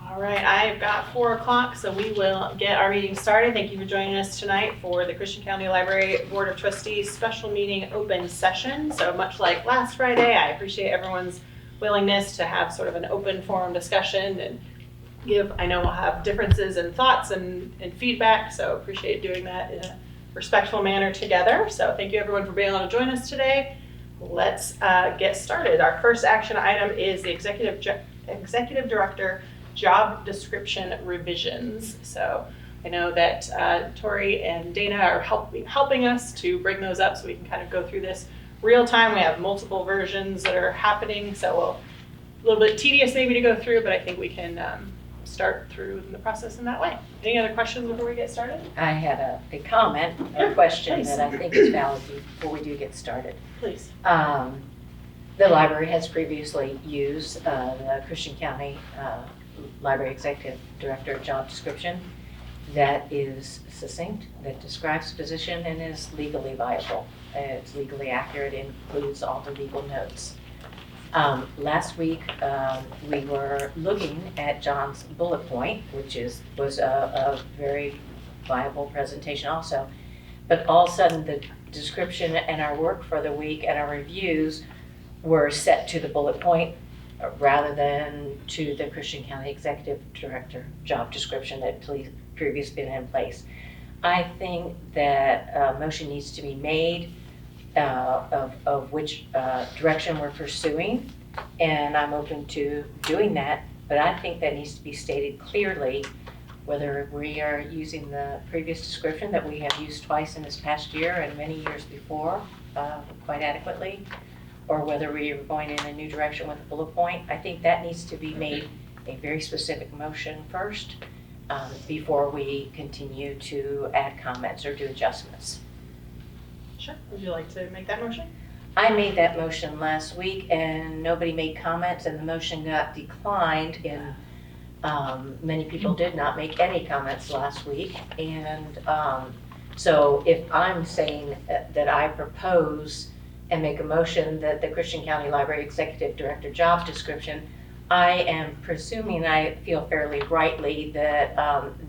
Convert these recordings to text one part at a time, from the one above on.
All right, I've got 4 o'clock, so we will get our meeting started. Thank you for joining us tonight for the Christian County Library Board of Trustees Special Meeting Open Session. So much like last Friday, I appreciate everyone's willingness to have sort of an open forum discussion and I know we'll have differences in thoughts and feedback, so appreciate doing that in a respectful manner together. So thank you everyone for being able to join us today. Let's get started. Our first action item is the Executive Director job description revisions. So I know that Tori and Dana are helping us to bring those up so we can kind of go through this real time. We have multiple versions that are happening, so a little bit tedious maybe to go through, but I think we can start through the process in that way. Any other questions before we get started? I had a comment or question that I think is valid before we do get started. Please. The library has previously used the Christian County Library Executive Director job description that is succinct, that describes the position and is legally viable. It's legally accurate, includes all the legal notes. Last week, we were looking at John's bullet point, which was a very viable presentation also. But all of a sudden, the description and our work for the week and our reviews were set to the bullet point rather than to the Christian County Executive Director job description that previously been in place. I think that a motion needs to be made of which direction we're pursuing, and I'm open to doing that, but I think that needs to be stated clearly whether we are using the previous description that we have used twice in this past year and many years before quite adequately, or whether we are going in a new direction with a bullet point. I think that needs to be made a very specific motion first before we continue to add comments or do adjustments. Sure. Would you like to make that motion? I made that motion last week and nobody made comments and the motion got declined and many people did not make any comments last week. And so if I'm saying that I propose and make a motion that the Christian County Library Executive Director job description, I am presuming, I feel fairly rightly, that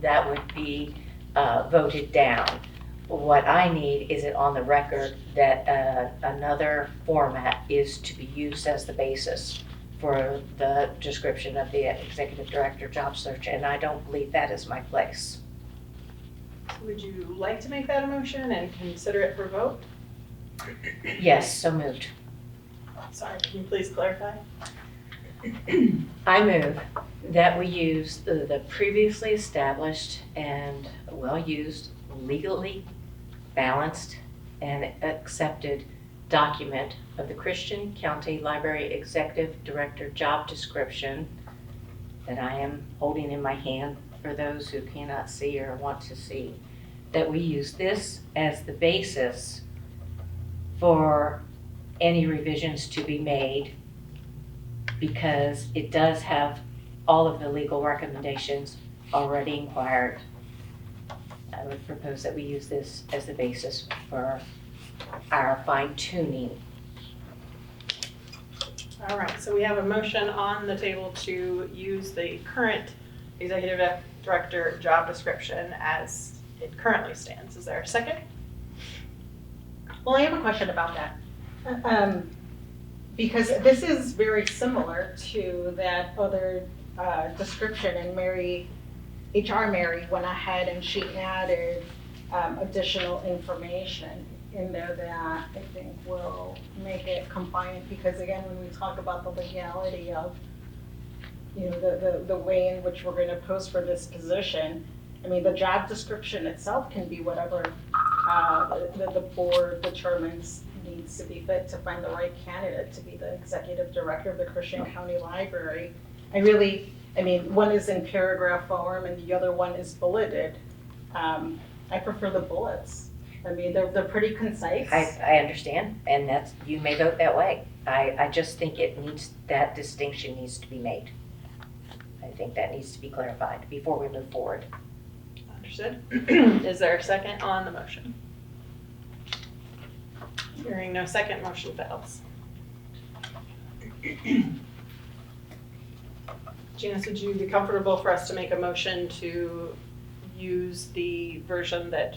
that would be voted down. What I need is it on the record that another format is to be used as the basis for the description of the Executive Director job search, and I don't believe that is my place. Would you like to make that a motion and consider it for vote? Yes, so moved. Sorry, can you please clarify? I move that we use the previously established and well-used, legally balanced and accepted document of the Christian County Library Executive Director job description that I am holding in my hand for those who cannot see or want to see, that we use this as the basis for any revisions to be made, because it does have all of the legal recommendations already inquired. I would propose that we use this as the basis for our fine-tuning. All right, so we have a motion on the table to use the current Executive Director job description as it currently stands. Is there a second? Well, I have a question about that. Because this is very similar to that other description, and Mary went ahead and she added additional information in there that I think will make it compliant, because again, when we talk about the legality of, you know, the way in which we're going to post for this position, I mean, the job description itself can be whatever the board determines needs to be fit to find the right candidate to be the Executive Director of the Christian County Library. I mean, one is in paragraph form and the other one is bulleted. I prefer the bullets. I mean, they're pretty concise. I understand, and that's, you may vote that way. I just think that distinction needs to be made. I think that needs to be clarified before we move forward. Understood. Is there a second on the motion? Hearing no second, motion fails. Janice, would you be comfortable for us to make a motion to use the version that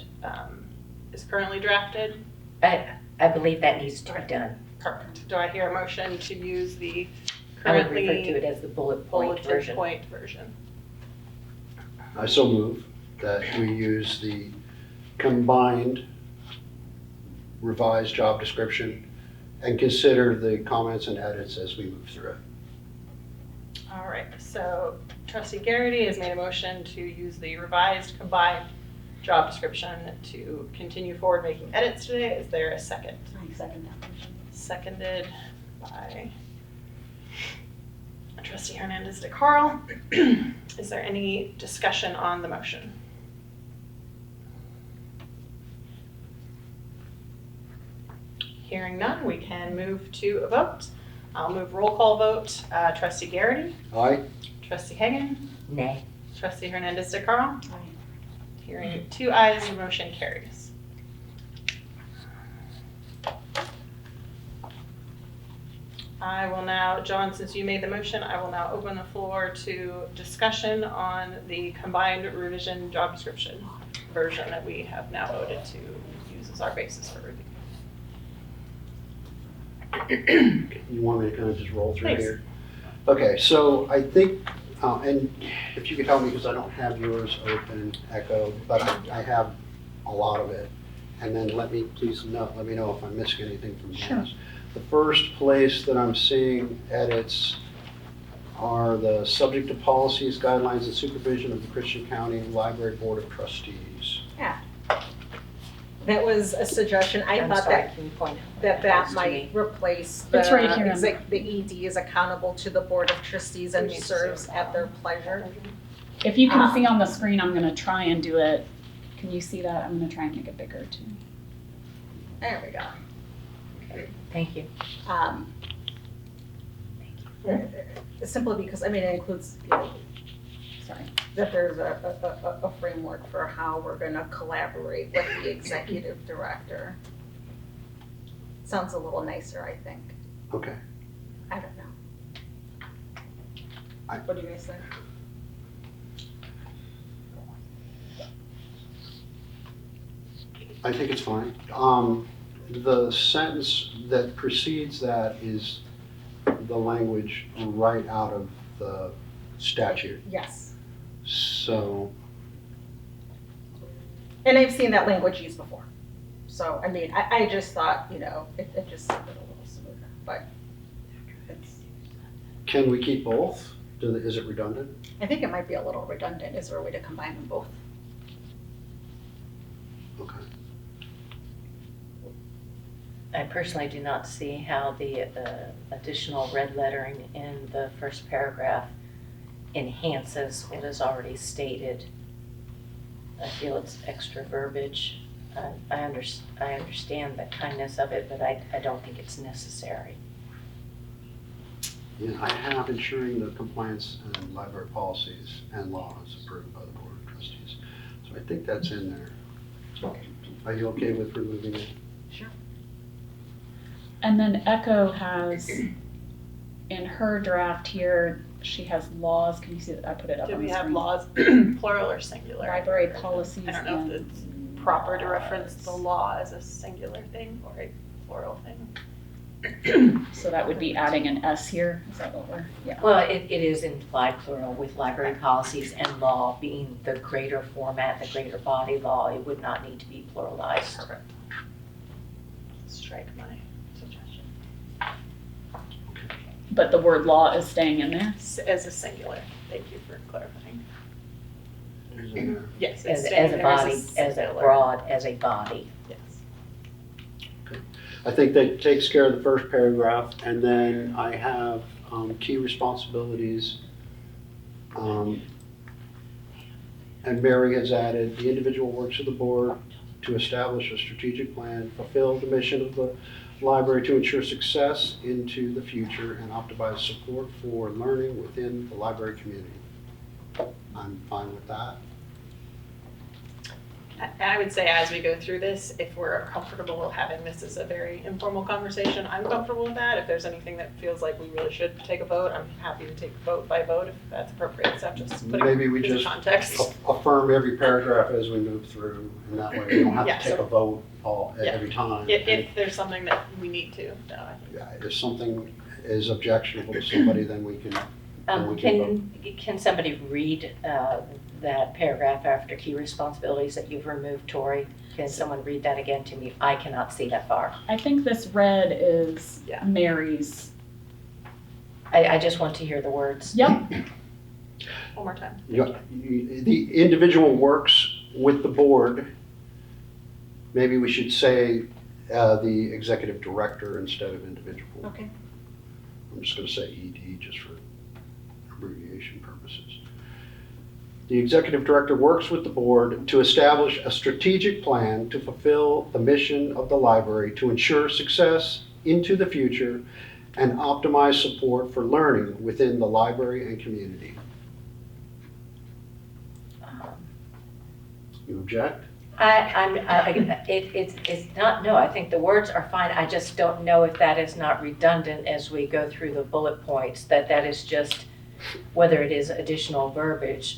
is currently drafted? I believe that needs to be done. Perfect. Do I hear a motion to use the I would refer to currently it as the bullet point bulleted version. point version? I so move that we use the combined revised job description and consider the comments and edits as we move through it. All right, so trustee Garrity has made a motion to use the revised combined job description to continue forward making edits today. Is there a second? I second that motion. Seconded by trustee Hernandez de Carl. Is there any discussion on the motion? Hearing none, we can move to a vote. I'll move roll call vote. Trustee Garrity, Aye? trustee Hagan, Nay. trustee Hernandez de Carl. Aye. Hearing 2 ayes, the motion carries. I will now, John, since you made the motion, I will now open the floor to discussion on the combined revision job description version that we have now voted to use as our basis for review. You want me to kind of just roll through Please. here? Okay, so I think, and if you could help me, because I don't have yours open, Echo, but I have a lot of it. And then let me know if I'm missing anything from Janice. The first place that I'm seeing edits are the subject to policies, guidelines, and supervision of the Christian County Library Board of Trustees. That was a suggestion. I I'm thought sorry, that can you point out that that was to might me? replace It's right here. the ED is accountable to the Board of Trustees and serves at their pleasure. If you can see on the screen, I'm gonna try and do it. Can you see that? I'm gonna try and make it bigger too. There we go. Thank you. Simply because, I mean, it includes, Sorry. that there's a framework for how we're gonna collaborate with the executive director. Sounds a little nicer, I think. Okay. I don't know. I- What do you guys think? I think it's fine. The sentence that precedes that is the language right out of the statute. Yes. So, And I've seen that language used before. So, I mean, I just thought, it just sounded a little smoother, but it's, can we keep both? Is it redundant? I think it might be a little redundant. Is there a way to combine them both? Okay. I personally do not see how the additional red lettering in the first paragraph enhances what is already stated. I feel it's extra verbiage. I understand the kindness of it, but I don't think it's necessary. Yeah, I have ensuring the compliance and library policies and laws approved by the Board of Trustees. So I think that's in there. Are you okay with removing it? And then Echo has, in her draft here, she has laws. Can you see that? I put it up Do on we the have screen. laws, plural or singular? Library policies. I don't know if and it's proper to reference the laws. law as a singular thing or a plural thing. So that would be adding an S here. Is that what we're? Yeah. Well, it is implied plural with library policies and law being the greater format, the greater body law. It would not need to be pluralized. Perfect. Strike my suggestion. But the word law is staying in there. As a singular. Thank you for clarifying. Is it in there? Yes, it's As staying a there body, as as a singular. broad, as a body. Yes. I think that takes care of the first paragraph, and then I have key responsibilities. And Mary has added, the individual works with the board to establish a strategic plan, fulfill the mission of the library to ensure success into the future, and optimize support for learning within the library community. I'm fine with that. I would say as we go through this, if we're comfortable having this as a very informal conversation, I'm comfortable with that. If there's anything that feels like we really should take a vote, I'm happy to take vote by vote if that's appropriate. So I'm just putting Maybe we this in just context. affirm every paragraph as we move through, and that way we don't have Yeah, to take so- a vote all, Yeah. every time. If there's something that we need to, no, I think. Yeah, if something is objectionable to somebody, then we can, we can Can somebody read that paragraph after key responsibilities that you've removed, Tori? Can someone read that again to me? I cannot see that far. I think this red is Yeah. Mary's. I just want to hear the words. Yep. One more time. The individual works with the board. Maybe we should say the executive director instead of individual. Okay. I'm just going to say ED just for abbreviation purposes. The executive director works with the board to establish a strategic plan to fulfill the mission of the library to ensure success into the future and optimize support for learning within the library and community. You object? It's not, no, I think the words are fine. I just don't know if that is not redundant as we go through the bullet points, that is just, whether it is additional verbiage.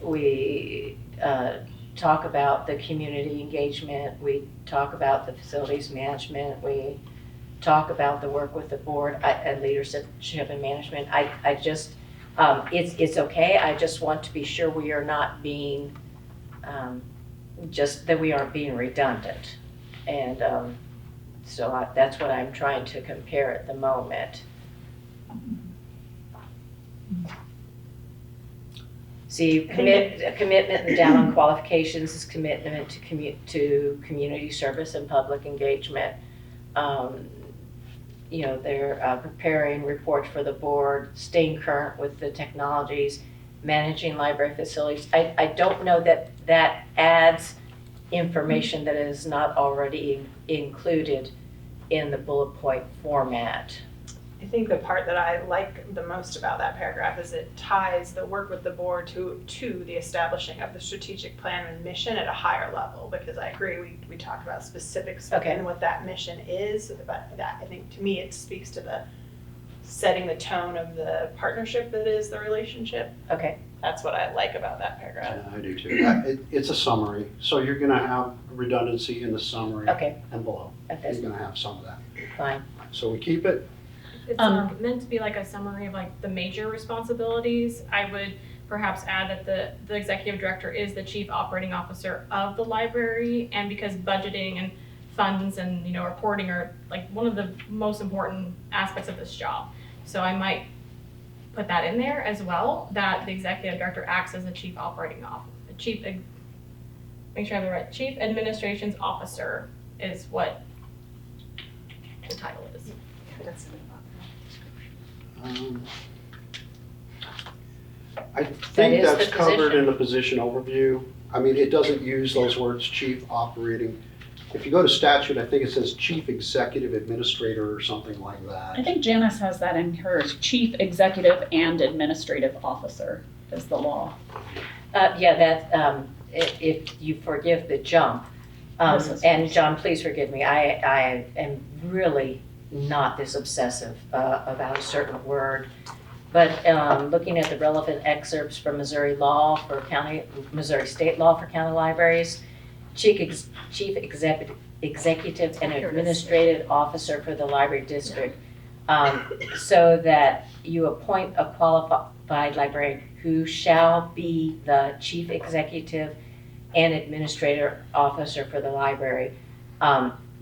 We talk about the community engagement, we talk about the facilities management, we talk about the work with the board and leadership and management. I just, it's okay. I just want to be sure we are not being, just that we aren't being redundant. And so that's what I'm trying to compare at the moment. See, commitment and down on qualifications is commitment to community service and public engagement. You know, they're preparing reports for the board, staying current with the technologies, managing library facilities. I don't know that that adds information that is not already included in the bullet point format. I think the part that I like the most about that paragraph is it ties the work with the board to the establishing of the strategic plan and mission at a higher level, because I agree, we talked about specifics Okay. and what that mission is, but that, I think, to me, it speaks to the setting the tone of the partnership that is the relationship. Okay, That's what I like about that paragraph. Yeah, I do too. It's a summary, so you're going to have redundancy in the summary okay, and below. that's You're going to have some of that. fine. So we keep it. It's meant to be like a summary of like the major responsibilities. I would perhaps add that the executive director is the chief operating officer of the library, and because budgeting and funds and reporting are like one of the most important aspects of this job. So I might put that in there as well, that the executive director acts as the chief operating officer, make sure I have the right, chief administrations officer is what the title is. I That think is that's the covered position. in the position overview. I mean, it doesn't use those words, chief operating. If you go to statute, I think it says chief executive administrator or something like I that. think Janice has that in hers, chief executive and administrative officer is the law. Yeah, that, if you forgive the jump, This is- and John, please forgive me, I am really not this obsessive about a certain word. But looking at the relevant excerpts from Missouri state law for county libraries, chief executive and administrative officer for the library district, so that you appoint a qualified librarian who shall be the chief executive and administrator officer for the library.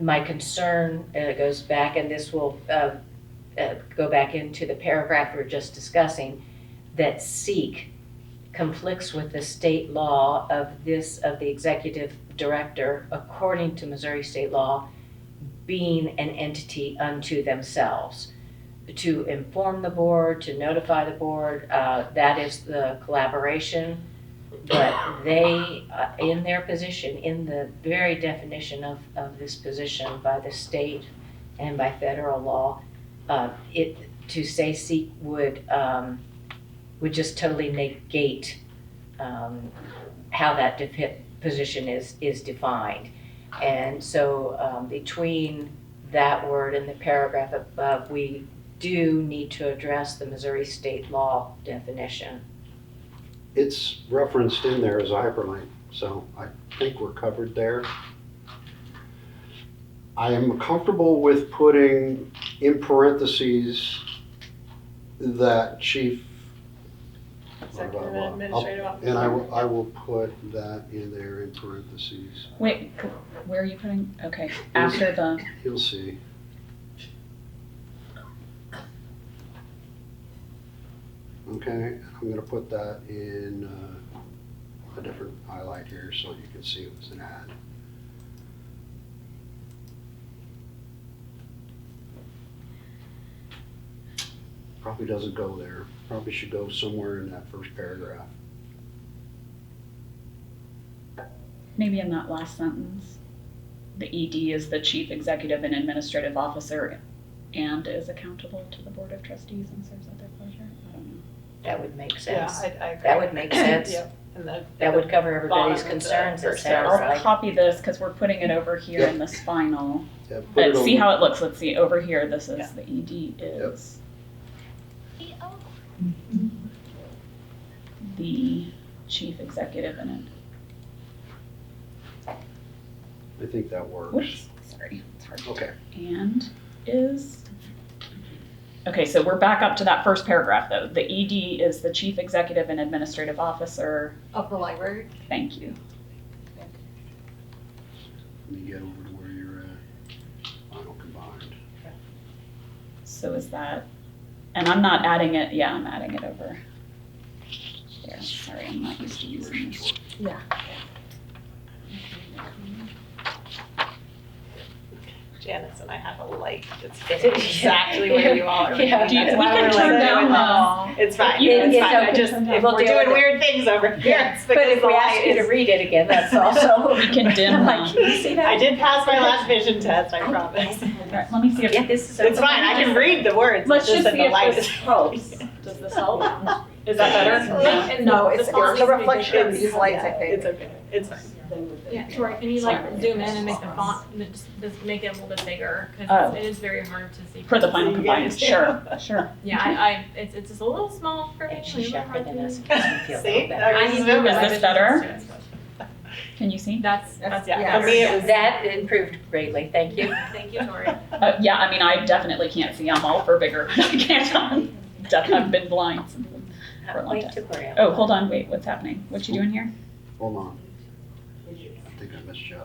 My concern goes back, and this will go back into the paragraph we were just discussing, that seek conflicts with the state law of the executive director, according to Missouri state law, being an entity unto themselves. To inform the board, to notify the board, that is the collaboration. But they, in their position, in the very definition of this position by the state and by federal law, to say seek would just totally negate how that position is defined. And so between that word and the paragraph above, we do need to address the Missouri state law definition. It's referenced in there as a hyperlink, so I think we're covered there. I am comfortable with putting in parentheses that chief. Executive and administrative officer. And I will put that in there in parentheses. Wait, where are you putting, okay, after the, You'll see. Okay, I'm gonna put that in a different highlight here so you can see it was an ad. Probably doesn't go there. Probably should go somewhere in that first paragraph. maybe in that last sentence, the ED is the chief executive and administrative officer and is accountable to the board of trustees and serves at their pleasure. I don't know. That would make Yeah, sense. I agree. That would make sense. Yep. And the, That would cover everybody's bottom of the concerns, it first sounds I'll like. copy this because we're putting it over here in this final. Yeah, put But it see over- how it looks. Let's see. Over here, this is Yeah. the ED is the chief executive and I think that works. whoops, sorry, it's hard. Okay, And is, okay, so we're back up to that first paragraph though. The ED is the chief executive and administrative officer. Of the library? Thank you. let me get over to where you're at. Final combined. So is that, and I'm not adding it, yeah, I'm adding it over there. Sorry, I'm not used to using this. Yeah. Janice and I have a light that's exactly where you all are. Yeah. That's Do you- we why can we're turn like, down It's fine, You- it's it's fine. I okay. just, We'll we're deal doing with it. weird things over here. It's But because if the we ask light you to is. read it again, that's also. We can dim Like, them. can you see that? I did pass my last vision test, I promise. All right, let me see if. Yeah, this is. It's fine, I can read the words, it's Let's just just that see the if light this is. helps. Does this help? Is that better? No, it's font the needs to be reflection bigger. of these lights, I think. It's okay, it's fine. Yeah, Tori, can you like zoom in and make the font, just make it a little bit bigger, Oh. cause it is very hard to see. For the final You combined, guys- sure, sure. Yeah, it's just a little small for me. And a she's little younger hard than to- us, it makes me feel a See? little better. I I just need know to- that. Is this better? Can you see? That's Yeah, for me it was. That improved greatly, thank you. Thank you, Tori. Yeah, I mean, I definitely can't see. I'm all for bigger. I can't. I've been blind since for a long Wait time. to Gloria. Oh, hold on, wait, what's happening? What you doing here? Hold on. I think I missed you.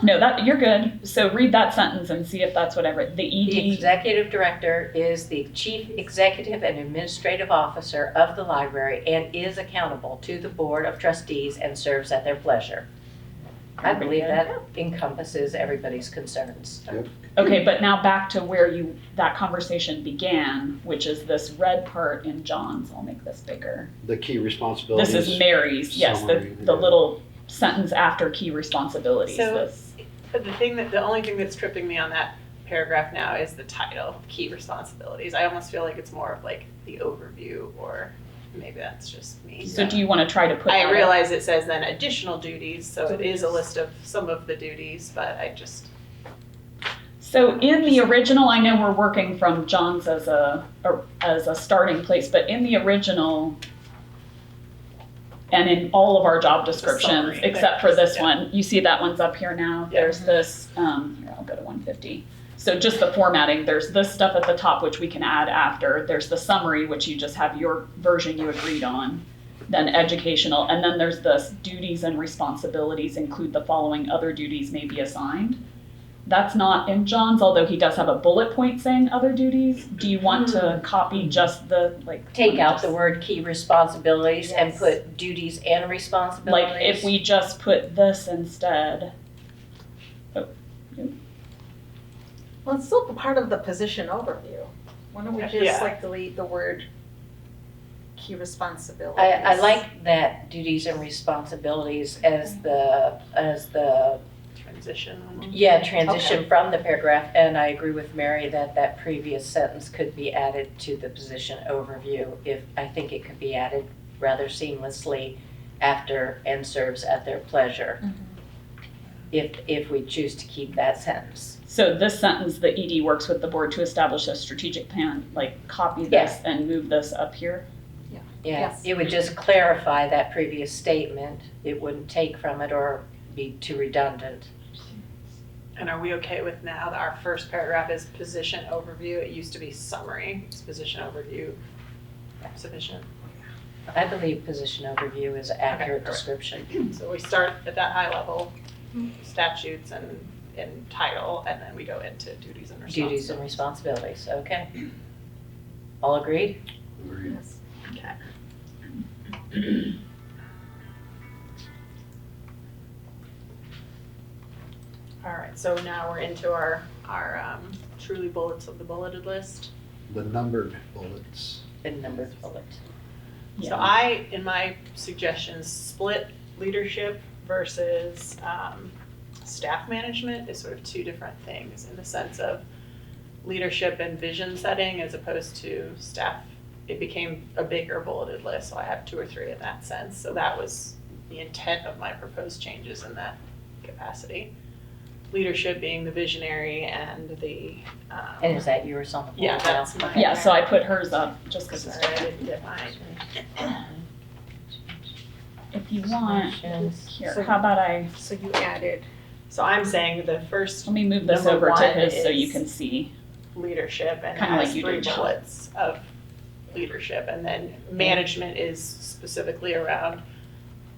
No, that, you're good. So read that sentence and see if that's whatever. The The ED, executive director is the chief executive and administrative officer of the library and is accountable to the board of trustees and serves at their pleasure. I believe that encompasses everybody's concerns. okay, but now back to where that conversation began, which is this red part in John's. I'll make this bigger. The key responsibilities. This is Mary's, yes, Summary, the yeah. little sentence after key responsibilities. So- This. But the only thing that's tripping me on that paragraph now is the title, key responsibilities. I almost feel like it's more of like the overview, or maybe that's just me. So do you want to try to put I that? realize it says then additional duties, so it is a list of some of the duties, but I just, So in the original, I know we're working from John's as a starting place, but in the original and in all of our job descriptions, summary, except for this yeah. one, you see that one's up here now. Yeah. There's this, here, I'll go to 150. So just the formatting, there's this stuff at the top, which we can add after. There's the summary, which you just have your version you agreed on. Then educational, and then there's this duties and responsibilities include the following other duties may be assigned. That's not in John's, although he does have a bullet point saying other duties. Do you want to copy just the, like? Take out the word key responsibilities and Yes. put duties and responsibilities. Like, if we just put this instead. Well, it's still part of the position overview. Why don't we Yeah. just like delete the word key responsibilities? I like that duties and responsibilities as the transition. transition from the paragraph, and I agree with Mary that that previous sentence could be added to the position overview. I think it could be added rather seamlessly after "and serves at their pleasure," if we choose to keep that sentence. So this sentence, the ED works with the board to establish a strategic plan, like copy this and move this up here. Yeah, Yes. it would just clarify that previous statement. It wouldn't take from it or be too redundant. And are we okay with now that our first paragraph is position overview? It used to be summary. Is position overview sufficient? I believe position overview is an accurate Okay. description. So we start at that high level, statutes and title, and then we go into duties and responsibilities. Duties and responsibilities, okay. All agreed? Agreed. Okay. All right, so now we're into our truly bullets of the bulleted list. The numbered bullets. The numbered bullet. So I, in my suggestions, split leadership versus staff management is sort of two different things in the sense of leadership and vision setting as opposed to staff. It became a bigger bulleted list, so I have 2 or 3 in that sense. So that was the intent of my proposed changes in that capacity. Leadership being the visionary and the. And is that yours on the board? Yeah, now? that's mine. Yeah, so I put hers up just because it's Sorry, I didn't get mine. If you want, Motions. here, So- how about I, So you added, So I'm saying the first let me move this Number over to one his so you is- can see. leadership and Kinda has like you 3 did, John. bullets of leadership. And then management is specifically around,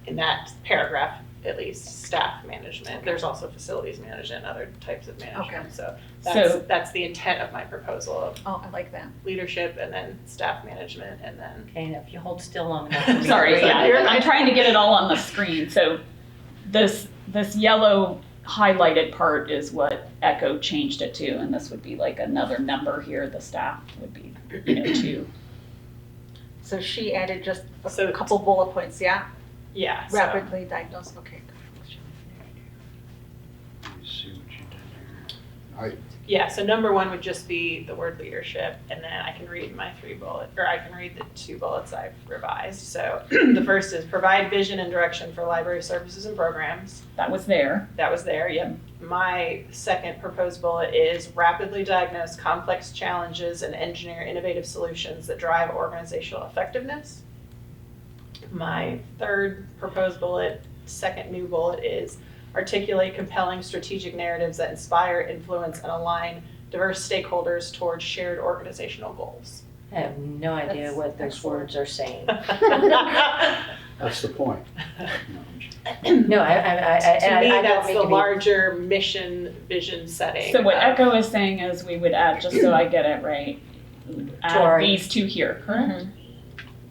in that paragraph at least, staff management. There's also facilities management and other types of management. So So- that's the intent of my proposal of oh, I like that. leadership and then staff management and then. Okay, now if you hold still long enough. for me to Sorry, read. yeah, I'm trying to get it all on the screen. So this yellow highlighted part is what Echo changed it to, and this would be like another number here. The staff would be, 2. So she added just So- a couple bullet points, yeah? Yeah, so Rapidly diagnosed, okay. Let me see what you did here. yeah, so number 1 would just be the word leadership, and then I can read my 3 bullet, or I can read the 2 bullets I've revised. So the first is provide vision and direction for library services and programs. That was there. That was there, yep. My second proposed bullet is rapidly diagnose complex challenges and engineer innovative solutions that drive organizational effectiveness. My third proposed bullet, second new bullet, is articulate compelling strategic narratives that inspire, influence, and align diverse stakeholders towards shared organizational goals. I have no idea That's what those excellent. words are saying. That's the point. No, I To me, don't that's mean the to be. larger mission, vision setting. So what of- Echo is saying is we would add, just so I get it right, add Tori. these 2 here, correct?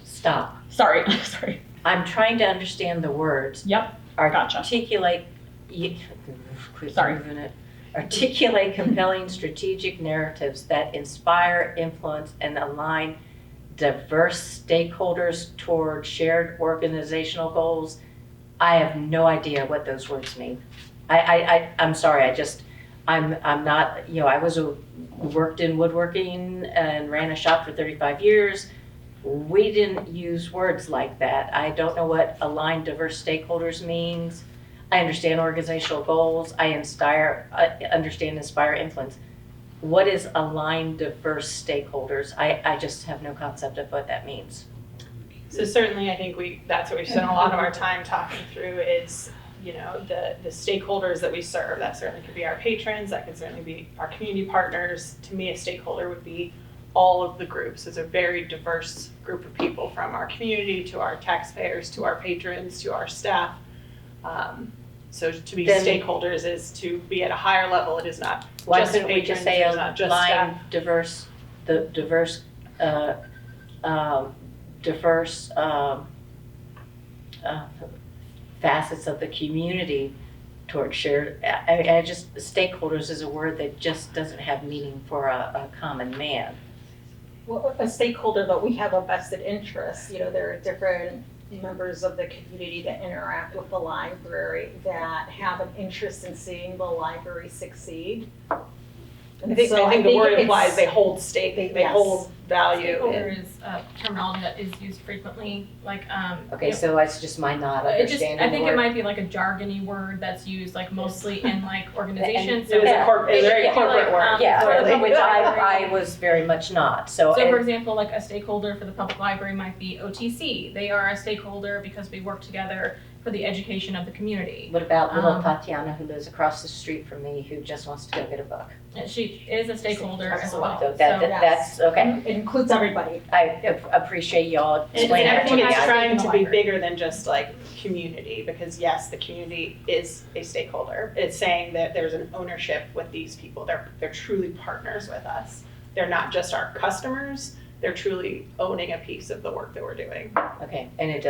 Stop. Sorry, sorry. I'm trying to understand the words. Yep, gotcha. Articulate, quit Sorry. moving it. Articulate compelling strategic narratives that inspire, influence, and align diverse stakeholders toward shared organizational goals. I have no idea what those words mean. I'm sorry, I'm not, I worked in woodworking and ran a shop for 35 years. We didn't use words like that. I don't know what aligned diverse stakeholders means. I understand organizational goals. I understand inspire, influence. What is aligned diverse stakeholders? I just have no concept of what that means. So certainly, I think that's what we spent a lot of our time talking through is, the stakeholders that we serve. That certainly could be our patrons, that could certainly be our community partners. To me, a stakeholder would be all of the groups. It's a very diverse group of people, from our community to our taxpayers, to our patrons, to our staff. So to be Then- stakeholders is to be at a higher level. It is not Why just couldn't we just patrons, say it's not just align staff. diverse facets of the community toward shared, stakeholders is a word that just doesn't have meaning for a common man. Well, a stakeholder that we have a vested interest, there are different members of the community that interact with the library that have an interest in seeing the library succeed. I think the word implies they hold stake, they Yes. hold value. Stakeholder is a terminology that is used frequently, like, Okay, so that's just my not it just, understanding I the think word. it might be like a jargony word that's used like mostly in like organizations. It was Yeah. a very Yeah. corporate word. For the Yeah, public which library. I was very much not, so. So for and- example, like a stakeholder for the public library might be OTC. They are a stakeholder because we work together for the education of the community. What about little Um, Tatiana who lives across the street from me who just wants to go get a book? And she is a stakeholder as well. So that's, okay. It includes everybody. I appreciate y'all And explaining that to everything me. is I- trying to be library. bigger than just like community, because yes, the community is a stakeholder. It's saying that there's an ownership with these people. They're truly partners with us. They're not just our customers. They're truly owning a piece of the work that we're doing. Okay, and it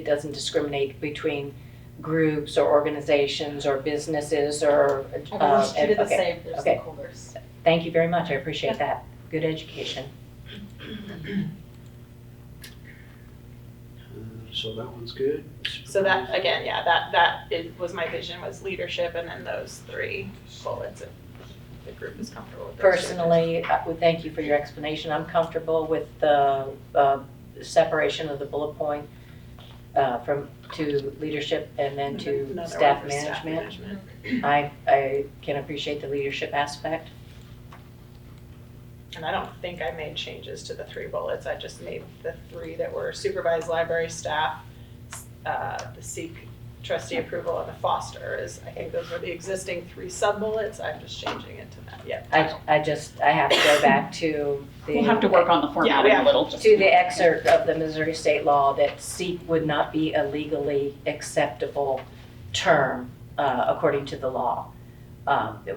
doesn't discriminate between groups or organizations or businesses or. Everyone's treated the okay. same, they're okay. stakeholders. Thank you very much, I appreciate that. Good education. So that one's good. So that, again, yeah, was my vision, was leadership, and then those 3 bullets, if the group is comfortable with those. Personally, I would thank you for your explanation. I'm comfortable with the separation of the bullet point to leadership and then to Another staff one for staff management. management. I can appreciate the leadership aspect. And I don't think I made changes to the 3 bullets. I just made the 3 that were supervised library staff, the seek trustee approval, and the foster is, I think those were the existing 3 sub-bullets. I'm just changing it to that, yeah. I have to go back to the. We'll have to work on the formatting Yeah, a little. just To the excerpt of the Missouri state law that seek would not be a legally acceptable term, according to the law,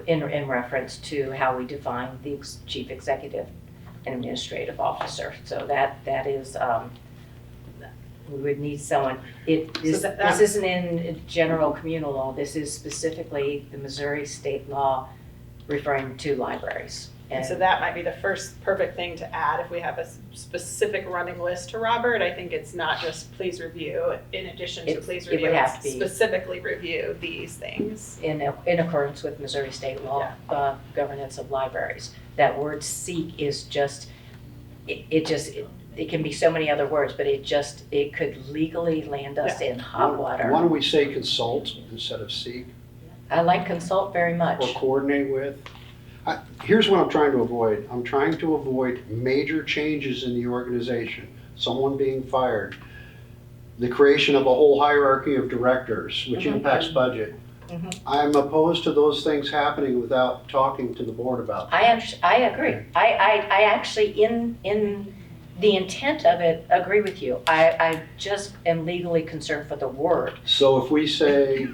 in reference to how we define the chief executive and administrative officer. So that is, we would need someone, this isn't in general communal law, this is specifically the Missouri state law referring to libraries. And so that might be the first perfect thing to add if we have a specific running list to Robert. I think it's not just please review, in addition to please it would review, have it's to be specifically review these things. in accordance with Missouri state law, governance of libraries. That word seek is just, it can be so many other words, but it could legally land us in hot Why water. don't we say consult instead of seek, I like consult very or much. coordinate with? Here's what I'm trying to avoid. I'm trying to avoid major changes in the organization, someone being fired, the creation of a whole hierarchy of directors, which impacts budget. Mhm. I'm opposed to those things happening without talking to the board about them. I agree. I actually, in the intent of it, agree with you. I just am legally concerned for the word. So if we say,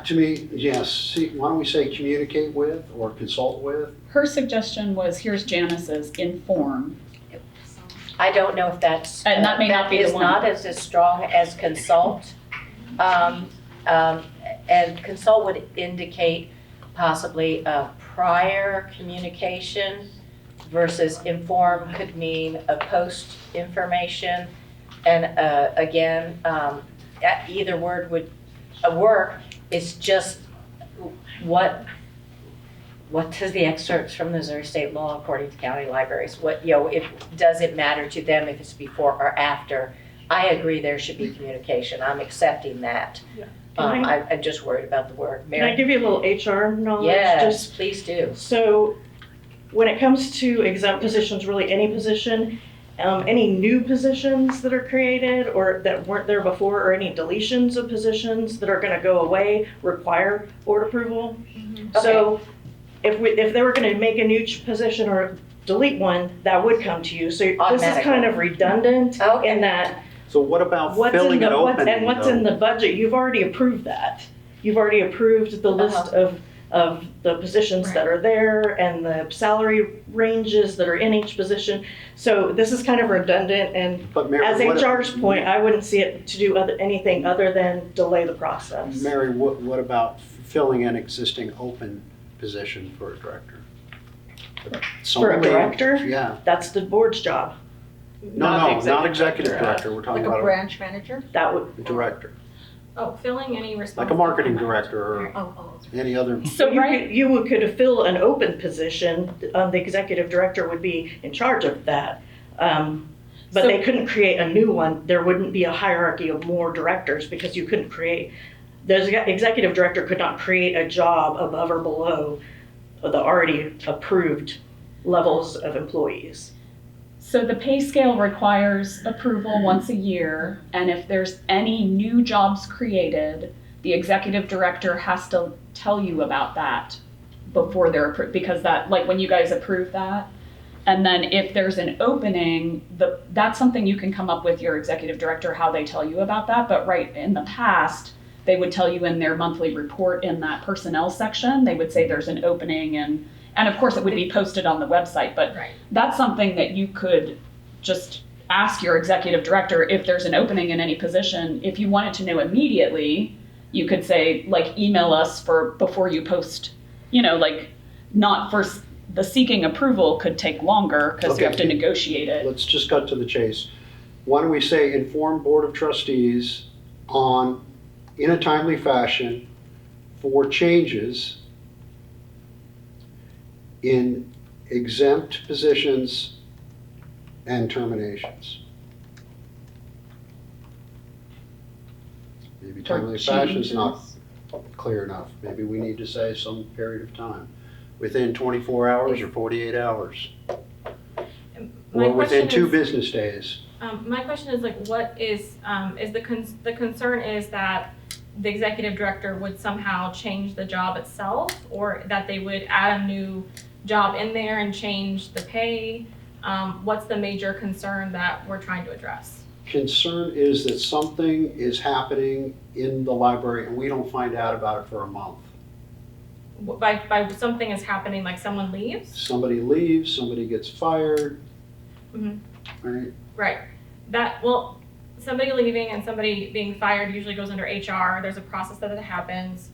to me, yes, see, why don't we say communicate with or consult with? Her suggestion was, here's Janice's, inform. I don't know if that's. And that may not be the is one. not as strong as consult. And consult would indicate possibly a prior communication versus inform could mean a post information. And again, either word would work. It's just what does the excerpts from Missouri state law according to county libraries? Does it matter to them if it's before or after? I agree there should be communication. I'm accepting that. Yeah. I'm just worried about the word. Can I Mary? give you a little HR knowledge? Yes, please do. So when it comes to exempt positions, really any position, any new positions that are created or that weren't there before, or any deletions of positions that are gonna go away require board approval. So if they were gonna make a new position or delete one, that would come to you. So this is Automatically. kind of redundant Okay. in that So what about what's in filling the, it open? and what's in the budget, you've already approved that. You've already approved the list of the positions that are there and the salary ranges that are in each position. So this is kind of redundant, and But Mary, as HR's point, I wouldn't see it to do anything other than delay the process. Mary, what about filling an existing open position for a director? For a Someone- director, Yeah. that's the board's job. No, not executive director. We're talking Like a about branch manager? That would, a director. filling any responsibility. Like a marketing director or Oh, any other. So right, You could fill an open position, the executive director would be in charge of that. But So- they couldn't create a new one. There wouldn't be a hierarchy of more directors because you couldn't create, the executive director could not create a job above or below the already approved levels of employees. so the pay scale requires approval once a year, and if there's any new jobs created, the executive director has to tell you about that before they're approved, because that, like when you guys approve that, and then if there's an opening, that's something you can come up with your executive director, how they tell you about that. But right in the past, they would tell you in their monthly report in that personnel section, they would say there's an opening, and of course it would be posted on the website, but Right. that's something that you could just ask your executive director if there's an opening in any position. If you wanted to know immediately, you could say, like, email us before you post, like, not for the seeking approval could take longer because you have to Okay. negotiate it. Let's just cut to the chase. Why don't we say inform Board of Trustees in a timely fashion for changes in exempt positions and terminations. Maybe timely fashion is not clear enough. Maybe we need to say some period of time, within 24 hours or 48 hours, My or within question 2 is- business days. My question is like, what is the concern is that the executive director would somehow change the job itself, or that they would add a new job in there and change the pay? What's the major concern that we're trying to address? Concern is that something is happening in the library and we don't find out about it for a month. By something is happening, like someone leaves? Somebody leaves, somebody gets fired, Mhm. right? Right. Somebody leaving and somebody being fired usually goes under HR. There's a process that happens.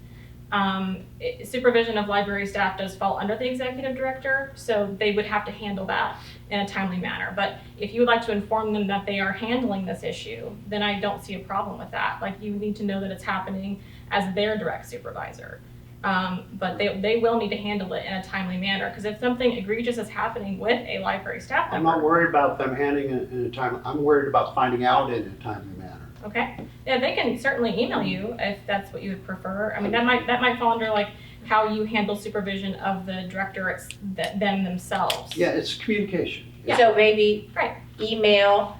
Supervision of library staff does fall under the executive director, so they would have to handle that in a timely manner. But if you would like to inform them that they are handling this issue, then I don't see a problem with that. Like, you need to know that it's happening as their direct supervisor. But they will need to handle it in a timely manner, because if something egregious is happening with a library staff I'm member. not worried about them handing it in a time, I'm worried about finding out in a timely manner. Okay, yeah, they can certainly email you if that's what you would prefer. I mean, that might fall under like how you handle supervision of the director, them themselves. Yeah, it's communication. Yeah. So maybe Right. email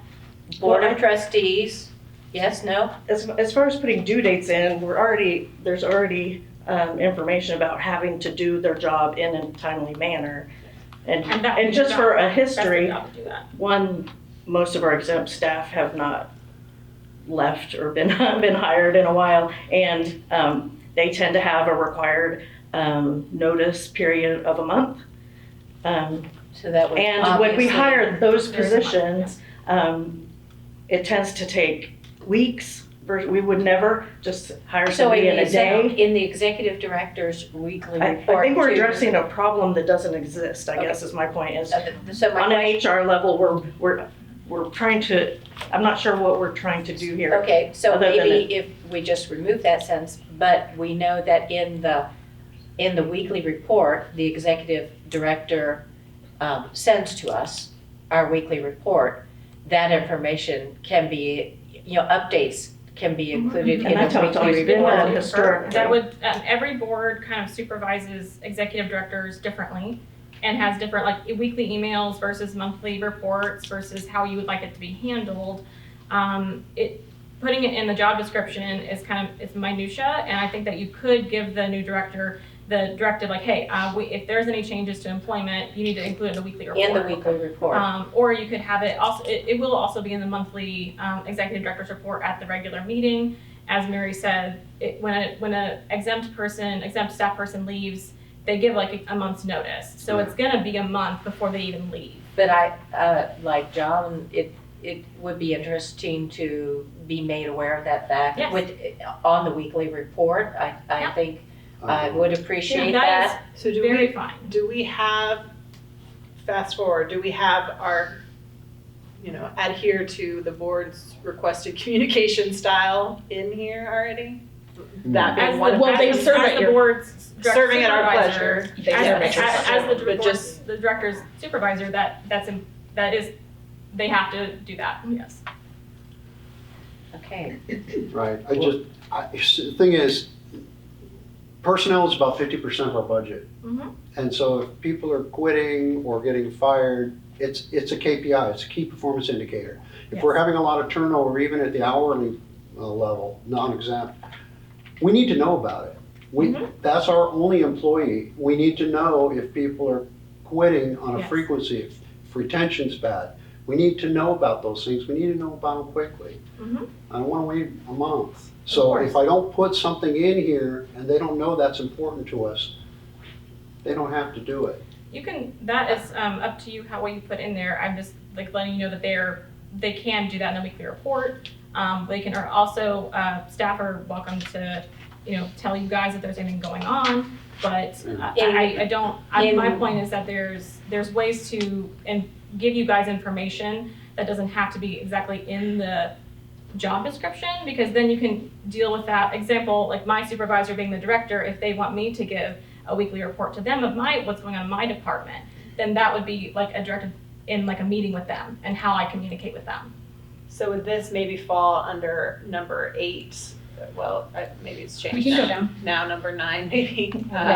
Board Well, of Trustees, yes, no? As far as putting due dates in, there's already information about having to do their job in a timely manner. And that would And be just the for a job. That's their history, job to do that. most of our exempt staff have not left or been hired in a while, and they tend to have a required notice period of a month. So that would And when we obviously- hire those There's a month, positions, it tends to take weeks. We would never just hire So somebody in a day. in the executive director's weekly I report. think we're to- addressing a problem that doesn't exist, I guess is my point, is So my on an question, HR level, we're trying to, I'm not sure what we're trying to do here. okay, so Other than maybe if we just remove that sentence, but we know that in the weekly report, the executive director sends to us our weekly report, that information can be, updates can be included in And a that's how it's weekly always been report. done historically. That would, every board kind of supervises executive directors differently and has different, like, weekly emails versus monthly reports versus how you would like it to be handled. Putting it in the job description is it's minutia, and I think that you could give the new director the directive, like, hey, if there's any changes to employment, you need to include it in the weekly report. In the weekly report. Or you could have it also, it will also be in the monthly executive director's report at the regular meeting. As Mary said, when a exempt staff person leaves, they give like a month's notice. So it's gonna be a month before they even leave. But I, like John, it would be interesting to be made aware of that fact Yes. on the weekly report. I Yeah. think I would appreciate Yeah, that that. So is very fine. do we have, fast forward, do we have our adhere to the board's requested communication style in here already? That being one of Well, they serve at as the your- board's serving at our supervisor, pleasure. They serve at your as the But board's, just- the director's supervisor, that is, they have to do that, yes. Okay, Right, the thing is, personnel is about 50% of our budget. Mhm. And so if people are quitting or getting fired, it's a KPI, it's a key performance indicator. If we're having a lot of turnover, even at the hourly level, non-exempt, we need to know about it. That's our only employee. We need to know if people are quitting on a Yes. frequency, if retention's bad. We need to know about those things. We need to know about them quickly. Mhm. I don't want to wait a month. So course. if I don't put something in here and they don't know that's important to us, they don't have to do it. You can, that is up to you what you put in there. I'm just like letting you know that they can do that in the weekly report. They can also, staff are welcome to, tell you guys if there's anything going on. But my point is that there's ways to give you guys information that doesn't have to be exactly in the job description, because then you can deal with that. Example, like my supervisor being the director, if they want me to give a weekly report to them of what's going on in my department, then that would be like a directive in like a meeting with them and how I communicate with them. So would this maybe fall under number 8? Well, maybe it's changed. We can go now. down. Now number 9, maybe,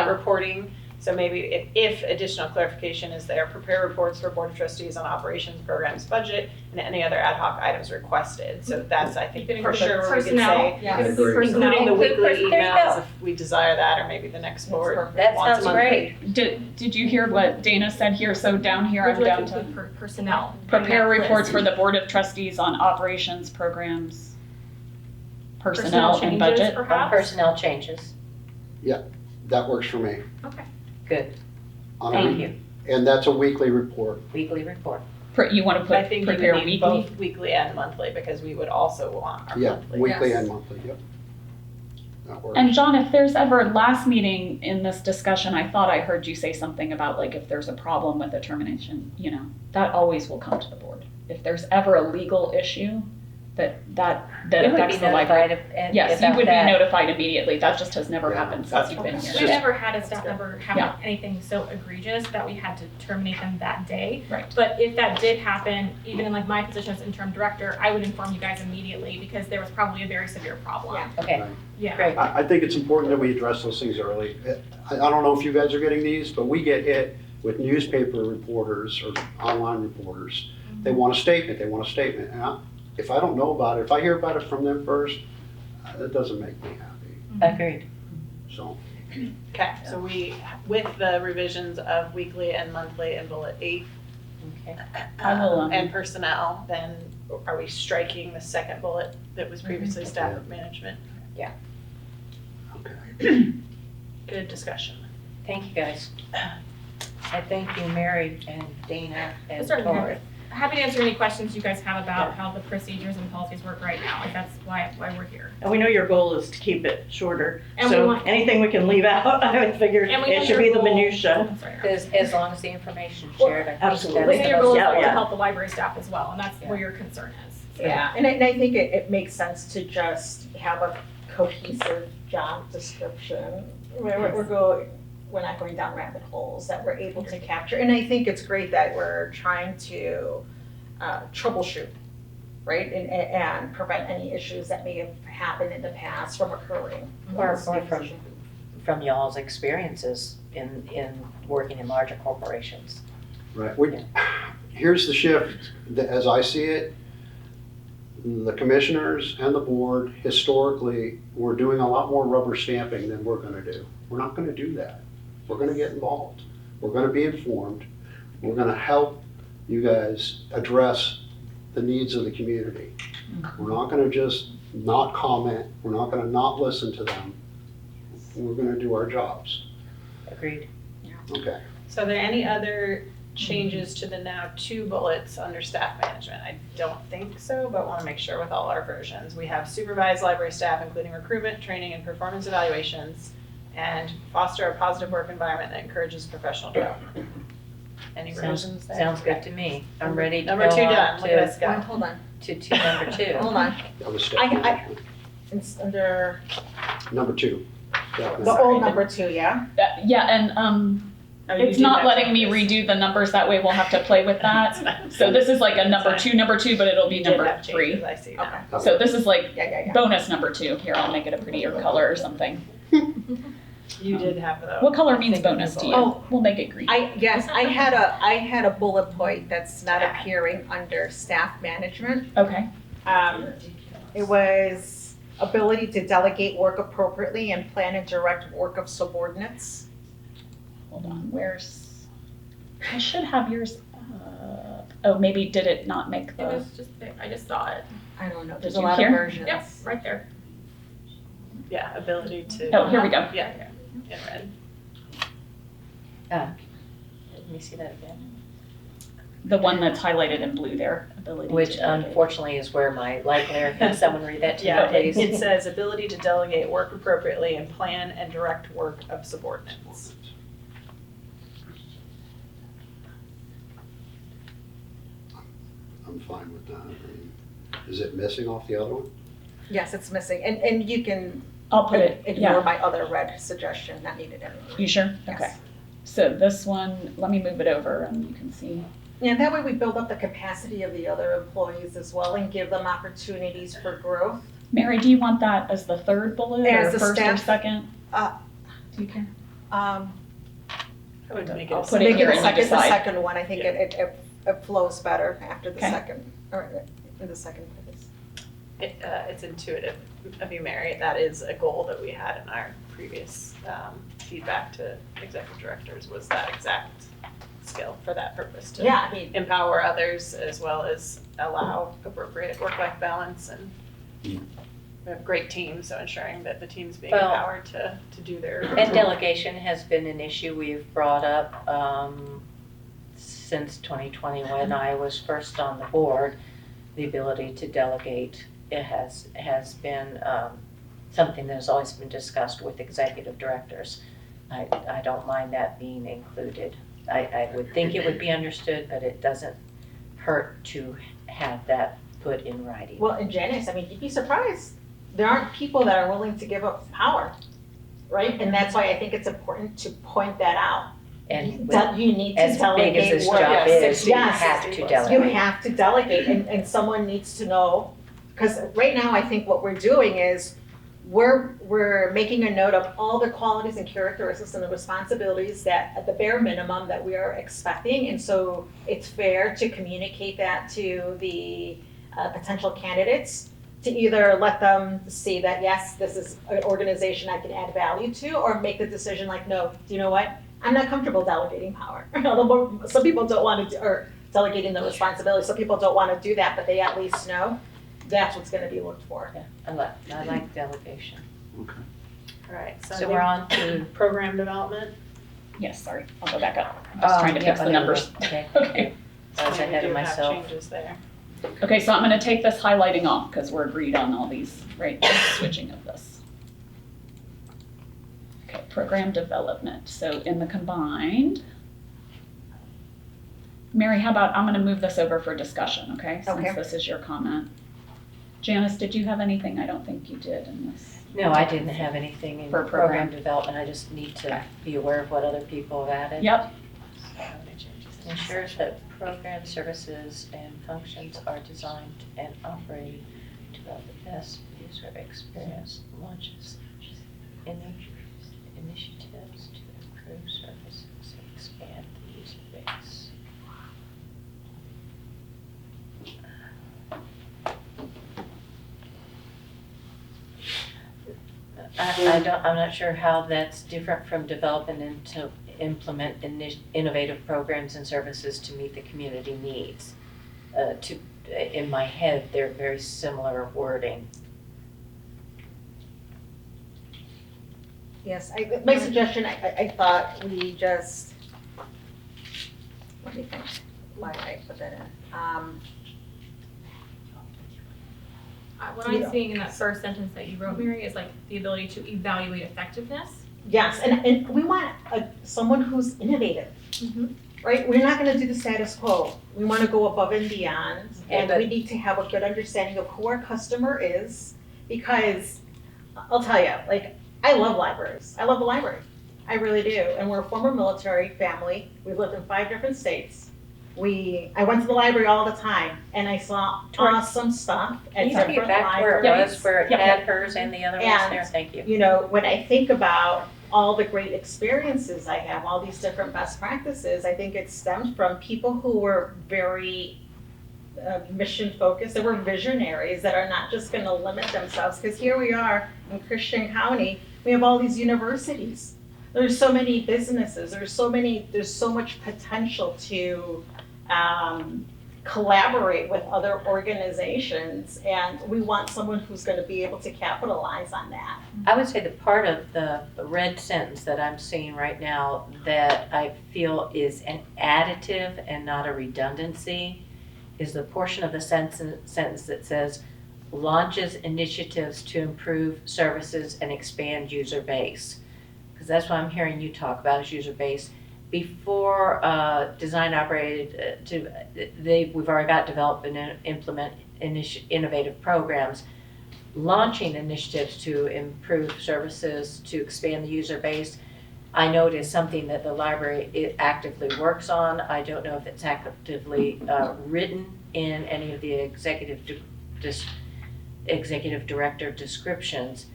reporting. So maybe if additional clarification is there, prepare reports for Board of Trustees on operations, programs, budget, and any other ad hoc items requested. So that's, I think, You can for include sure where we could personnel. say, Yeah. I agree. including the weekly There you emails go. if we desire that, or maybe the next board that wants sounds a monthly. great. Did you hear what Dana said here? So down here, Would I'm you like down to to include personnel? prepare in that reports list? for the Board of Trustees on operations, programs, personnel, and changes, budget. perhaps? Personnel changes, That works for me. Okay. good, On a thank week- you. And that's a weekly report. Weekly report. You want to But I put think you prepare would need weekly? both weekly and monthly, because we would also want our Yeah, monthly. weekly Yes. and monthly, yep. That works. And John, if there's ever, last meeting in this discussion, I thought I heard you say something about like if there's a problem with a termination, that always will come to the board. If there's ever a legal issue that You would affects be the library. notified Yes, you about would be that. notified immediately. That just has never Yeah, happened since that's- you've been it's We've here. never had a staff member have Yeah. anything so egregious that we had to terminate them that day. Right. But if that did happen, even in like my position as interim director, I would inform you guys immediately because there was probably a very severe problem. Okay, Yeah. great. I think it's important that we address those things early. I don't know if you guys are getting these, but we get hit with newspaper reporters or online reporters. They want a statement, And if I don't know about it, if I hear about it from them first, that doesn't make me happy, Agreed. so. Okay, so with the revisions of weekly and monthly in bullet 8, Okay. I will, and personnel, then are we striking the second bullet that was previously staff management? Okay. Good discussion. Thank you, guys. I thank you, Mary and Dana and Certainly. Tori. Happy to answer any questions you guys have about how the procedures and policies work right now. Like that's why we're here. And we know your goal is to keep it shorter. And we So want- anything we can leave out, I would figure And we it know should your be the goal- minutia. Oh, sorry. As long as the information Well, shared, I think absolutely. We that's know the your goal most is to Yeah. help the library staff as well, and that's Yeah. where your concern is. Yeah, and I think it makes sense to just have a cohesive job description. We're not going down rabbit holes, that we're able to capture. And I think it's great that we're trying to troubleshoot, right? And prevent any issues that may have happened in the past from occurring. Or from y'all's experiences in working in larger corporations. Right. Yeah. Here's the shift, as I see it. The commissioners and the board historically were doing a lot more rubber stamping than we're gonna do. We're not gonna do that. We're gonna get involved. We're gonna be informed. We're gonna help you guys address the needs of the community. We're not gonna just not comment. We're not gonna not listen to them. We're gonna do our jobs. Agreed. Okay. So are there any other changes to the now 2 bullets under staff management? I don't think so, but want to make sure with all our versions. We have supervise library staff, including recruitment, training, and performance evaluations, and foster a positive work environment that encourages professional development. Any Sounds, revisions there? sounds good to me. I'm ready to go Number two on done, look at us to, go. Hold on, number 2. hold on. That was step I- management. It's under Number 2. Step the management. old number 2, yeah? Yeah, and Oh, you it's do not have letting me changes. redo the numbers, that way we'll have to play with that. So this is like a number 2, but it'll be You did number have 3. changes, I see now. Okay, So this is like yeah. bonus number 2. Here, I'll make it a prettier color or something. You did have the. What color means bonus to you? Oh. We'll make it green. Yes, I had a bullet point that's not appearing under staff management. Okay, It was ability to delegate work appropriately and plan and direct work of subordinates. hold on, I should have yours, oh, maybe did it not make It the, was just, I just saw it. I don't know, Did there's a you lot of hear? versions. Yep, right there. Yeah, ability to. oh, here we go. Yeah, in red. Let me see that again. The one that's highlighted in blue there, ability to. Which delegate. unfortunately is where my light glare, can someone read that to me, Yeah, please? it says ability to delegate work appropriately and plan and direct work of subordinates. I'm fine with that. I mean, is it missing off the other one? Yes, it's missing, and you can I'll put it, ignore yeah, my other red suggestion, not needed anymore. you sure? Yes. Okay. So this one, let me move it over and you can see. Yeah, that way we build up the capacity of the other employees as well and give them opportunities for growth. Mary, do you want that as the third bullet or As the first or staff- second? Uh, Do you care? Um, I would make it I'll a put it Make here it and you the decide. second one, I think it flows better after the Okay. second, or in the second place. It's intuitive of you, Mary. That is a goal that we had in our previous feedback to executive directors, was that exact skill for that purpose, to Yeah, I mean, empower others as well as allow appropriate work-life balance. And we have great teams, so ensuring that the team's being Well, empowered to do their. And delegation has been an issue we've brought up since 2020 when I was first on the board. The ability to delegate, it has been something that has always been discussed with executive directors. I don't mind that being included. I would think it would be understood, but it doesn't hurt to have that put in writing. well, and Janice, I mean, you'd be surprised. There aren't people that are willing to give up power, right? And that's why I think it's important to point that out. And That you need to as big as delegate this work. job Yes, is, 60, you yes, have 60 to plus. You delegate. have to delegate, and someone needs to know, because right now, I think what we're doing is, we're making a note of all the qualities and characteristics and the responsibilities that, at the bare minimum, that we are expecting, and so it's fair to communicate that to the potential candidates, to either let them see that, yes, this is an organization I can add value to, or make the decision like, no, do you know what? I'm not comfortable delegating power. Some people don't want to, or delegating the responsibility, some people don't want to do that, but they at least know that's what's gonna be looked for. Yeah, I like delegation. Okay. All right, So we're on to. program development. Yes, sorry, I'll go back up. I'm just trying to fix the numbers. Okay. Okay. I was We ahead do of have myself. changes there. Okay, so I'm gonna take this highlighting off because we're agreed on all these, right, switching of this. Okay, program development, so in the combined. Mary, how about, I'm gonna move this over for discussion, okay? Okay. Since this is your comment. Janice, did you have anything? I don't think you did in this. No, I didn't have anything in For program program. development. I just need to be aware of what other people have added. Yep, Ensures that program services and functions are designed and operated to have the best user experience. Launches initiatives to improve services and expand the user base. I'm not sure how that's different from developing and to implement innovative programs and services to meet the community needs. In my head, they're very similar wording. Yes, my suggestion, I thought we just, let me think, why did I put that in? What I'm seeing in that first sentence that you wrote, Mary, is like the ability to evaluate effectiveness. Yes, and we want someone who's innovative, right? We're not gonna do the status quo. We wanna go above and beyond, and but- we need to have a good understanding of who our customer is, because I'll tell you, like, I love libraries. I love the library. I really do. And we're a former military family. We've lived in 5 different states. I went to the library all the time, and I saw awesome stuff at Can you take it different back to where it libraries. was, where it Yep. had hers and the other ones And- there? Thank you. You know, when I think about all the great experiences I have, all these different best practices, I think it stemmed from people who were very mission focused. They were visionaries that are not just going to limit themselves. Because here we are in Christian County, we have all these universities. There's so many businesses. There's so much potential to collaborate with other organizations, and we want someone who's going to be able to capitalize on that. I would say the part of the red sentence that I'm seeing right now that I feel is an additive and not a redundancy is the portion of the sentence that says launches initiatives to improve services and expand user base. Because that's what I'm hearing you talk about is user base. Before design operated, we've already got develop and implement innovative programs. Launching initiatives to improve services, to expand the user base, I know it is something that the library actively works on. I don't know if it's actively written in any of the executive director descriptions,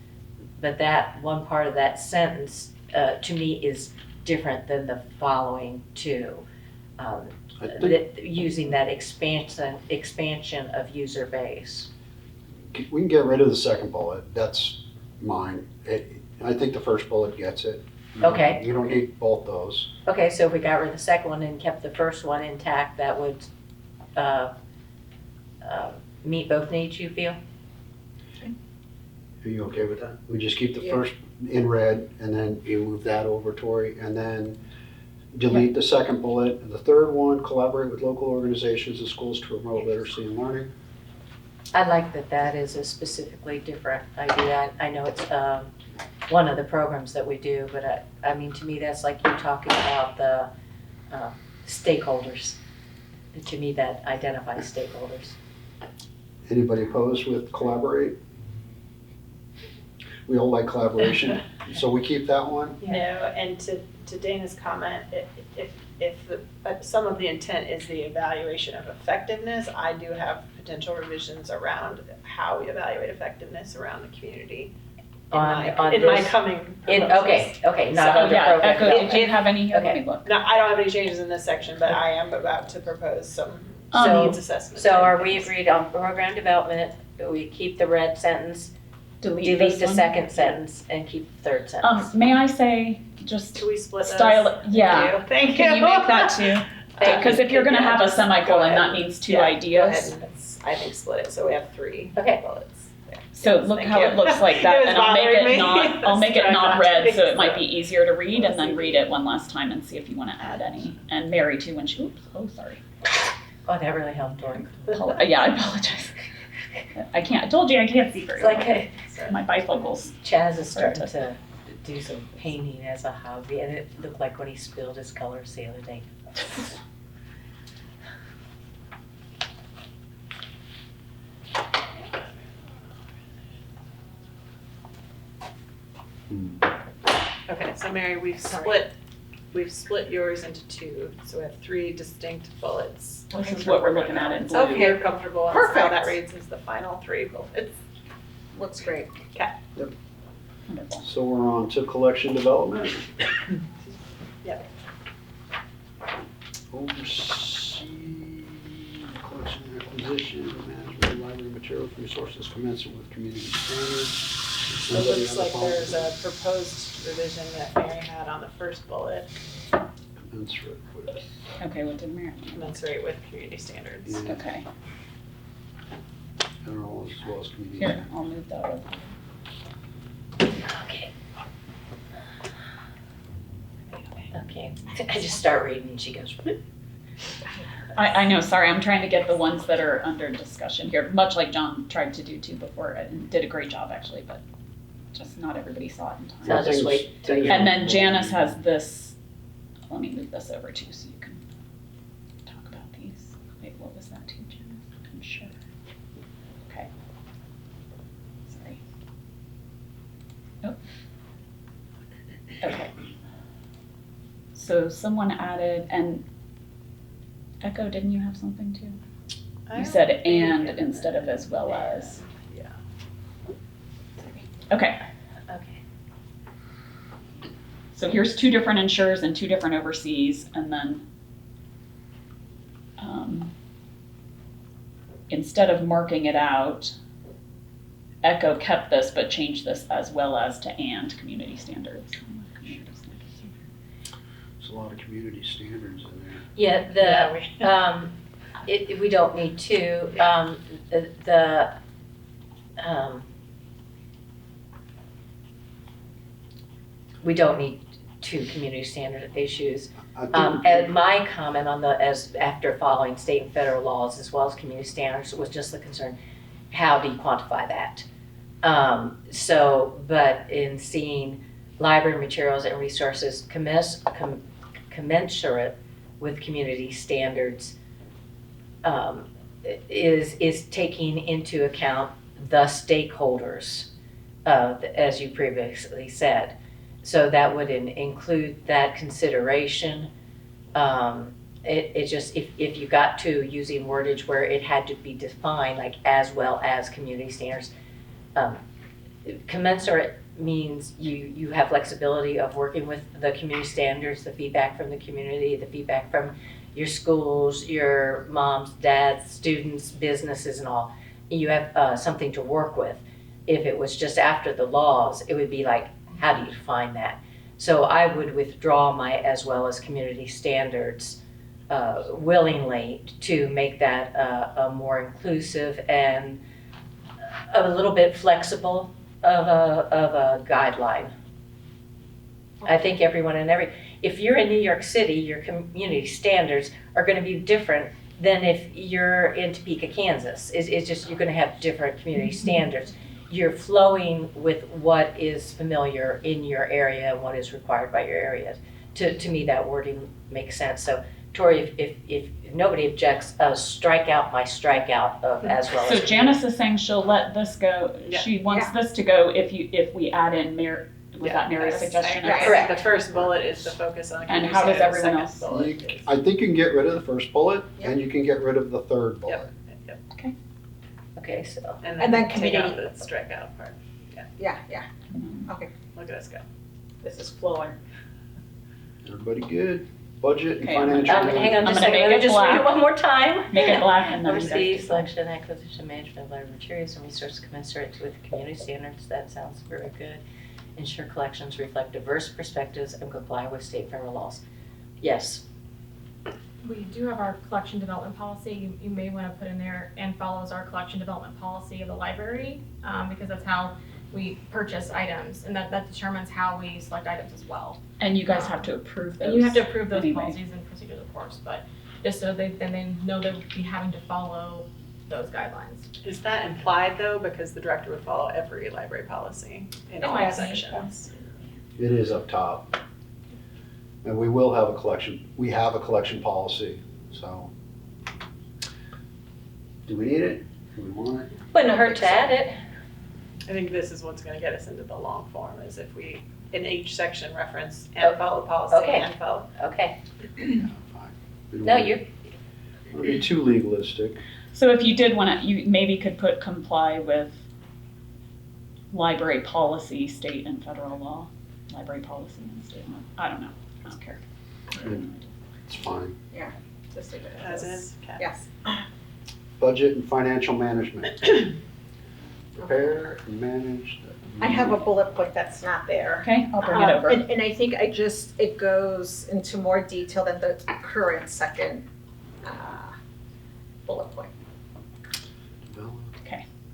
but that one part of that sentence to me is different than the following two. Using that expansion of user base. We can get rid of the second bullet, that's mine. I think the first bullet gets it. Okay. You don't need both those. Okay, so if we got rid of the second one and kept the first one intact, that would meet both needs, you feel? Are you okay with that? We just keep the Yeah. first in red, and then you move that over, Tori, and then delete the second bullet. And the third one, collaborate with local organizations and schools to promote literacy and learning. I like that that is a specifically different idea. I know it's one of the programs that we do, but I mean, to me, that's like you talking about the stakeholders. To me, that identifies stakeholders. Anybody opposed with collaborate? We all like collaboration, so we keep that one. No, and to Dana's comment, some of the intent is the evaluation of effectiveness, I do have potential revisions around how we evaluate effectiveness around the community in my this- coming Okay, proposals. not So, on the yeah, program. Echo, did you have any? Let me look. No, I don't have any changes in this section, but I am about to propose some So- needs assessments. So are we agreed on program development? We keep the red sentence, delete this the one? second sentence, and keep the third sentence. May I say, just Can we split those? style, yeah, Thank you. can you make that too? Because if you're gonna have a semicolon, that needs two Yeah, go ideas. ahead and I think split it, so we have 3 Okay. bullets. Yeah. So Yes, look thank how you. it looks like It that, was and I'll make bothering it me. not, I'll make it Try not not red, to so it think might so. be easier to read, and then Let's read it one last time and see if you wanna add any. And Mary too, when she, oops, oh, sorry. Oh, that really helped, Tori. Yeah, I apologize. I told you I can't see very It's well. like My bifocals. Chaz is starting to do some painting as a hobby, and it looked like when he spilled his colors the other day. Okay, so Mary, we've split yours into 2, so we have 3 distinct bullets. This is what we're looking at in blue. So if you're comfortable, and how Perfect. that reads as the final 3 bullets. Looks great. Wonderful. So we're on to collection development. Yep. Oversee collection, acquisition, management of library materials, resources commensurate with community standards. It looks like there's a proposed revision that Mary had on the first bullet, Commensurate with. Okay, what did Mary? commensurate with community standards. Yeah, Okay, general as well as community. here, I'll move that over. Okay. Okay, I just start reading and she goes, I know, sorry, I'm trying to get the ones that are under discussion here, much like John tried to do too before, and did a great job actually, but just not everybody saw it in So I'll time. just wait till you. And then Janice has this, let me move this over too, so you can Okay. So someone added, and Echo, didn't you have something too? You said and instead of as well as. Yeah. Okay, Okay. so here's two different insurers and two different overseas, and then instead of marking it out, Echo kept this but changed this as well as to and community standards. There's a lot of community standards in there. Yeah, Yeah, we don't need to, we don't need two community standard issues. I think- And my comment on as after following state and federal laws as well as community standards was just the concern, how do you quantify that? But in seeing library materials and resources commensurate with community standards, is taking into account the stakeholders, as you previously said. So that would include that consideration. It just, if you got to using wordage where it had to be defined, like as well as community standards, commensurate means you have flexibility of working with the community standards, the feedback from the community, the feedback from your schools, your moms, dads, students, businesses and all. You have something to work with. If it was just after the laws, it would be like, how do you define that? So I would withdraw my as well as community standards willingly to make that a more inclusive and a little bit flexible of a guideline. I think everyone if you're in New York City, your community standards are going to be different than if you're in Topeka, Kansas. It's just you're going to have different community standards. You're flowing with what is familiar in your area and what is required by your area. To me, that wording makes sense. So, Tori, if nobody objects, strike out my strikeout of as well as. So Janice is saying she'll let this go. Yeah. She wants this to go if we add in was that Mary's suggestion? Right. Correct. The first bullet is the focus on. And how does community everyone standards. else? Second bullet is- I think you can get rid of the first bullet Yep. and you can get rid of the third bullet. Yep. Okay, so And then take out community. the strikeout part. Yeah, Look at us go. This is flowing. Everybody good? Budget and Okay, I'm financial. gonna- hang on I'm just a gonna second, make let me it just read it black. one more time. Make it black and then you guys Oversee decide. selection, acquisition, management of library materials and resources commensurate with community standards. That sounds very good. Ensure collections reflect diverse perspectives and comply with state and federal laws. Yes. We do have our collection development policy. You may want to put in there and follows our collection development policy of the library, because that's how we purchase items and that determines how we select items as well. And you guys have to approve those. And you have to approve those anyway. policies and procedures, of course, but just so they know they would be having to follow those guidelines. Is that implied though, because the director would follow every library policy in It all might be. sections? It is up top. And we will have a collection, we have a collection policy, so. Do we need it? Do we want it? Wouldn't hurt to add it. I think this is what's gonna get us into the long form, is if we, in each section, reference and follow policy Okay. and follow. Okay. Fine. We don't No, want- you're, don't wanna be too legalistic. So if you did want to, you maybe could put comply with library policy, state and federal law, library policy and state law. I don't know. I don't care. It's fine. Just leave it As is, okay. Yes. Budget and financial management. Prepare and manage. I have a bullet point that's not there. Okay, I'll bring it over. And I think it goes into more detail than the current second bullet point.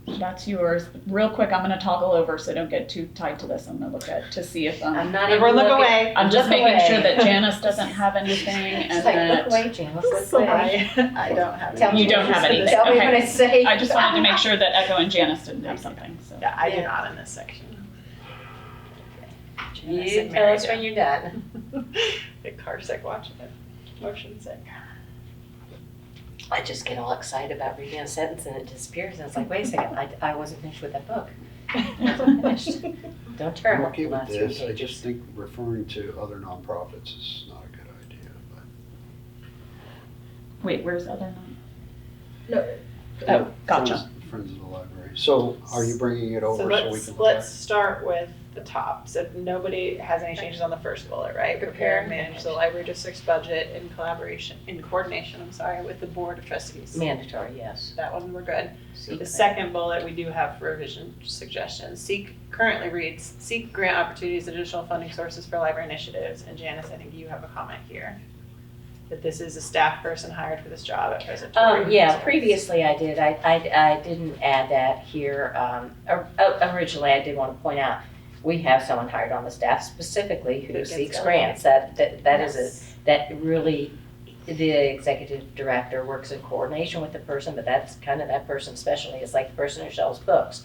That's yours. Real quick, I'm going to toggle over, so don't get too tied to this. I'm going to look at to see if I'm not even Everyone look looking. away. I'm just Look making away. sure that Janice doesn't have anything and It's like, that look away, Janice, look away. I don't have. Tell me You don't what have said. anything. Tell me Okay. what I say. I just wanted to make sure that Echo and Janice didn't have something. So. Yeah, I do Yeah. not in this section. You tell us when you're done. Get car sick watching it, motion sick. I just get all excited about reading a sentence and it disappears and it's like, wait a second, I wasn't finished with that book. Don't turn I'm with okay the with last 3 this, I pages. just think referring to other nonprofits is not a good idea, but. Wait, where's other non? No, Oh, gotcha. Friends of the library. So are you bringing it over So so we let's, can look let's at it? start with the top. So nobody has any changes on the first bullet, right? Prepare and manage the library district's budget in coordination, with the Board of Trustees. Mandatory, yes. That one, we're good. Secret. The second bullet, we do have revision suggestions. Currently reads, seek grant opportunities, additional funding sources for library initiatives. And Janice, I think you have a comment here. That this is a staff person hired for this job at present. Yeah, previously I did. I didn't add that here. Originally, I did want to point out, we have someone hired on the staff specifically who That gets seeks delegated. grants. That is Yes. that really, the executive director works in coordination with the person, but that's kind of that person's specialty. It's like the person who sells books.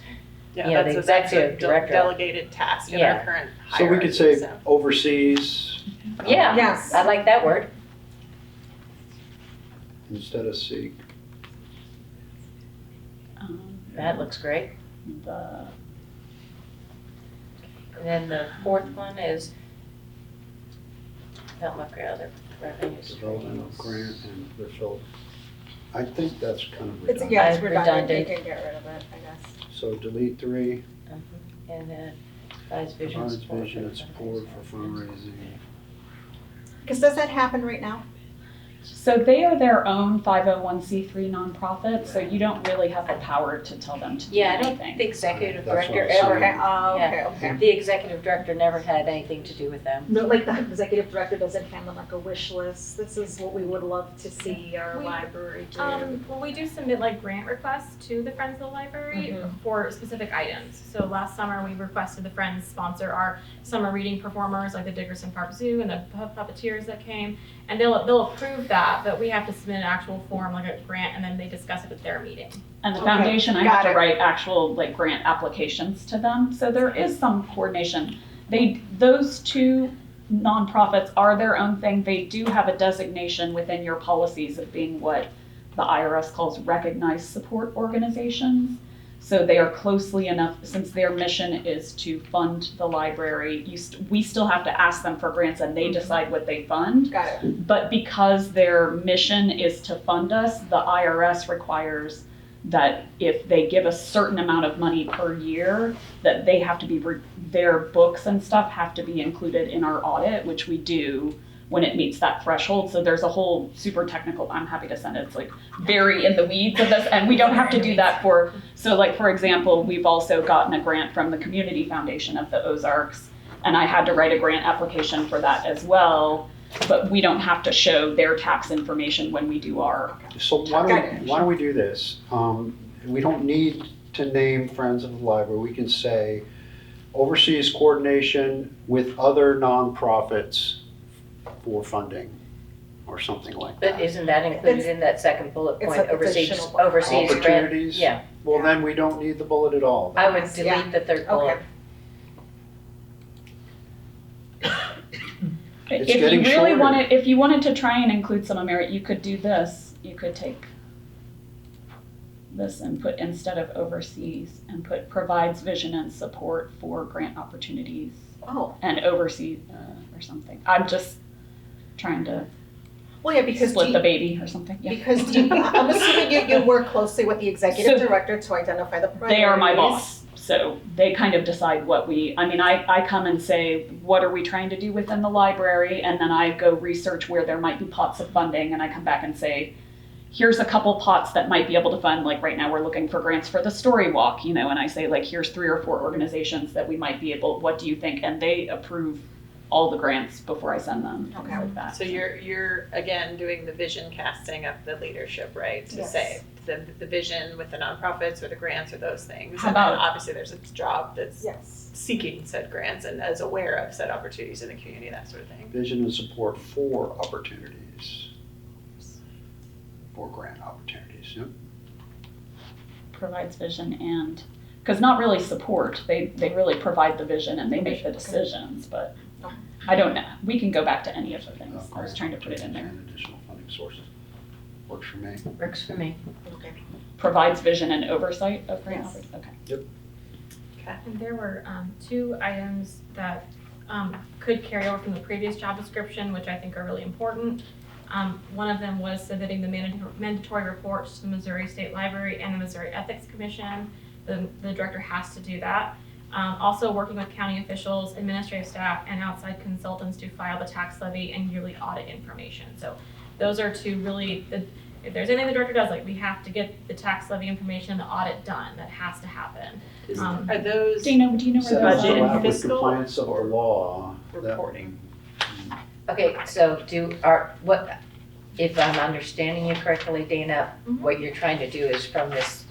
Yeah, you know, that's the a, that's a executive director. delegated task in Yeah. our current So we could say hierarchy, so. overseas. Yeah. yes. I like that word. Instead of seek. That looks great. The And then the fourth one is development of other revenue Development of grant and refill. I think that's kind of It's, redundant. yeah, it's redundant, you Redundant. can get rid of it, I guess. So delete 3, And then provides vision provides support. vision and support for fundraising. Because does that happen right now? So they are their own 501c3 nonprofit, so you don't really have the power to tell them to do Yeah, I don't anything. think the executive That's what director I was ever, saying. Okay, okay. the executive director never had anything to do with them. No, like the executive director doesn't hand them like a wish list, this is what we would love to see our We- library do. Well, we do submit like grant requests to the Friends of the Library for specific items. So last summer, we requested the Friends sponsor our summer reading performers, like the Dickerson Park Zoo and the puppeteers that came. And they'll approve that, but we have to submit an actual form, like a grant, and then they discuss it at their meeting. And the Okay, foundation, I got have to it. write actual like grant applications to them, so there is some coordination. Those two nonprofits are their own thing. They do have a designation within your policies of being what the IRS calls recognized support organizations. So they are closely enough, since their mission is to fund the library, we still have to ask them for grants and they decide what they fund. Got it. But because their mission is to fund us, the IRS requires that if they give a certain amount of money per year, that they have to be, their books and stuff have to be included in our audit, which we do when it meets that threshold. So there's a whole super technical, I'm happy to send it, it's like very in the weeds of this, and we don't have to do that for, so like for example, we've also gotten a grant from the Community Foundation of the Ozarks, and I had to write a grant application for that as well, but we don't have to show their tax information when we do our. So why don't we do this? We don't need to name Friends of the Library. We can say oversees coordination with other nonprofits for funding or something like that. But isn't that included in that second bullet It's point, an additional one. overseas grant? Opportunities? Yeah, Well, then we don't need the bullet at all. I would Yeah. delete the third bullet. It's If you getting really shorter. wanted, if you wanted to try and include some merit, you could do this. You could take this and put, instead of overseas, and put provides vision and support for grant opportunities Oh, and overseas or something. I'm just trying to well, yeah, because split the baby or something. Yeah. because I'm assuming you work closely with the executive So- director to identify the priorities. They are my boss, so they kind of decide what I come and say, what are we trying to do within the library? And then I go research where there might be pots of funding, and I come back and say, here's a couple pots that might be able to fund, like right now we're looking for grants for the Story Walk, and I say like, here's 3 or 4 organizations that we might be able, what do you think? And they approve all the grants before I send them, things Okay. like that. So you're again doing the vision casting of the leadership, right? To Yes. say the vision with the nonprofits or the grants or those things. How And then about- obviously there's a job that's Yes. seeking said grants and is aware of said opportunities in the community, that sort of thing. Vision and support for opportunities. For grant opportunities, yep. Provides vision and, because not really support, they really provide the vision and they make the decisions, but I don't know. We can go back to any of the things. I was trying to put it in there. And additional funding sources. Works for me. Works for me. Okay. Provides vision and oversight of grant Yes. opportunities. Okay. And there were 2 items that could carry over from the previous job description, which I think are really important. One of them was submitting the mandatory reports to the Missouri State Library and the Missouri Ethics Commission. The director has to do that. Also working with county officials, administrative staff, and outside consultants to file the tax levy and yearly audit information. So those are 2 really, if there's anything the director does, like we have to get the tax levy information, the audit done, that has to happen. Are those Dana, do you know where So those budget are? and with fiscal compliance of the law. reporting? Okay, so if I'm understanding you correctly, Dana, what you're trying to do is from this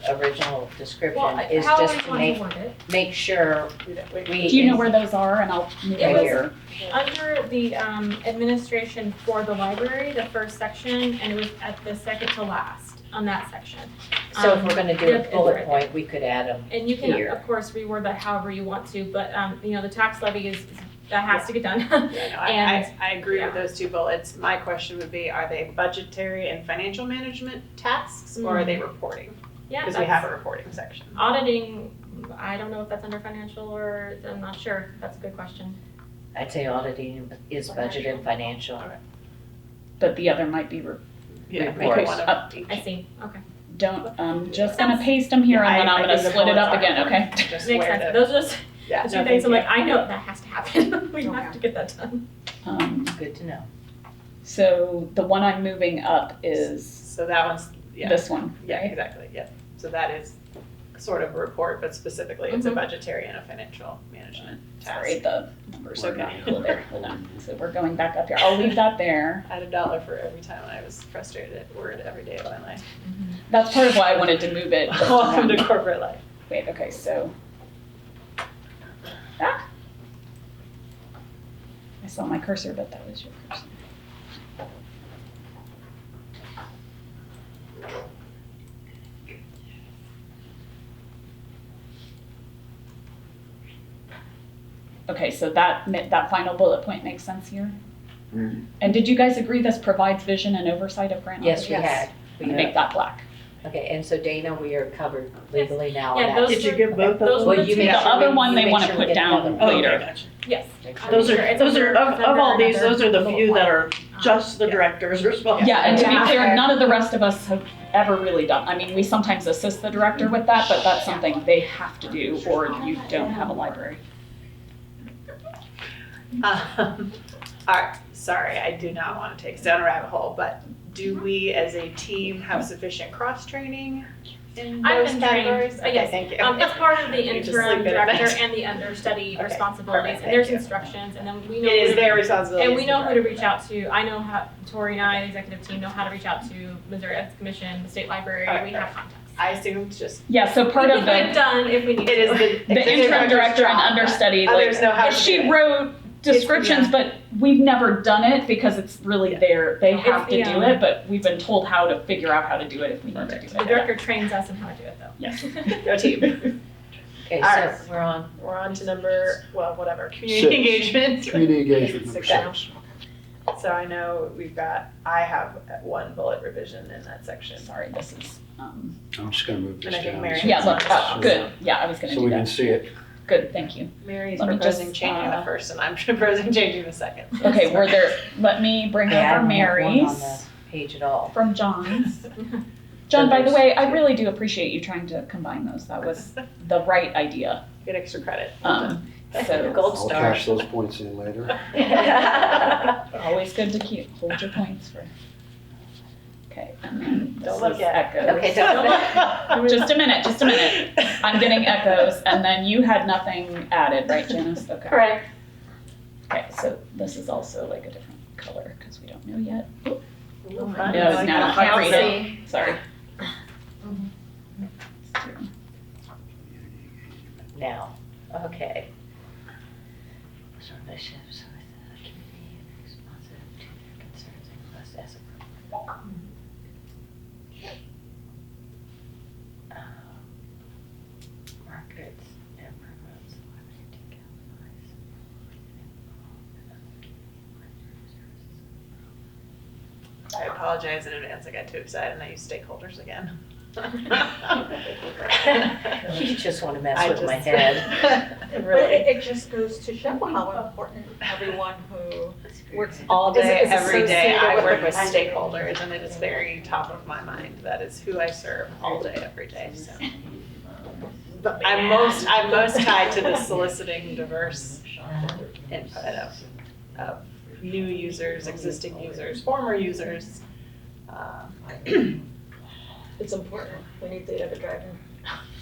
original description Well, is how just we to want to word it. make sure we. Do you know where those are? And I'll move It it was- here. Under the administration for the library, the first section, and it was at the second to last on that section. So if we're gonna do a Yep, it's bullet right point, we could add them. And you can, Here. of course, reword that however you want to, but, the tax levy that has to get done. Yeah, no, And- I agree with yeah. those 2 bullets. My question would be, are they budgetary and financial management tasks, or are they reporting? Yeah, Because we have a that's reporting section. auditing, I don't know if that's under financial or, I'm not sure, that's a good question. I'd say auditing is budget and financial. But the other might be, Yeah, make Reports. it one of each. I see, okay. I'm just gonna paste them here and then I'm I gonna think the split it up bullets are again, okay? Just Makes where sense, to- those are just Yeah, the 2 no, things, I'm thank like, I know that has to happen, we have to get that done. Good to know. So the one I'm moving up you. is So that one's, yeah, this one, yeah, right? exactly, yeah. So that is sort of a report, but specifically it's a Mhm. budgetary and a financial management task. Sorry, the numbers are Okay. not cool there, hold on. So we're going back up here. I'll leave that there. I had $1 for every time I was frustrated at Word every day of my life. That's part of why I wanted to move it. Welcome to corporate life. Wait, okay, so. Ah! I saw my cursor, but that was your cursor. Okay, so that final bullet point makes sense here? Mhm. And did you guys agree this provides vision and oversight of grant? Yes, we Yes. had. I'm gonna make that black. Okay, and so Dana, we are covered legally now on Yeah, that. those Did you were- give both of those them? were Well, you make The sure other we- one you they make wanna sure we put get the down other one. Oh, okay, later. gotcha. Yes. Those Sure, are, it's those are, under- of it's under all these, another those are the bullet few that point. are just the director's responsibility. Yeah, and to be Yeah. clear, none of the rest of us have ever really done, I mean, we sometimes assist the director with that, but that's something they have to do or you don't have a library. All right, sorry, I do not want to take us down a rabbit hole, but do we as a team have sufficient cross-training in I've those been trained, categories? Okay, yes. thank you. It's part of the You just interim sleep in at director night. and the understudy Okay, responsibilities, perfect, and there's thank you. instructions, and then we know. It is who to- their responsibility. And as we the know who to director. reach out to. I know how, Tori and I, the executive team, know how to reach out to Missouri Ethics Commission, the state library, Alright, we have contacts. I assumed just, Yeah, so part We of can get it the done if we need to. it is the the executive interim director's director and job, but understudy, like, others know how to if do she it. wrote descriptions, but we've never done it because it's really they have to It's the, do it, but we've been told how to figure out how to do it if we need to do The it. director trains us on how to do it, though. Yes. Go team. Okay, Alright. so we're on, We're on to number, well, whatever, community Six. engagement. Community engagement, number Six down. 6. So I know I have one bullet revision in that section. Sorry, this is, I'm just gonna move this And I think down. Mary yeah, look, So- good, yeah, I was gonna So do we can that. see it. Good, thank you. Mary's Let me proposing just, changing the first and I'm proposing changing the second. Okay, let me bring yeah, I over don't have one on the Mary's page at all. from John's. John, by the way, I really do appreciate you trying to combine those. That was the right idea. Get extra credit. So Gold I'll star. cash those points in later. always good to hold your points for. Okay, and then this Don't look is yet. echoes. Okay, don't look. Just a minute. I'm getting echoes, and then you had nothing added, right, Janice? Okay. Correct. Okay, so this is also like a different color because we don't know yet. Oh, No, it's not. I read it. Sorry. Now, okay. So bishops with the community and responsive to their concerns and requests as appropriate. Markets and promotes library to galvanize I apologize in advance. I got too excited and I used stakeholders again. You just want to mess I with my just- head. But Really, it just goes to show how important everyone who works all day, is every day, associated I with work the with project. stakeholders and it is very top of my mind. That is who I serve all day, every day, so. But I'm most tied to the soliciting diverse input of new users, existing users, former users. It's important. We need data-driven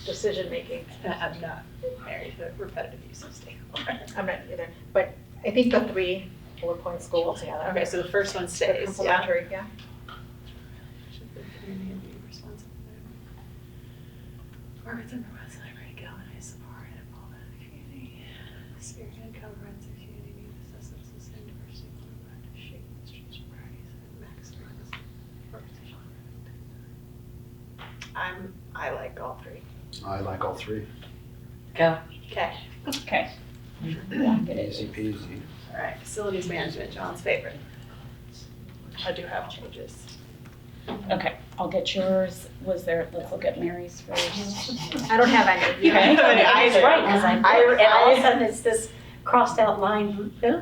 decision-making. I'm not married to repetitive use of stakeholder. I'm not either, but I think the 3 bullet points go together. Okay, so the first one They're stays, yeah? complementary, yeah. Should the community be responsible for within the West Library to galvanize support and involvement in the community? Spirit and comprehensive community needs assess and sustain diversity and to shape the streets of priorities and maximize organizational. I like all 3. I like all 3. Go. Okay, Okay. Lock it Easy in. peasy. all right, facilities management, John's favorite. I do have changes. Okay, I'll get yours. Was there, let's look at Mary's first. I don't have any. Okay. That's right, because I- and all of a sudden it's this crossed out line. Oh,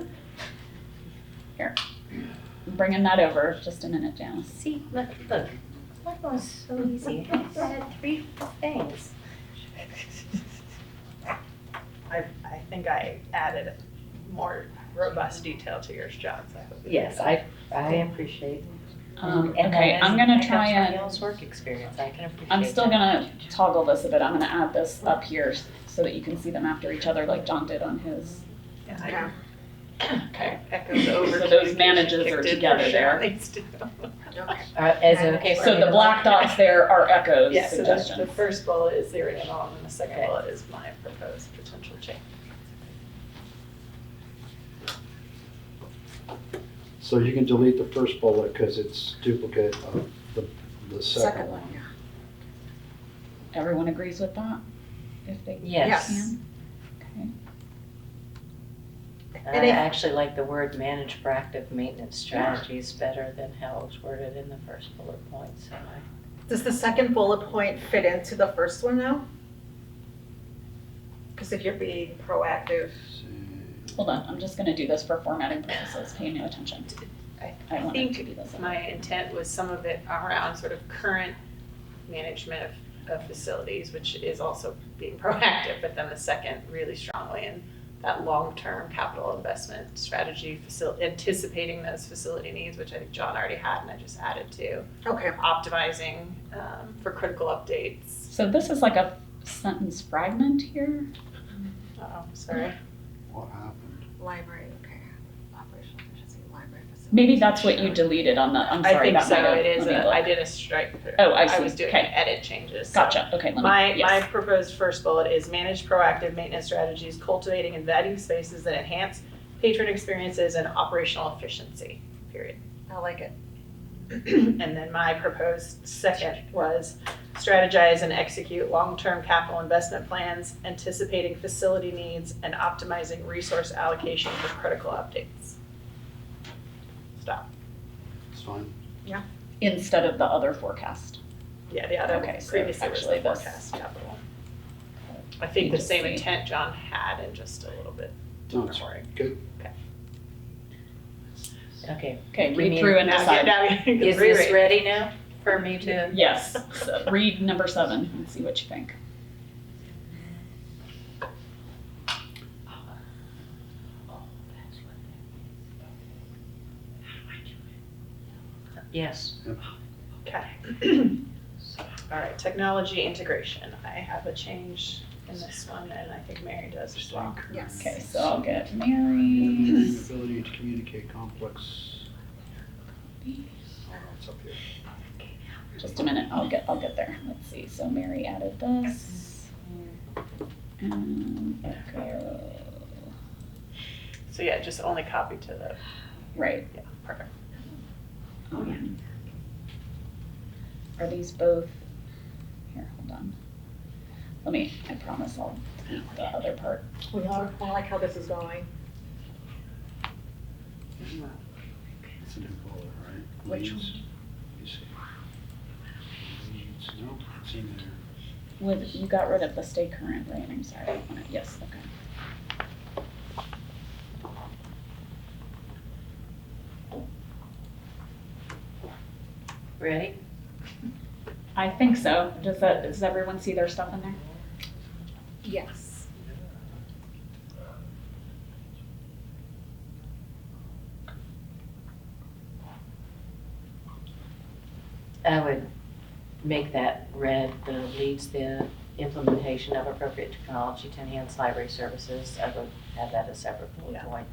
Bringing that over, just a minute, Janice. see, look, that was so easy. I had 3 things. I think I added more robust detail to yours, John, so I hope. it- Yes, I appreciate. And Okay, that I'm is- gonna that try comes from and, y'all's work experience, I can appreciate I'm still that. gonna toggle this a bit. I'm gonna add this up here so that you can see them after each other like John did on his. Yeah, Okay. I Okay. echoed over. So those managers are kicked in together for there. sure. Thanks to- Is it okay for So me the to black look? dots there are Echo's Yeah, so the suggestions. first bullet is zeroing in on, and the second Okay. bullet is my proposed potential change. So you can delete the first bullet because it's duplicate of the second one. yeah. Everyone agrees with that? If they Yes. can? Okay. And I if- actually like the word manage proactive maintenance strategies better than how it was worded in the first bullet point, so Does the second bullet point fit into the first one now? Because if you're being proactive, Hold on, I'm just gonna do this for formatting purposes, pay no attention. I want it to be this. My intent was some of it around sort of current management of facilities, which is also being proactive, but then the second really strongly in that long-term capital investment strategy, anticipating those facility needs, which I think John already had, and I just added to, okay. optimizing for critical updates. So this is like a sentence fragment here? Oh, sorry. What happened? Library, okay. Operational efficiency, library facility. Maybe that's what you deleted on the, I'm I sorry, think that so, might have. it is, let me look. I did a strike. Oh, I I see. was doing Okay. edit changes. so. Gotcha, okay, let me, My yes. proposed first bullet is manage proactive maintenance strategies, cultivating and vetting spaces that enhance patron experiences and operational efficiency, period. I like it. And then my proposed second was strategize and execute long-term capital investment plans, anticipating facility needs and optimizing resource allocation for critical updates. Stop. It's fine. Instead of the other forecast. Yeah, the other Okay, so previously was actually the this- forecast capital. I think You the just same see. intent John had and just a little bit No, different it's wording. good. Okay. Okay, You read mean- through and Now, decide. now you can Is this reread. ready now for me to? Yes, so read number 7 and see what you think. Yes. Okay. All right, technology integration. I have a change in this one, and I think Mary does as well. Yes. Okay, so I'll get Mary's. Ability to communicate complex. Oh, it's up here. Just a minute, I'll get there. Let's see, so Mary added this. And Echo, So yeah, just only copy to the, right. yeah, perfect. Are these both, here, hold on. I promise I'll delete the other part. We are, I like how this is going. It's a new bullet, right? Which Leads. You see. Leads, no. See there. You got rid of the stay current, right? I'm sorry. I want it. Yes, okay. Ready? I think so. Does everyone see their stuff in there? Yes. I would make that red, the leads the implementation of appropriate technology to enhance library services. I would have that as a separate bullet point.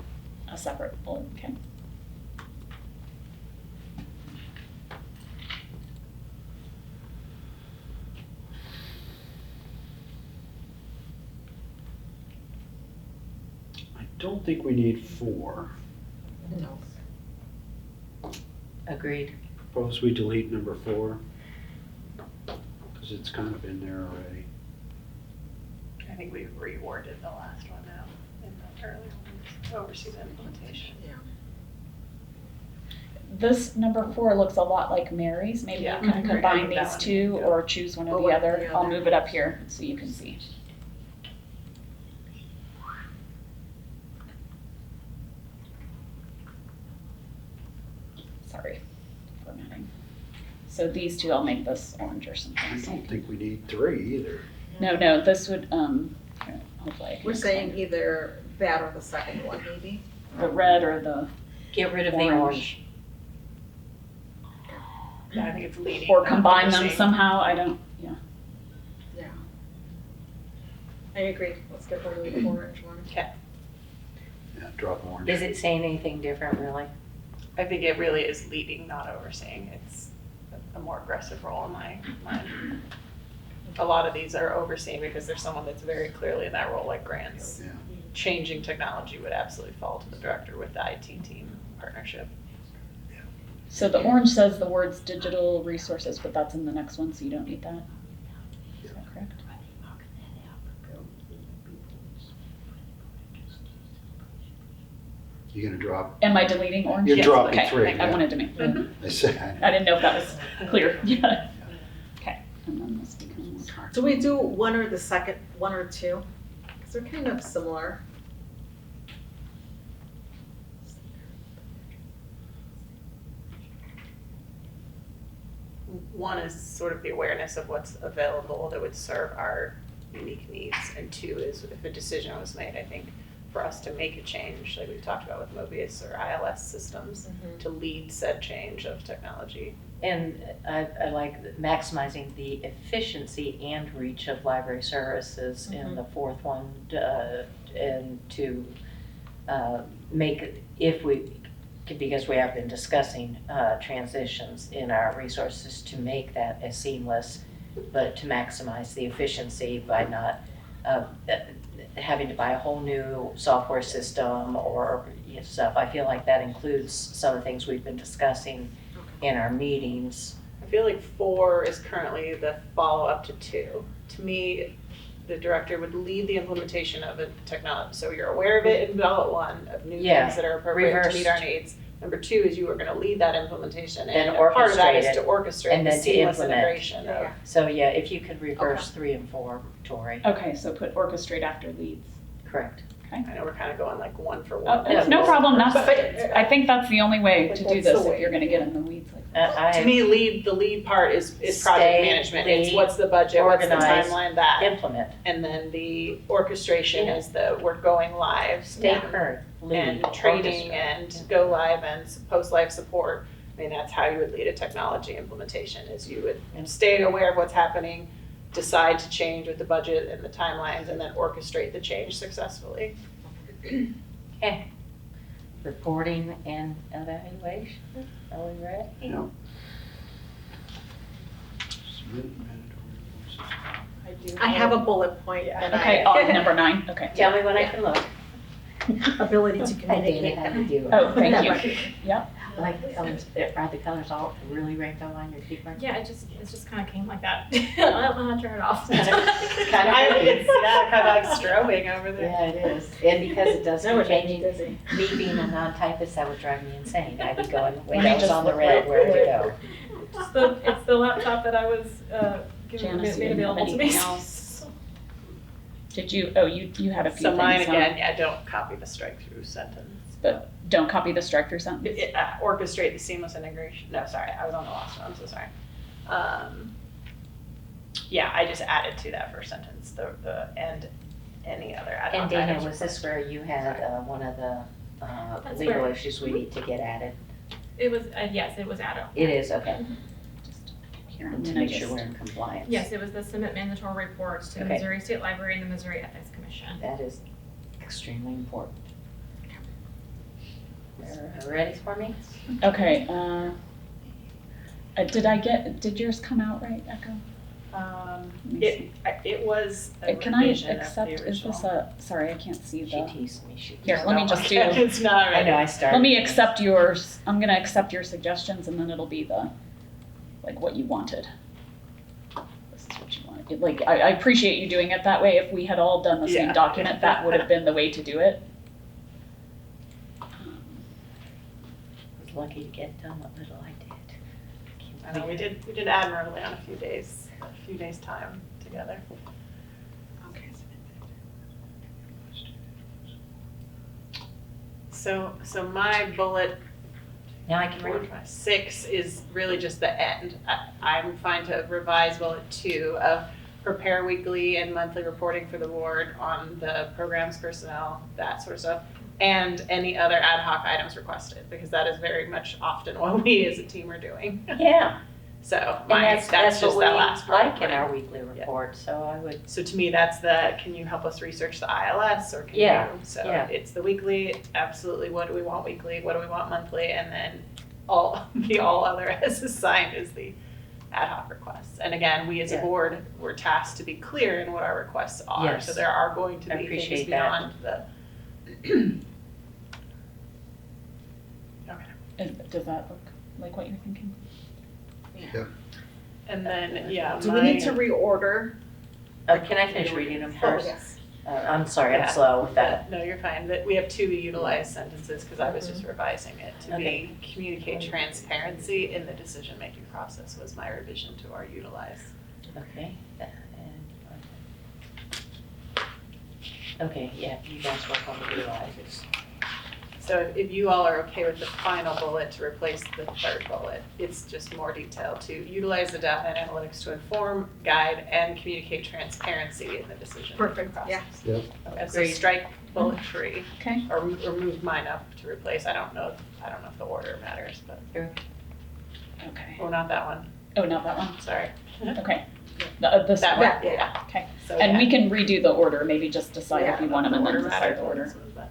A separate bullet, okay. I don't think we need 4. No. Agreed. Suppose we delete number 4, because it's kind of in there already. I think we've reworded the last one now in the earlier ones, oversee the implementation. This number 4 looks a lot like Mary's. Maybe Yeah, you can I agree. I combine think that these one two would go. or choose one or Or the one or other. the I'll other. move it up here so you can see. Sorry, formatting. So these two, I'll make this orange or something. I so you don't can- think we need 3 either. No, this would, hopefully I can We're saying explain. either that or the second one, maybe. The red or the, Get rid of the Orange. orange. Yeah, I think it's leading. or not combine them overseeing. somehow, I don't, yeah. Yeah. I agree. Let's get rid of the orange one. Yeah, drop orange. Is it saying anything different, really? I think it really is leading, not overseeing. It's a more aggressive role in my mind. A lot of these are overseeing because there's someone that's very clearly in that role, like grants. Yeah. Changing technology would absolutely fall to the director with the IT team partnership. So the orange says the words digital resources, but that's in the next one, so you don't need that. Is that correct? You gonna drop? Am I deleting orange? You're Yes. dropping Okay. 3, I yeah. wanted to make, I said. I didn't know if that was clear. Yeah. Okay, and then this becomes, Do we do one or the second, one or two? Because they're kind of similar. One is sort of the awareness of what's available that would serve our unique needs. And 2 is if a decision was made, I think, for us to make a change, like we've talked about with Mobius or ILS systems, to lead said change of technology. And I like maximizing the efficiency and reach of library services in the fourth one, and to make, if we, because we have been discussing transitions in our resources, to make that as seamless, but to maximize the efficiency by not having to buy a whole new software system or stuff. I feel like that includes some of the things we've been discussing in our meetings. I feel like 4 is currently the follow-up to 2. To me, the director would lead the implementation of a technology. So you're aware of it in bullet 1 of new Yeah, things that are appropriate to meet our reversed. needs. Number 2 is you are going to lead that implementation, Then and part of that is orchestrate to it, orchestrate and the then to seamless implement. integration of. So yeah, if you could reverse 3 and 4, Tori. okay, so put orchestrate after leads. Correct. I know we're kind of going like 1 for 1. Oh, it's no problem, But- I think that's the only way But to do that's the this way. if you're gonna get in the weeds like that. To me, the lead part is project Stay, management. It's lead, what's the budget, what's the organize, timeline, that. Implement. And then the orchestration is the, we're going live. Stay and- current. Lead. And training orchestrate. and go live and post-live support. I mean, that's how you would lead a technology implementation, is you would stay aware of what's happening, decide to change with the budget and the timelines, and then orchestrate the change successful. Okay. Reporting and evaluation. Are we ready? Yeah. Submit mandatory I have a bullet point and Okay, number 9, okay. Tell me when I can look. ability to I didn't communicate have to them. do it. Oh, thank you. Yep. Like colors, are the colors all really rainbow on your keyboard? Yeah, it just kind of came like that. I don't know how to turn it off. Kind of It's kind of like strobing over there. Yeah, it is. And because it does That would keep make me changing, dizzy. me being a non-typist, that would drive me insane. I'd be going, me Windows just on the look red, real where to go? It's the laptop that I was Janice, you made didn't have available to me. anything else? Did you, oh, you had a few So things. mine huh? again, yeah, don't copy the strike-through sentence. But don't copy the strike-through sentence. Orchestrate the seamless integration, no, sorry, I was on the last one, I'm so sorry. Yeah, I just added to that first sentence, the and any other ad hoc And Dana, items was this where you had one of the That's legal where- issues we need to get added? It was, yes, it was added. It is, okay, Just here, I'm to gonna make sure just- we're in compliance. Yes, it was the submit mandatory reports to the Okay. Missouri State Library and the Missouri Ethics Commission. That is extremely important. Are you ready for me? Okay, did yours come out right, Echo? Let me It was a Can I revision of the accept, is this original. sorry, I can't see She the, teased me, she. Here, let me just do, It's not I ready. know, I started. let me accept yours, I'm gonna accept your suggestions and then it'll be like what you wanted. This is what you wanted. Like, I appreciate you doing it that way. If we had all done the same Yeah. document, that would have been the way to do it. I was lucky to get done what little I did. I know, we did admirably on a few days time together. Okay. So my bullet Now I can read. 6 is really just the end. I'm fine to revise bullet 2 of prepare weekly and monthly reporting for the board on the programs, personnel, that sort of stuff, and any other ad hoc items requested, because that is very much often what we as a team are doing. Yeah, So and that's that's just what that we last part. like in our weekly report, so I would, So to me, that's can you help us research the ILS or can Yeah, you? So yeah. it's the weekly, absolutely, what do we want weekly, what do we want monthly, and then all other as assigned is the ad hoc requests. And again, we as a Yeah. board, we're tasked to be clear in what our requests are. Yes. So there are going to I be things appreciate that. beyond the. Does that look like what you're thinking? And then, yeah, Do we need to reorder? can I finish reading them first? yes. I'm sorry, I'm Yeah. slow with that. No, you're fine, but we have 2 utilized sentences, because I was just revising it to Okay. be communicate transparency in the decision-making process was my revision to our utilize. Okay, okay, yeah, you guys work on the utilizers. So if you all are okay with the final bullet to replace the third bullet, it's just more detail to utilize the data and analytics to inform, guide, and communicate transparency in the decision-making Perfect, process. yeah. Okay, so Agreed. strike bullet 3, Okay. or move mine up to replace, I don't know if the order matters, but, Okay. oh, not that one, Oh, not that one? sorry. Okay. This That one. one, yeah. Okay. So, And yeah. we can redo the order, maybe just decide if you want them and then Order decide matters, the order. but-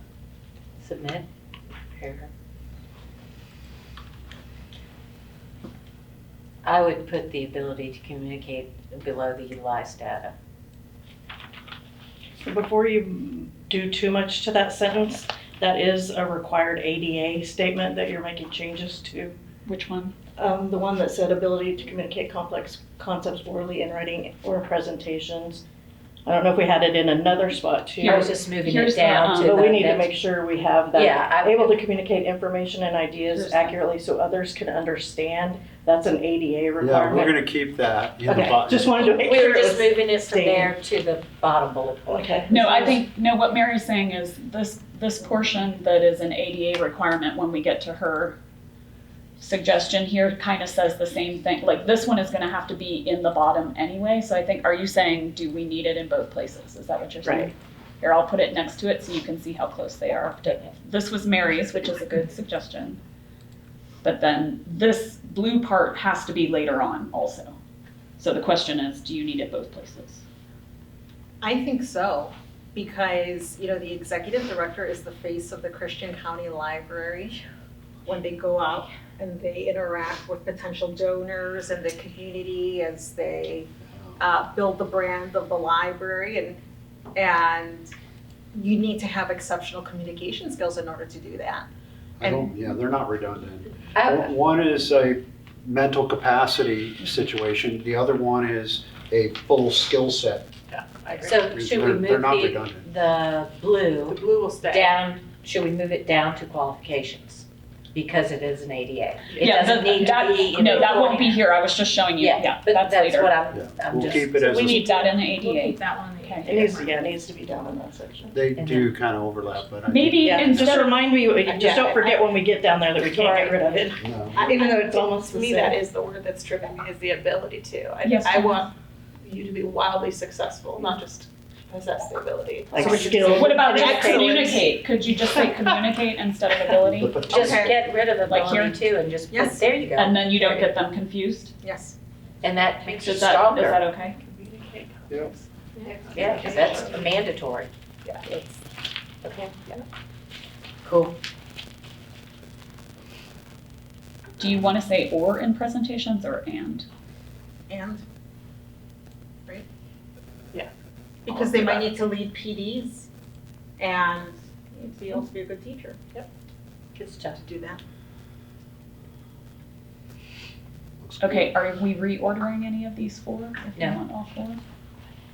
Submit, paragraph. I would put the ability to communicate below the utilized data. Before you do too much to that sentence, that is a required ADA statement that you're making changes to. Which one? The one that said ability to communicate complex concepts orally in writing or presentations. I don't know if we had it in another spot too. I was just moving Here's it down the, to the. But we need to next- make sure we have that, Yeah, able to communicate information and ideas Here's the- accurately so others can understand. That's an ADA Yeah, we're requirement. gonna keep that in the Okay, bottom. just wanted to make We sure were it just was moving it from staying. there to the bottom bullet point. Okay. No, I think, no, what Mary's saying is this portion that is an ADA requirement when we get to her suggestion here kind of says the same thing. Like this one is gonna have to be in the bottom anyway, so I think, are you saying, do we need it in both places? Is that what you're saying? Right. Here, I'll put it next to it so you can see how close they are. This was Mary's, which is a good suggestion. But then this blue part has to be later on also. So the question is, do you need it both places? I think so, because, the executive director is the face of the Christian County Library. When they go out and they interact with potential donors and the community as they build the brand of the library, and you need to have exceptional communication skills in order to do that. Yeah, they're not redundant. I- One is a mental capacity situation, the other one is a full skill set. Yeah, I agree. So should we They're not move redundant. the The blue blue will stay. down, should we move it down to qualifications? because it is an ADA. It Yeah, doesn't need to be. in No, the that won't be plan. here, I was just showing you, yeah, But that's that's later. what Yeah, I'm we'll just. keep it as We a, need that in the We'll ADA. keep that one in the Okay. It needs to be down in that section. they do kind of overlap, but I think, Maybe Yeah, just instead of, remind me, just don't forget when we get down there that we can't get rid of it. no. Even though it's almost To the me, same. that is the word that's triggering me, is the ability to. Yes. I want you to be wildly successful, not just possess the ability. Like So skill. what about just Excellence. communicate? Could you just say communicate instead of ability? But- Just Okay. get rid of Like here? ability too and just, Yes. there you go. And then you don't get them confused? Yes. And that makes it Is that stronger. okay? Communicate. Yeah. Yeah, because that's mandatory. Yeah. It's, okay. Yeah. Cool. Do you want to say or in presentations or and? And, right? Yeah. Because they might need to lead PDs and you need to be able to be a good teacher. Yep. Good stuff. To do that. Looks good. Okay, are we reordering any of these four? If you No. want all four?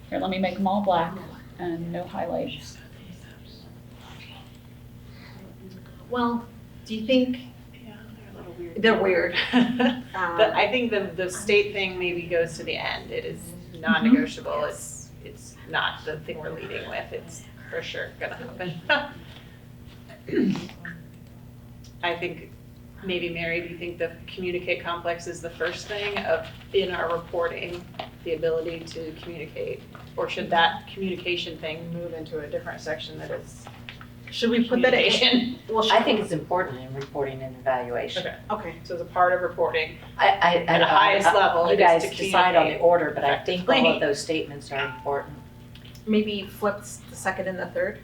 Here, let me make them all black and no highlights. Well, do you think, Yeah, they're a little weird. they're weird. But I think the state thing maybe goes to the end. It is non-negotiable. It's not the thing we're leading with. It's for sure gonna happen. I think, maybe Mary, do you think the communicate complex is the first thing in our reporting, the ability to communicate? Or should that communication thing move into a different section that is Should we put that in? communication? Well, I think it's important in reporting and evaluation. Okay, Okay. so as a part of reporting, At the highest level, You it is guys to decide on the communicate order, but I think all effectively. of those statements are important. Maybe flip the second and the third?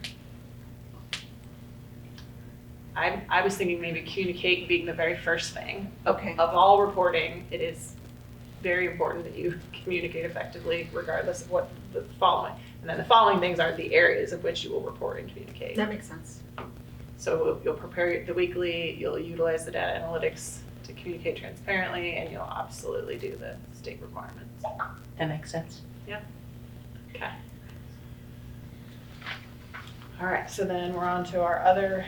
I was thinking maybe communicate being the very first thing. Okay. Of all reporting, it is very important that you communicate effectively regardless of what the following. And then the following things are the areas of which you will report and communicate. That makes sense. So you'll prepare the weekly, you'll utilize the data analytics to communicate transparently, and you'll absolutely do the state requirements. That makes sense. Okay. All right, so then we're on to our other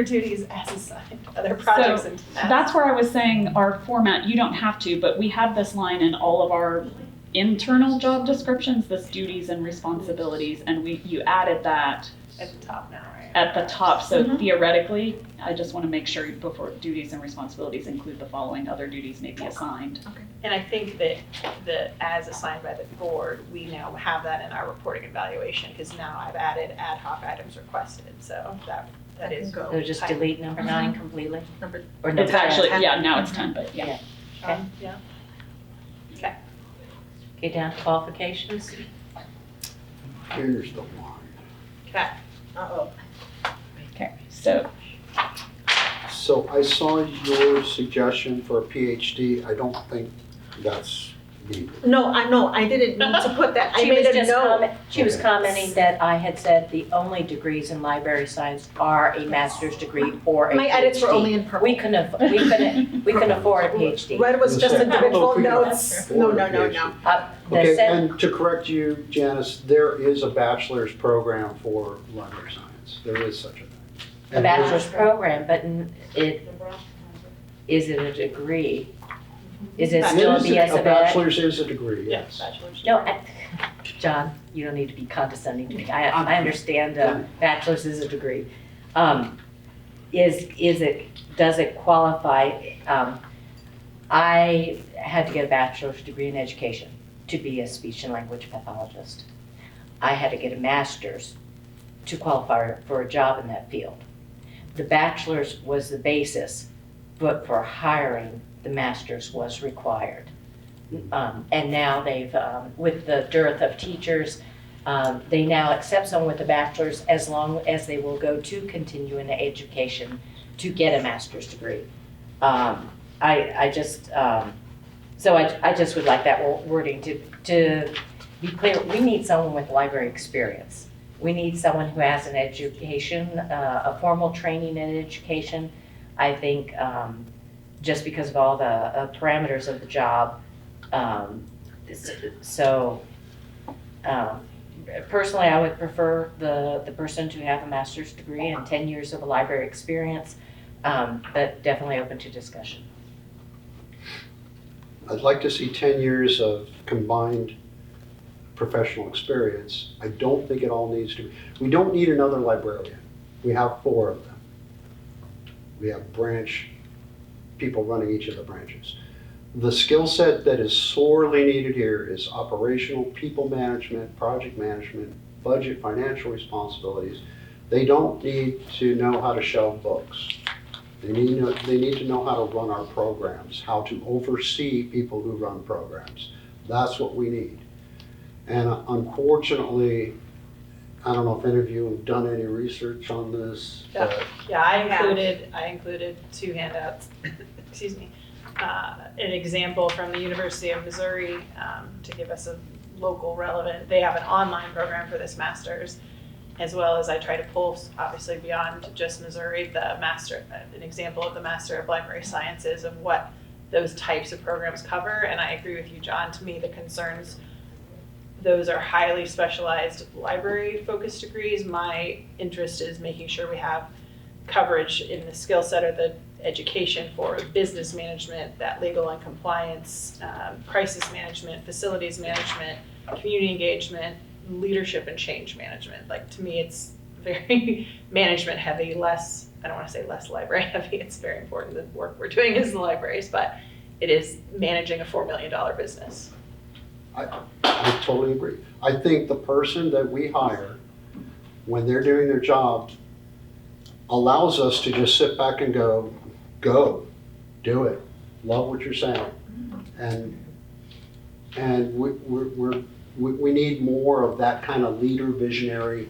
duties as assigned, other projects and tasks. That's where I was saying our format, you don't have to, but we have this line in all of our internal job descriptions, this duties and responsibilities, and you added that At the top now, right? at the top. So Mhm. theoretically, I just want to make sure before duties and responsibilities include the following other duties may be assigned. And I think that as assigned by the board, we now have that in our reporting evaluation, because now I've added ad hoc items requested, so that is. Go. So just delete number 9 completely? Number, Or It's number 10? actually, 10. yeah, now it's 10, but yeah. Okay. Yeah. Okay, down to qualifications. Here's the one. Okay. uh-oh. Okay, so So I saw your suggestion for a PhD. I don't think that's needed. No, I didn't need to put that. I She made was a just note. she was Okay. commenting that I had said the only degrees in library science are a master's degree or a PhD. My edits were only in purple. We couldn't afford a PhD. Red was just Okay. individual Oh, we can notes. No, afford a no, no, PhD. no. The Okay, sen- and to correct you, Janice, there is a bachelor's program for library science. There is such a thing. a And bachelor's program, but is it a degree? Is it still a BS A of ed? bachelor's is a degree, yes. Bachelor's. No, John, you don't need to be condescending to me. I understand bachelor's is a degree. Does it qualify? I had to get a bachelor's degree in education to be a speech and language pathologist. I had to get a master's to qualify for a job in that field. The bachelor's was the basis, but for hiring, the master's was required. And now they've, with the dearth of teachers, they now accept someone with a bachelor's as long as they will go to continuing education to get a master's degree. I just would like that wording to be clear. We need someone with library experience. We need someone who has an education, a formal training in education. I think just because of all the parameters of the job. Personally, I would prefer the person to have a master's degree and 10 years of a library experience. but definitely open to discussion. I'd like to see 10 years of combined professional experience. I don't think it all needs to, we don't need another librarian. We have 4 of them. We have branch people running each of the branches. The skill set that is sorely needed here is operational, people management, project management, budget, financial responsibilities. They don't need to know how to shelve books. They need to know how to run our programs, how to oversee people who run programs. That's what we need. And unfortunately, I don't know if any of you have done any research on this. Yeah. but Yeah, I included 2 handouts, excuse me. An example from the University of Missouri, to give us a local relevant, they have an online program for this master's, as well as I try to pull, obviously beyond just Missouri, an example of the Master of Library Sciences of what those types of programs cover. And I agree with you, John, to me, the concerns, those are highly specialized library-focused degrees. My interest is making sure we have coverage in the skill set or the education for business management, that legal and compliance, crisis management, facilities management, community engagement, leadership and change management. Like, to me, it's very management heavy, less, I don't want to say less library heavy. It's very important, the work we're doing is in the libraries, but it is managing a $4 million business. I totally agree. I think the person that we hire, when they're doing their job, allows us to just sit back and go, do it. Love what you're saying. And we need more of that kind of leader, visionary,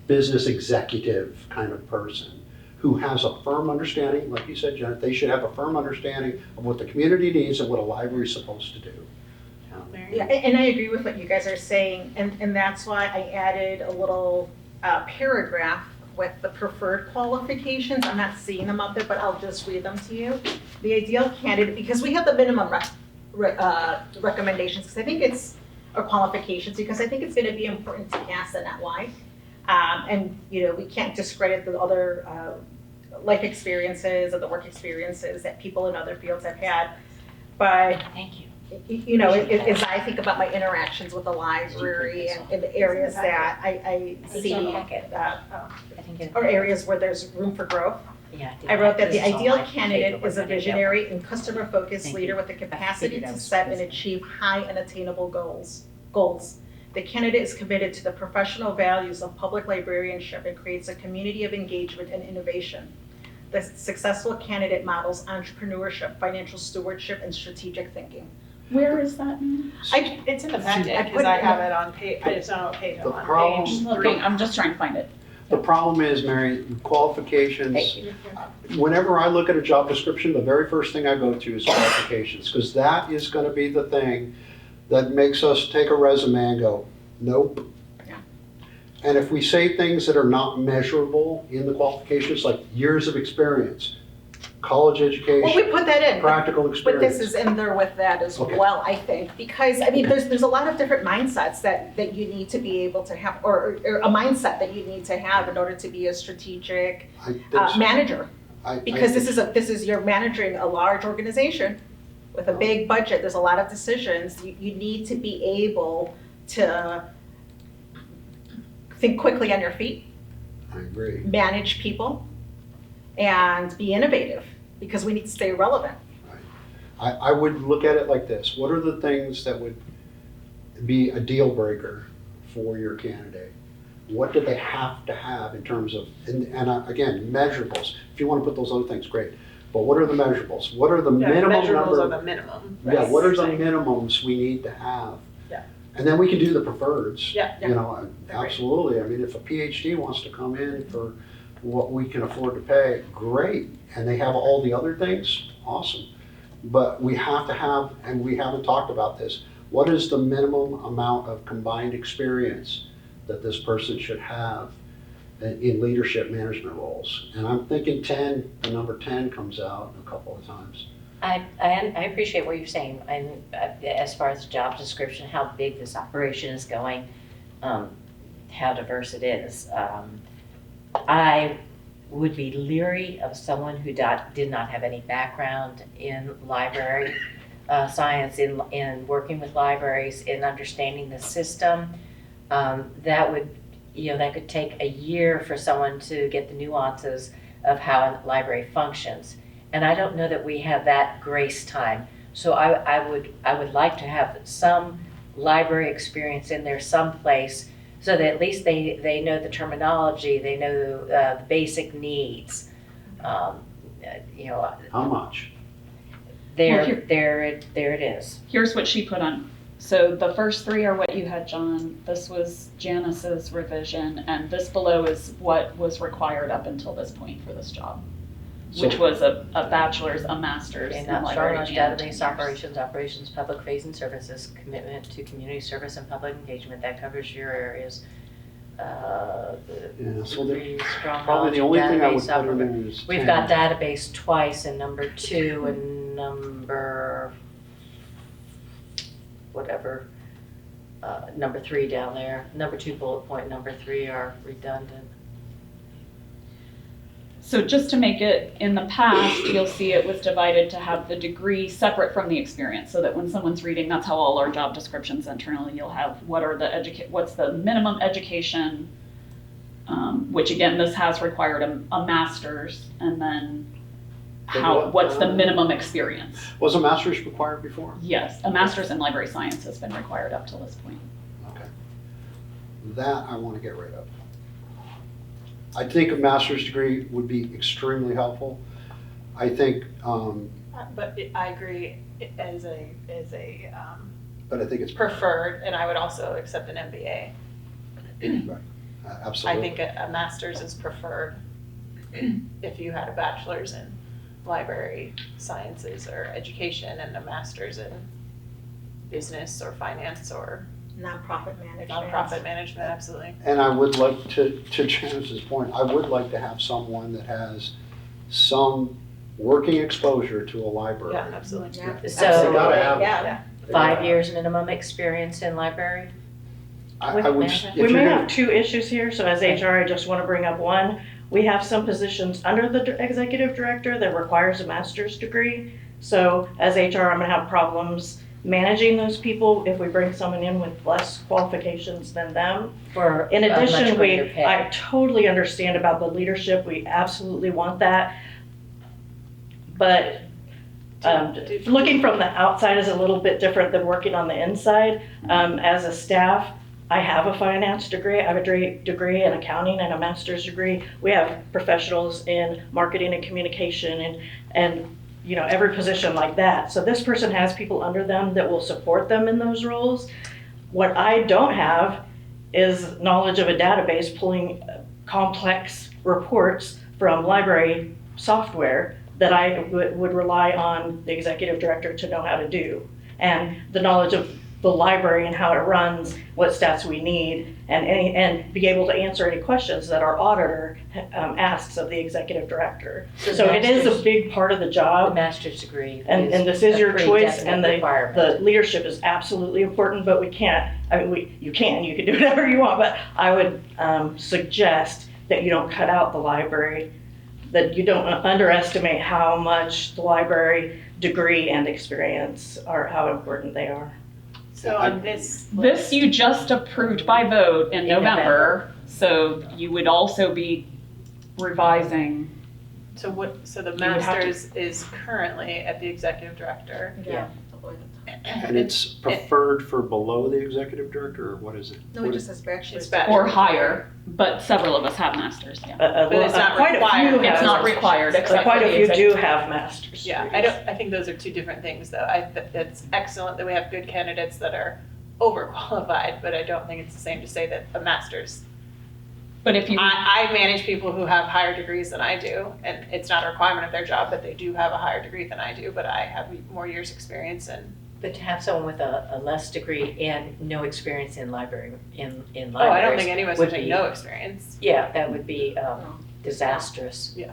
business executive kind of person who has a firm understanding, like you said, Janet, they should have a firm understanding of what the community needs and what a library is supposed to do. Yeah, and I agree with what you guys are saying, and that's why I added a little paragraph with the preferred qualifications. I'm not seeing them out there, but I'll just read them to you. The ideal candidate, because we have the minimum recommendations, because I think it's, or qualifications, because I think it's going to be important to cast the net wide. And, we can't discredit the other life experiences or the work experiences that people in other fields have had. But Thank you. as I think about my interactions with the library and in the areas that I see, or areas where there's room for growth, I wrote that the ideal candidate is a visionary and customer-focused leader with the capacity to set and achieve high and attainable goals. The candidate is committed to the professional values of public librarianship and creates a community of engagement and innovation. The successful candidate models entrepreneurship, financial stewardship, and strategic thinking. Where is that? It's in the packet, because I have it on page, I just don't know what page I'm The on, problem- page Looking, 3. I'm just trying to find it. The problem is, Mary, qualifications, Thank you. whenever I look at a job description, the very first thing I go to is qualifications, because that is going to be the thing that makes us take a resume and go, nope. Yeah. And if we say things that are not measurable in the qualifications, like years of experience, college Well, we education, put that in. practical But this experience. is in there with that as Okay. well, I think, because, there's a lot of different mindsets that you need to be able to have, or a mindset that you need to have in order to be a strategic I think so. manager. I Because think- you're managing a large organization with a big budget, there's a lot of decisions. You need to be able to think quickly on your feet, I agree. manage people, and be innovative, because we need to stay relevant. I would look at it like this. What are the things that would be a deal breaker for your candidate? What do they have to have in terms of, again, measurables? If you want to put those other things, great. But what are the measurables? What are the minimum Measurables are number? the minimum. Yeah, right? what are the minimums we need to have? Yeah. And then we can do the preferreds. Yeah, You know, absolutely. I mean, if a PhD wants to come in for what we can afford to pay, great. And they have all the other things, awesome. But we have to have, and we haven't talked about this, what is the minimum amount of combined experience that this person should have in leadership management roles? And I'm thinking 10, the number 10 comes out a couple of times. I appreciate what you're saying, and as far as the job description, how big this operation is going, how diverse it is. I would be leery of someone who did not have any background in library science, in working with libraries, in understanding the system. That would, that could take a year for someone to get the nuances of how a library functions. And I don't know that we have that grace time. So I would like to have some library experience in there someplace, so that at least they know the terminology, they know the basic needs. How much? There Well, it is. Here's what she put on. So the first three are what you had, John. This was Janice's revision, and this below is what was required up until this point for this job, which was a bachelor's, a master's in And library knowledge, and database operations, public facing services, commitment to community service and public engagement. That covers your areas. So Strong probably the only knowledge, thing I would database put in is We've 10. got database twice in number 2 and number whatever, number 3 down there. Number 2 bullet point, number 3 are redundant. So just to make it, in the past, you'll see it was divided to have the degree separate from the experience, so that when someone's reading, that's how all our job descriptions internally, you'll have what's the minimum education, which again, this has required a master's, and then what's the minimum experience? Was a master's required before? Yes, a master's in library science has been required up till this point. Okay. That I want to get rid of. I think a master's degree would be extremely helpful. I think, But I agree as a but I think it's preferred, and I would also accept an MBA. I absolutely. think a master's is preferred if you had a bachelor's in library sciences or education and a master's in business or finance or Nonprofit management. nonprofit management, absolutely. And I would like to Janice's point, I would like to have someone that has some working exposure to a library. Yeah, absolutely. Yeah. So- They gotta have it. Yeah. 5 years minimum experience in library? I would, If We if may you're have gonna, 2 issues here, so as HR, I just want to bring up one. We have some positions under the executive director that requires a master's degree. So as HR, I'm going to have problems managing those people if we bring someone in with less qualifications than them. For In a much addition, greater pay. I totally understand about the leadership. We absolutely want that. But looking from the outside is a little bit different than working on the inside. As a staff, I have a finance degree. I have a degree in accounting and a master's degree. We have professionals in marketing and communication and every position like that. So this person has people under them that will support them in those roles. What I don't have is knowledge of a database pulling complex reports from library software that I would rely on the executive director to know how to do. And the knowledge of the library and how it runs, what stats we need, and be able to answer any questions that our auditor asks of the executive director. So it is a big part of the The job, master's degree. and this is a your pretty choice, definite and requirement. the leadership is absolutely important, but we can't, you can do whatever you want, but I would suggest that you don't cut out the library, that you don't underestimate how much the library degree and experience are, how important they are. So on this. This you just approved by vote in In November, so you would also be revising. So the would have to- master's is currently at the executive director. Yeah. and it's preferred for below the executive director, or what is it? No, it just says bachelor's. It's bachelor's. Or higher, but several of us have masters, yeah. But it's not Quite a few required. have It's not masters. required, except Quite for a the few do executive. have masters. Yeah, degrees. I think those are two different things, though. It's excellent that we have good candidates that are overqualified, but I don't think it's the same to say that a master's. But if you, I manage people who have higher degrees than I do, and it's not a requirement of their job, but they do have a higher degree than I do, but I have more years' experience and. But to have someone with a less degree and no experience in libraries. Oh, I don't think any of us would would take be- no experience. Yeah, that would be disastrous. Yeah.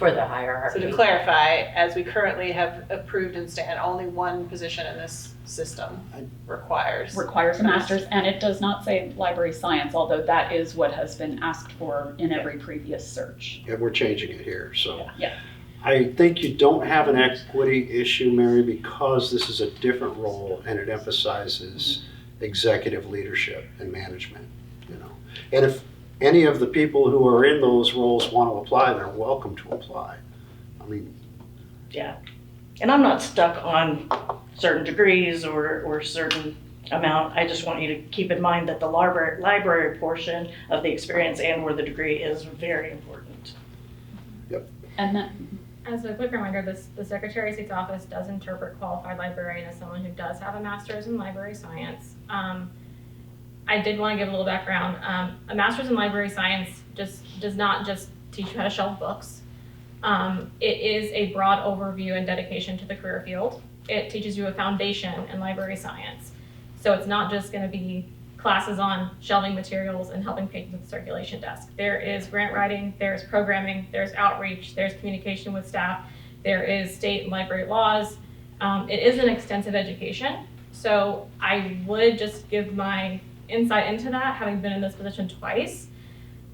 For the So hierarchy. to clarify, as we currently have approved and stand, only one position in this system requires. Requires a master's, and it does not say library science, although that is what has been asked for in every previous search. Yeah, we're changing it here, so. Yeah. I think you don't have an equity issue, Mary, because this is a different role and it emphasizes executive leadership and management, you know. And if any of the people who are in those roles want to apply, they're welcome to apply. I mean, Yeah. And I'm not stuck on certain degrees or certain amount. I just want you to keep in mind that the library portion of the experience and or the degree is very important. And then, As a quick reminder, the Secretary of State's office does interpret qualified librarian as someone who does have a master's in library science. I did want to give a little background. A master's in library science does not just teach you how to shelf books. It is a broad overview and dedication to the career field. It teaches you a foundation in library science. So it's not just going to be classes on shelving materials and helping patrons at the circulation desk. There is grant writing, there's programming, there's outreach, there's communication with staff, there is state and library laws. It is an extensive education. So I would just give my insight into that, having been in this position twice,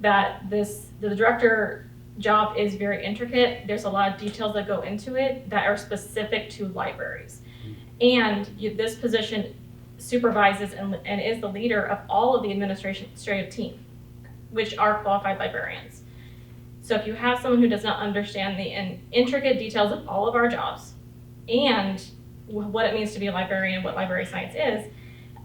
that the director job is very intricate. There's a lot of details that go into it that are specific to libraries. And this position supervises and is the leader of all of the administrative team, which are qualified librarians. So if you have someone who does not understand the intricate details of all of our jobs and what it means to be a librarian, what library science is,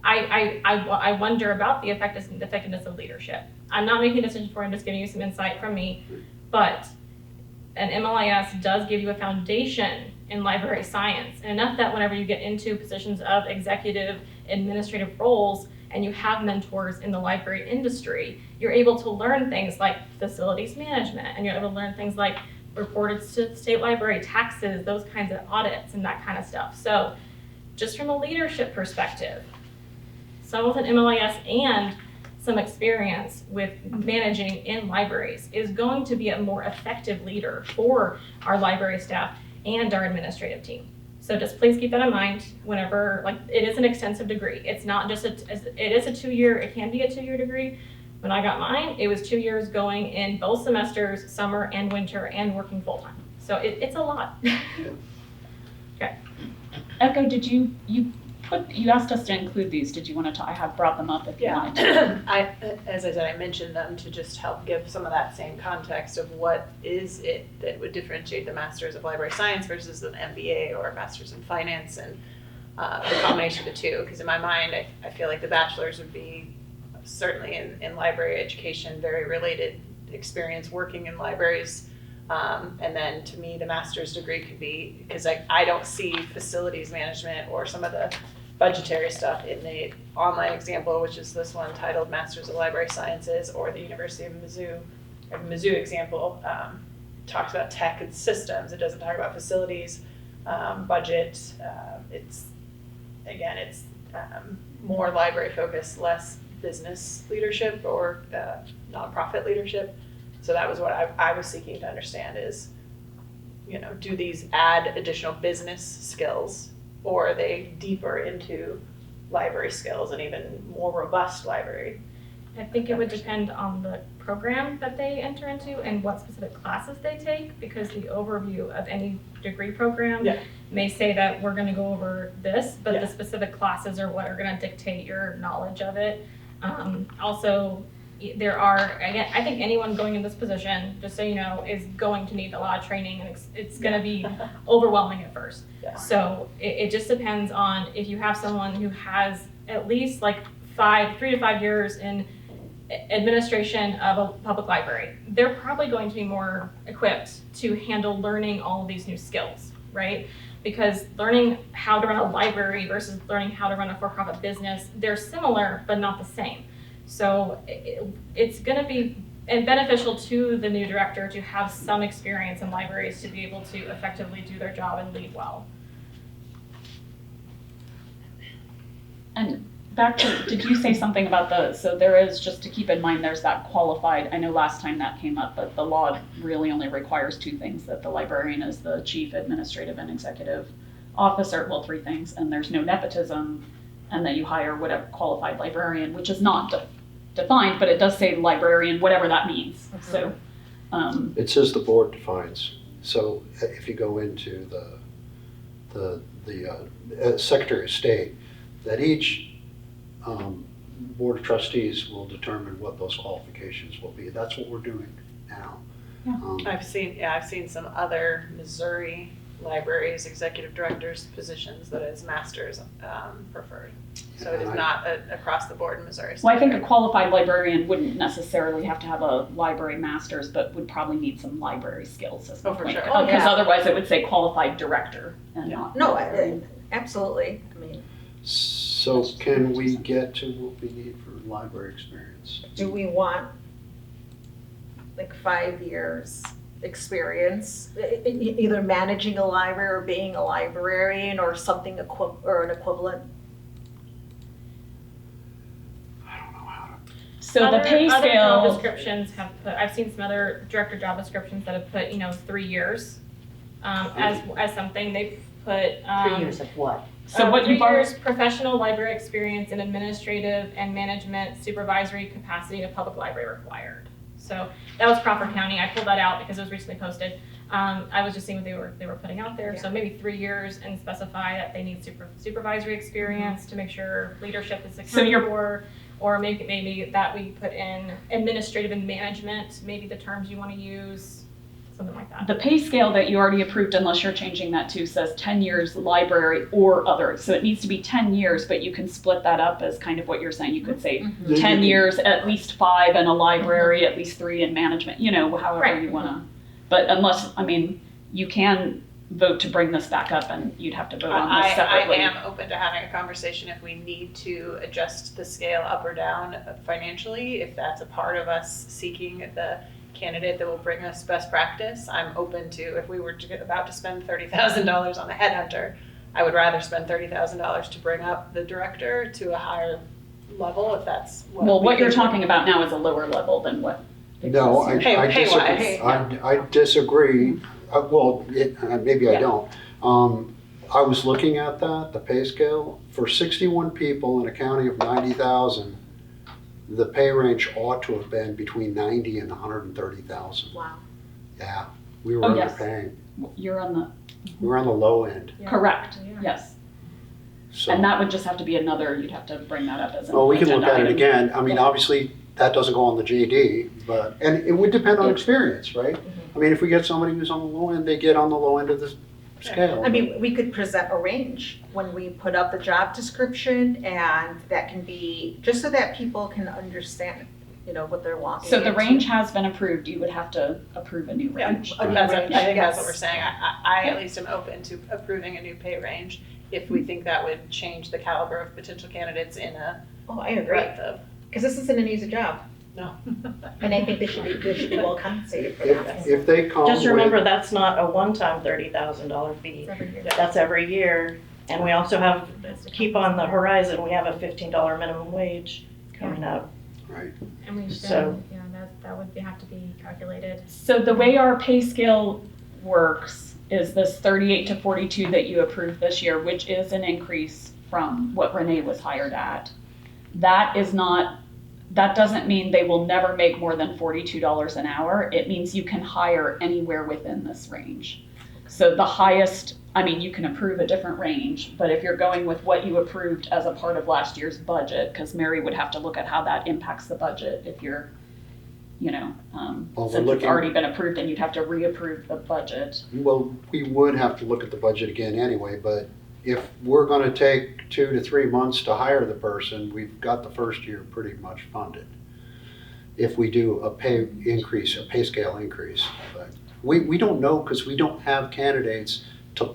I wonder about the effectiveness of leadership. I'm not making a decision for you, I'm just giving you some insight from me, but an MLIS does give you a foundation in library science, and enough that whenever you get into positions of executive administrative roles and you have mentors in the library industry, you're able to learn things like facilities management, and you're able to learn things like reported to the state library taxes, those kinds of audits and that kind of stuff. So just from a leadership perspective, someone with an MLIS and some experience with managing in libraries is going to be a more effective leader for our library staff and our administrative team. So just please keep that in mind whenever, like, it is an extensive degree. It's not just it is a 2-year, it can be a 2-year degree. When I got mine, it was 2 years going in both semesters, summer and winter, and working full time. So it's a lot. Okay. Echo, did you asked us to include these. Did you want to I have brought them up if you wanted to. As I said, I mentioned them to just help give some of that same context of what is it that would differentiate the Masters of Library Science versus an MBA or a Master's in Finance, and the combination of the two. Because in my mind, I feel like the bachelor's would be certainly in library education, very related experience working in libraries. And then to me, the master's degree could be, because I don't see facilities management or some of the budgetary stuff in the online example, which is this one titled Masters of Library Sciences, or the University of Mizzou, or the Mizzou example, talks about tech and systems. It doesn't talk about facilities, budget. It's more library focused, less business leadership or nonprofit leadership. So that was what I was seeking to understand is, do these add additional business skills, or are they deeper into library skills and even more robust library? I think it would depend on the program that they enter into and what specific classes they take, because the overview of any degree program may say that we're going to go over this, but the specific classes are what are going to dictate your knowledge of it. Also, there are, again, I think anyone going in this position, just so you know, is going to need a lot of training, and it's going to be overwhelming at first. Yeah. So it just depends on if you have someone who has at least like 3 to 5 years in administration of a public library. They're probably going to be more equipped to handle learning all of these new skills, right? Because learning how to run a library versus learning how to run a for-profit business, they're similar but not the same. So it's going to be beneficial to the new director to have some experience in libraries to be able to effectively do their job and lead well. And back to, did you say something about so there is, just to keep in mind, there's that qualified, I know last time that came up, but the law really only requires 2 things, that the librarian is the chief administrative and executive officer, well, 3 things, and there's no nepotism, and that you hire whatever qualified librarian, which is not defined, but it does say librarian, whatever that means, so. It says the board defines. So if you go into the Secretary of State, that each Board of Trustees will determine what those qualifications will be. That's what we're doing now. Yeah. I've seen some other Missouri libraries, executive directors positions that is masters preferred. So it is not across the board in Missouri. Well, I think a qualified librarian wouldn't necessarily have to have a library master's, but would probably need some library skills. Oh, for sure. Oh, Because yeah. otherwise it would say qualified director and Yeah. not. No, librarian. absolutely, I mean, So can we get to what we need for library experience? do we want like 5 years experience, either managing a library or being a librarian or something or an equivalent? I don't know how to. So the pay Other job scale, descriptions have put, I've seen some other director job descriptions that have put, 3 years as something. They've put. 3 years of what? so what 3 you've already, years professional library experience in administrative and management supervisory capacity in a public library required. So that was Crawford County. I pulled that out because it was recently posted. I was just seeing what they were putting out there. So maybe 3 years and specify that they need supervisory experience to make sure leadership is So you're- accounted for. Or maybe that we put in administrative and management, maybe the terms you want to use, something like that. the pay scale that you already approved, unless you're changing that to, says 10 years library or other. So it needs to be 10 years, but you can split that up as kind of what you're saying. You could say 10 years, at least 5 in a library, at least 3 in management, however Right. you want to. But unless, you can vote to bring this back up and you'd have to vote on this separately. I am open to having a conversation if we need to adjust the scale up or down financially, if that's a part of us seeking the candidate that will bring us best practice. I'm open to, if we were about to spend $30,000 on a headhunter, I would rather spend $30,000 to bring up the director to a higher level if that's what. Well, we what you're think- talking about now is a lower level than what. No, exists here. I Pay-wise. disagree. I disagree. Maybe I Yeah. don't. I was looking at the pay scale. For 61 people in a county of 90,000, the pay range ought to have been between 90 and 130,000. Wow. Yeah, we were Oh, yes. underpaying. You're on the, We were on the low end, Yeah. correct, Yeah. yes. so. And that would just have to be you'd have to bring that up as an Oh, we can look agenda at it item. again. Obviously, that doesn't go on the JD, and it would depend on experience, right? If we get somebody who's on the low end, they get on the low end of the scale. We could present a range when we put up the job description, and that can be, just so that people can understand, what they're walking So the into. range has been approved, you would have to approve a new range. A new I range, think that's what yes. we're saying. I at least am open to approving a new pay range if we think that would change the caliber of potential candidates in a Oh, I agree, breadth of. because this isn't an easy job, No. and I think they should be well compensated for that. If they come Just with, remember, that's not a one-time $30,000 fee. It's every year. That's every year. And we also have, keep on the horizon, we have a $15 minimum wage coming up. right, And we should, So- that would have to be calculated. So the way our pay scale works is this 38 to 42 that you approved this year, which is an increase from what Renee was hired at. That doesn't mean they will never make more than $42 an hour. It means you can hire anywhere within this range. So the highest, you can approve a different range, but if you're going with what you approved as a part of last year's budget, because Mary would have to look at how that impacts the budget if you're, we're since it's looking- already been approved and you'd have to reapprove the budget. well, we would have to look at the budget again anyway, but if we're gonna take 2 to 3 months to hire the person, we've got the first year pretty much funded. If we do a pay increase, a pay scale increase, but we don't know because we don't have candidates to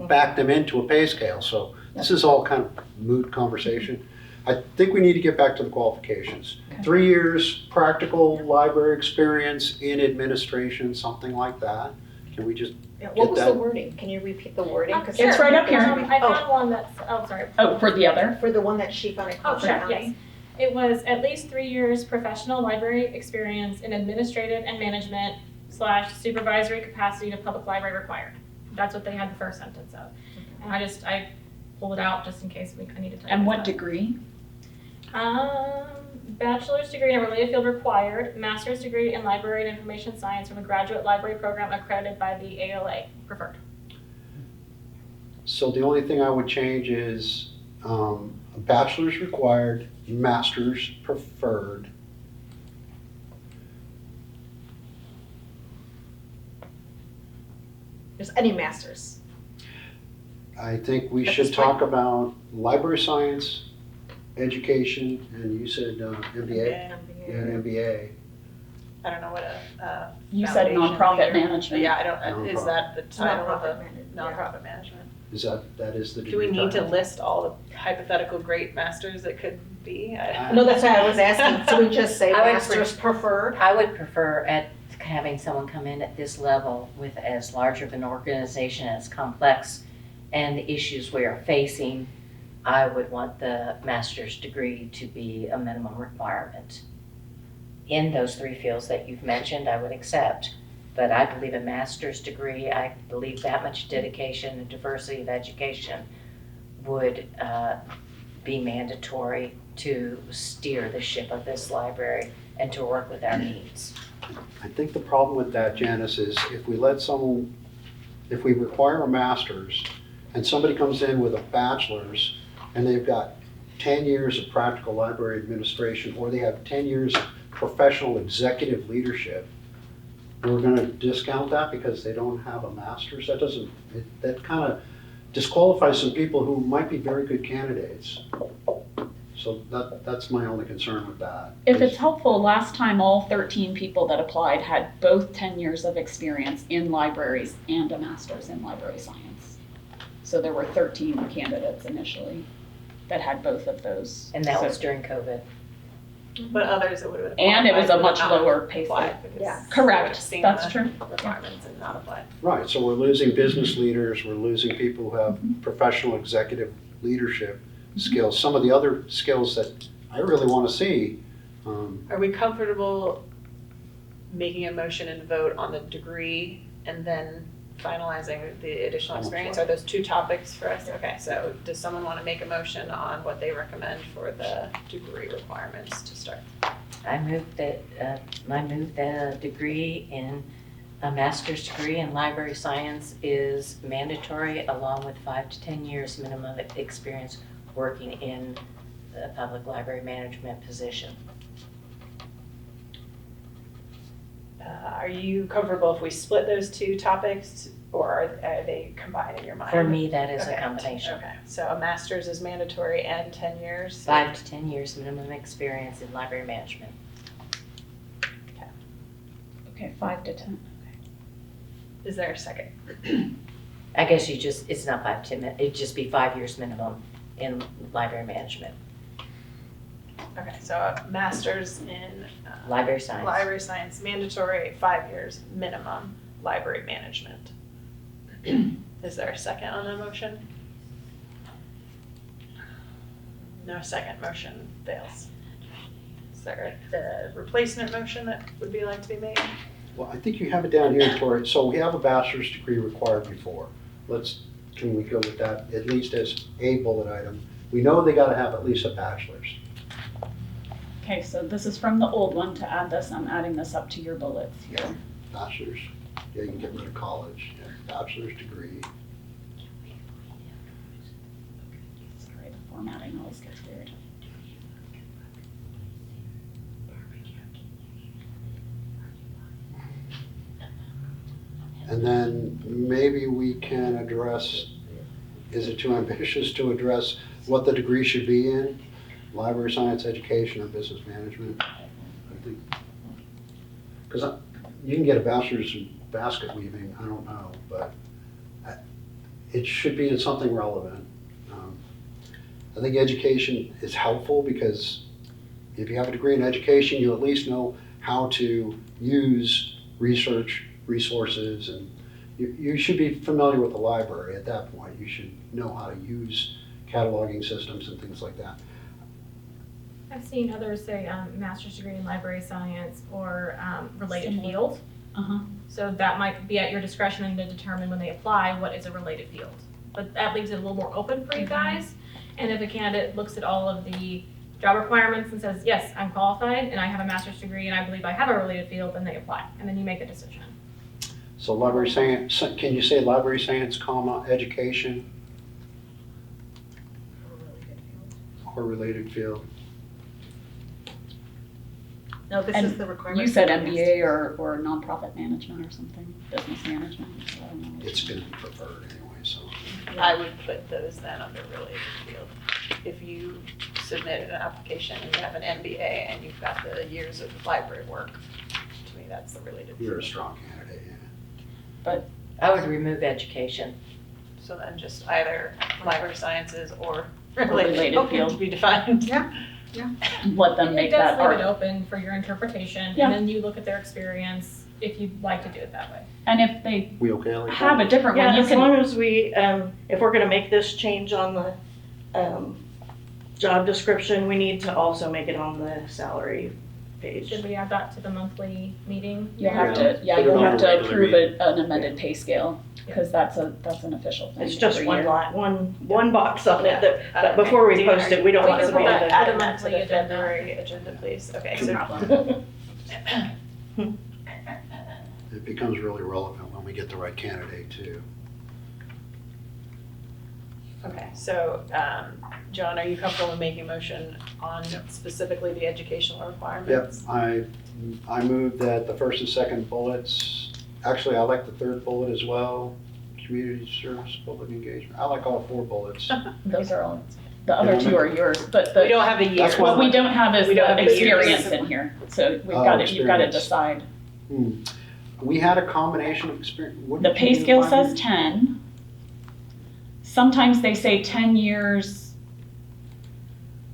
back them into a pay scale, so this is all kind of moot conversation. I think we need to get back to the qualifications. Okay. 3 years practical library experience in administration, something like that. Can we just What was the that. wording? Can you repeat the wording? 'Cause Sure. It's right up here. I found one that's, oh, sorry. Oh, for the other? For the one that she found in Oh, Crawford sure, County? yes. It was at least 3 years professional library experience in administrative and management / supervisory capacity to public library required. That's what they had the first sentence of. And I pulled it out just in case I needed to. And what degree? Bachelor's degree in a related field required, master's degree in library and information science from a graduate library program accredited by the ALA, preferred. So the only thing I would change is a bachelor's required, master's preferred. Just any masters. I think we At should this point? talk about library science, education, and you said MBA? Yeah, an MBA. I don't know what a You said foundation nonprofit here. management. Yeah, I don't, is that the title of Nonprofit a management, nonprofit management? Is that is the Do we degree need to title? list all the hypothetical great masters that could be? No, that's why I was asking. So we just say I would masters preferred? I would prefer at having someone come in at this level with as large of an organization, as complex, and the issues we are facing, I would want the master's degree to be a minimum requirement. In those 3 fields that you've mentioned, I would accept. But I believe a master's degree, I believe that much dedication and diversity of education would be mandatory to steer the ship of this library and to work with our needs. I think the problem with that, Janice, is if we require a master's and somebody comes in with a bachelor's and they've got 10 years of practical library administration, or they have 10 years of professional executive leadership, we're gonna discount that because they don't have a master's? That kind of disqualifies some people who might be very good candidates. So that's my only concern with that. If it's helpful, last time all 13 people that applied had both 10 years of experience in libraries and a master's in library science. So there were 13 candidates initially that had both of those. And that So- was during COVID. But others it would have. And it was a qualified much but not lower pay applied scale. because Yeah. they would Correct, have seen that's the true. requirements and not applied. Right, so we're losing business leaders, we're losing people who have professional executive leadership skills. Some of the other skills that I really want to see, Are we comfortable making a motion and vote on the degree and then finalizing the additional Almost experience? right. Are those 2 topics for us? Okay, so does someone want to make a motion on what they recommend for the degree requirements to start? I move that a degree in a master's degree in library science is mandatory, along with 5 to 10 years minimum experience working in the public library management position. Are you comfortable if we split those 2 topics or are they combined in your mind? For me, that is a Okay. combination. Okay, so a master's is mandatory and 10 years? 5 to 10 years minimum experience in library management. Okay, 5 to 10. Is there a second? I guess it's not 5 to 10, it'd just be 5 years minimum in library management, Okay, so a master's in library science. library science, mandatory, 5 years minimum, library management. Is there a second on the motion? No second, motion fails. Is there the replacement motion that would be like to be made? well, I think you have it down here, Tori. So we have a bachelor's degree required before. Can we go with that, at least as a bullet item? We know they gotta have at least a bachelor's. Okay, so this is from the old one. To add this, I'm adding this up to your bullets here. Bachelor's, yeah, you can get rid of college, yeah, bachelor's degree. Sorry, the formatting always gets weird. And then maybe we can address, is it too ambitious to address what the degree should be in? Library science, education, or business management? I think, because you can get a bachelor's in basket weaving, I don't know, but it should be in something relevant. I think education is helpful because if you have a degree in education, you at least know how to use research, resources, and you should be familiar with the library at that point. You should know how to use cataloging systems and things like that. I've seen others say master's degree in library science or related Similar. field. Uh-huh. So that might be at your discretion to determine when they apply what is a related field. But that leaves it a little more open for you guys. And if a candidate looks at all of the job requirements and says, yes, I'm qualified and I have a master's degree and I believe I have a related field, then they apply. And then you make a decision. So library science, can you say library science, comma, education or related field? No, this And is the requirement. You said MBA or nonprofit management or something, business management. I don't know. It's gonna be preferred anyway, so. I would put those then under related field. If you submitted an application and you have an MBA and you've got the years of library work, to me, that's the related You're a field. strong candidate, yeah. I would remove education. So then just either library sciences or Related related field field. to be defined. Let them It make does that leave it art. open for your interpretation Yeah. and then you look at their experience if you'd like to do it that way. And if they We okay like have that? a different one, Yeah, you as can, long as we, if we're gonna make this change on the, job description, we need to also make it on the salary page. Should we add that to the monthly meeting? you'll have Mary? to, yeah, Put it you'll on have a to regular approve meeting. an amended pay scale, because that's an official thing. It's just every one year. line, one box on it, but before we Dana, post it, we don't are want you it to be comfortable on with the. adding the that to monthly the agenda. February agenda, please? Okay, No so problem. It becomes really relevant when we get the right candidate too. Okay, so, John, are you comfortable with making a motion on specifically the educational Yep, requirements? I move that the first and second bullets, actually, I like the third bullet as well, community service, public engagement. I like all four bullets. Those are all, the other two are yours, but We the, don't have the year. That's why- what we don't have is We don't the have the years. experience in here, so you've Oh, got to experience. decide. We had a combination of experience. What The did pay you do, scale 5 says years? 10. Sometimes they say 10 years.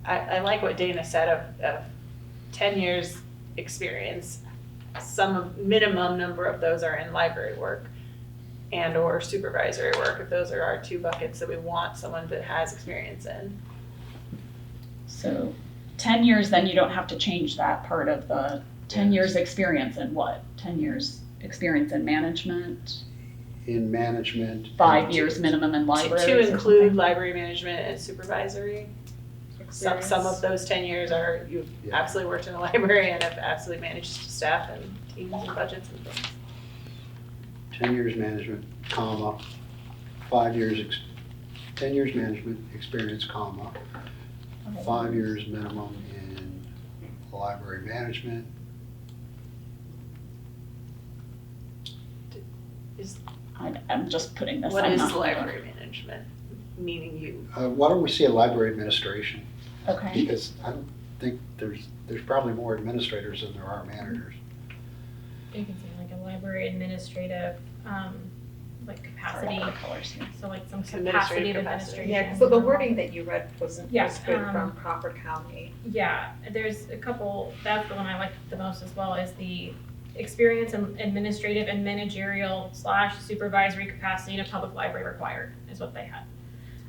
I like what Dana said of 10 years experience. Some minimum number of those are in library work and or supervisory work, if those are our two buckets that we want someone that has experience in. So 10 years, then you don't have to change that part of the 10 years experience in what? 10 years experience in management, In management. 5 years minimum in libraries To or include something? library management and supervisory. Some of those 10 years are, you've Yeah. absolutely worked in a library and have absolutely managed staff and teams and budgets and things. 10 years management, comma, 5 years, 10 years management experience, comma, 5 years minimum in library management. I'm just putting this. What I'm is not- library management, meaning you? Why don't we see a library administration? Okay, Because I don't think there's probably more administrators than there are managers. You can say like a library administrative, like capacity, Sorry, colors here. so like some Administrative capacity of capacity. administration. Yeah, so the wording that you read was Yeah, good from um, Crawford County. Yeah, there's a couple, that's the one I like the most as well, is the experience in administrative and managerial / supervisory capacity in a public library required, is what they had.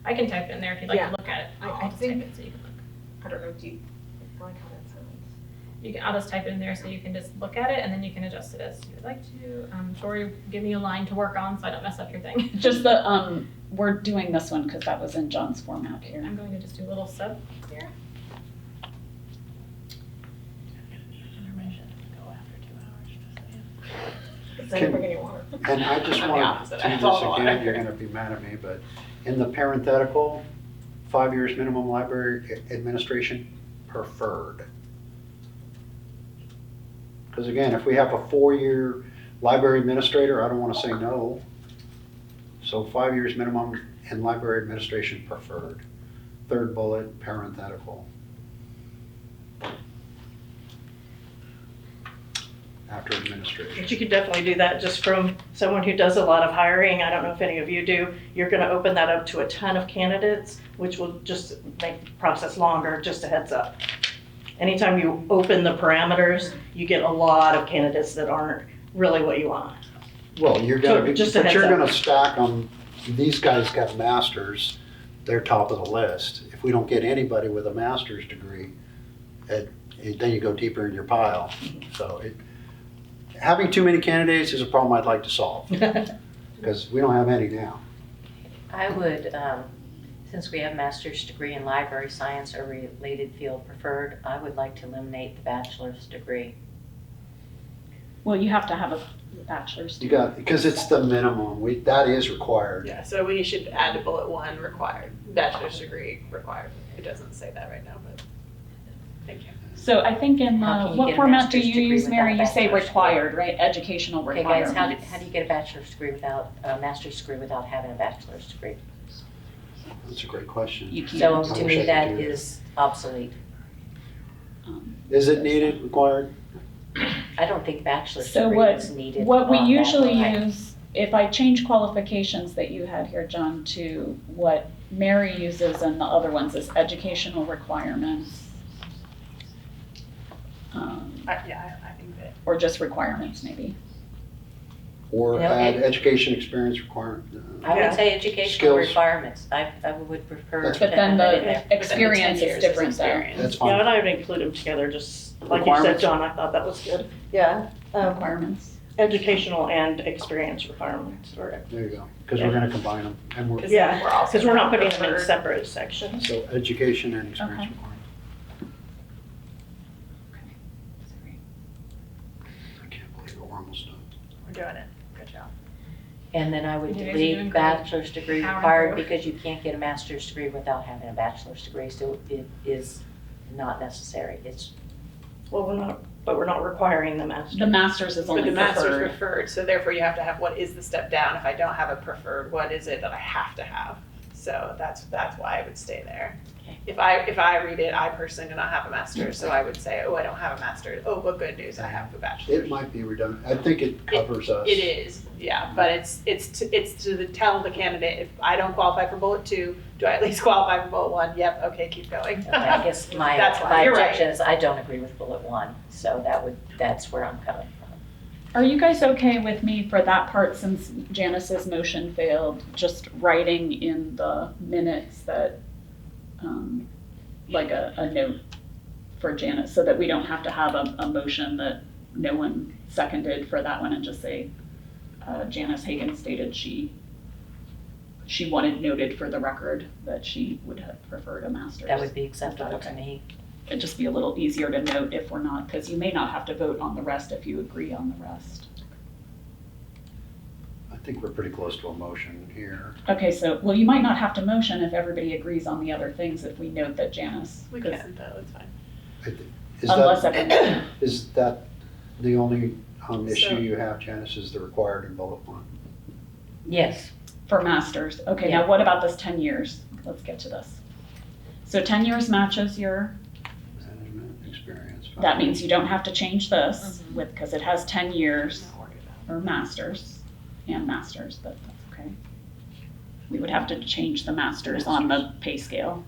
I can type it in there if you'd like Yeah. to look at it. I I'll just type think- it so you can look. I don't know, do you like how that sounds? I'll just type it in there so you can just look at it and then you can adjust it as you would like to. Tori, give me a line to work on so I don't mess up your thing. Just the, we're doing this one because that was in John's format here. I'm going to just do a little sub here. Is that bring any water? And I just I'm the want opposite. to I do have all this the again, water. you're gonna be mad at me, but in the parenthetical, 5 years minimum library administration preferred. Because again, if we have a 4-year library administrator, I don't wanna say no. So 5 years minimum in library administration preferred. Third bullet, parenthetical. After administration. But you could definitely do that just from someone who does a lot of hiring. I don't know if any of you do. You're gonna open that up to a ton of candidates, which will just make the process longer, just a heads up. Anytime you open the parameters, you get a lot of candidates that aren't really what you want. Well, you're gonna, So, just a but heads you're up. gonna stack them, these guys got masters, they're top of the list. If we don't get anybody with a master's degree, then you go deeper in your pile. So having too many candidates is a problem I'd like to solve, because we don't have any now. I would, since we have master's degree in library science or related field preferred, I would like to eliminate the bachelor's degree. Well, you have to have a bachelor's. You got, because it's the minimum, that is required. Yeah, so we should add to bullet 1, required, bachelor's degree required. It doesn't say that right now, but thank you. So I think in How can you what get a format do master's you degree use, without Mary? a You say bachelor's required, right? Educational Okay, guys, requirements. how do you get a bachelor's degree without, a master's degree without having a bachelor's degree? That's a great question. You So can't. I to wish I me, could that do that. is obsolete. Is it needed, required? I don't think bachelor's So degree what- is needed. What we on that usually line. use, if I change qualifications that you had here, John, to what Mary uses and the other ones is educational requirements. Yeah, I think that. Or just requirements, maybe. Or You know, add and- education experience requirement? I Yeah. would say educational Skills. requirements. I would prefer That's- to But then have that in there. the experience 10 is years different though. experience. That's Yeah, fine. and I would include them together, just like you said, Requirements? John, I thought that was good. Yeah, Requirements. educational and experience requirements, or, There you go, because we're gonna combine them. And we're, yeah, We're also because we're not putting them in preferred. separate sections. so education and experience Okay. requirement. I can't believe we're almost done. We're doing it. Good job. And then I would You guys are doing delete great. bachelor's degree Power required through. because you can't get a master's degree without having a bachelor's degree, so it is not necessary. It's, Well, we're not requiring the master's. The master's is But only the master's preferred. preferred, so therefore you have to have what is the step down. If I don't have a preferred, what is it that I have to have? So that's why I would stay there. Okay. If I read it, I personally do not have a master's, so I would say, oh, I don't have a master's. Oh, but good news, I have a bachelor's. It might be redundant. I think it covers us. It is, yeah, but it's to tell the candidate, if I don't qualify for bullet 2, do I at least qualify for bullet 1? Yep, okay, keep going. I guess my That's why, you're right. objection is I don't agree with bullet 1, so that's where I'm coming from. Are you guys okay with me for that part, since Janice's motion failed, just writing in the minutes that, like a note for Janice, so that we don't have to have a motion that no one seconded for that one, and just say, Janice Hagan stated she wanted noted for the record that she would have preferred a master's. That would be acceptable to Okay. me. It'd just be a little easier to note if we're not, because you may not have to vote on the rest if you agree on the rest. I think we're pretty close to a motion here. Okay, so, well, you might not have to motion if everybody agrees on the other things, if we note that Janice. We 'cause can, though, it's fine. Unless Is everyone, that the only issue So- you have, Janice, is the required in bullet 1? Yes, for masters. Okay, Yeah. now what about this 10 years? Let's get to this. So 10 years matches your, Management experience. that means you don't have to change this with, because it has 10 years Not worried about or masters and masters, but that's okay. We would have to change the masters on the pay scale.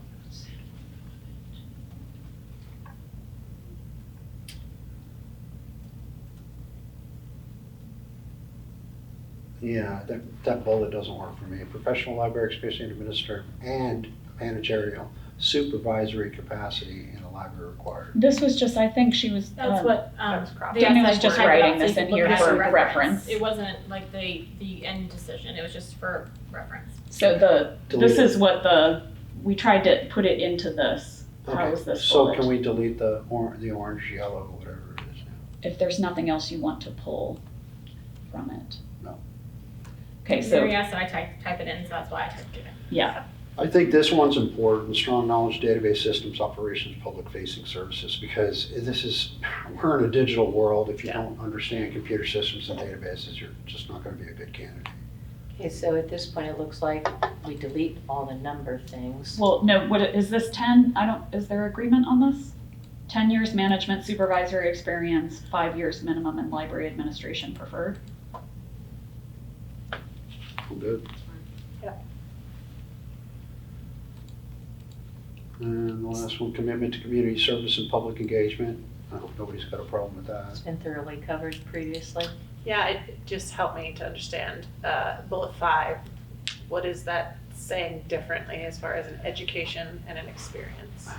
Yeah, that bullet doesn't work for me. Professional library experience and administrator and managerial supervisory capacity in a library required. This was just, I think she was. That's what, That was cropped. the Daniel was outside just word writing about this so you in could here look at for it reference. It wasn't like the end decision, it was just for reference. So this Delete is what we tried to put it into this. How Okay, is this so bullet? can we delete the orange, yellow, whatever it is now? If there's nothing else you want to pull from it. No. Okay, so, Mary asked that I type it in, so that's why I typed it in. yeah, I think this one's important, strong knowledge database systems, operations, public facing services, because we're in a digital world. If you don't understand computer systems and databases, you're just not gonna be a good candidate. okay, so at this point, it looks like we delete all the number things. well, no, is this 10? Is there agreement on this? 10 years management supervisory experience, 5 years minimum in library administration preferred? Well, good. Yeah. And the last one, commitment to community service and public engagement. I hope nobody's got a problem with that. It's been thoroughly covered previously. Yeah, it just helped me to understand bullet 5. What is that saying differently as far as an education and an experience?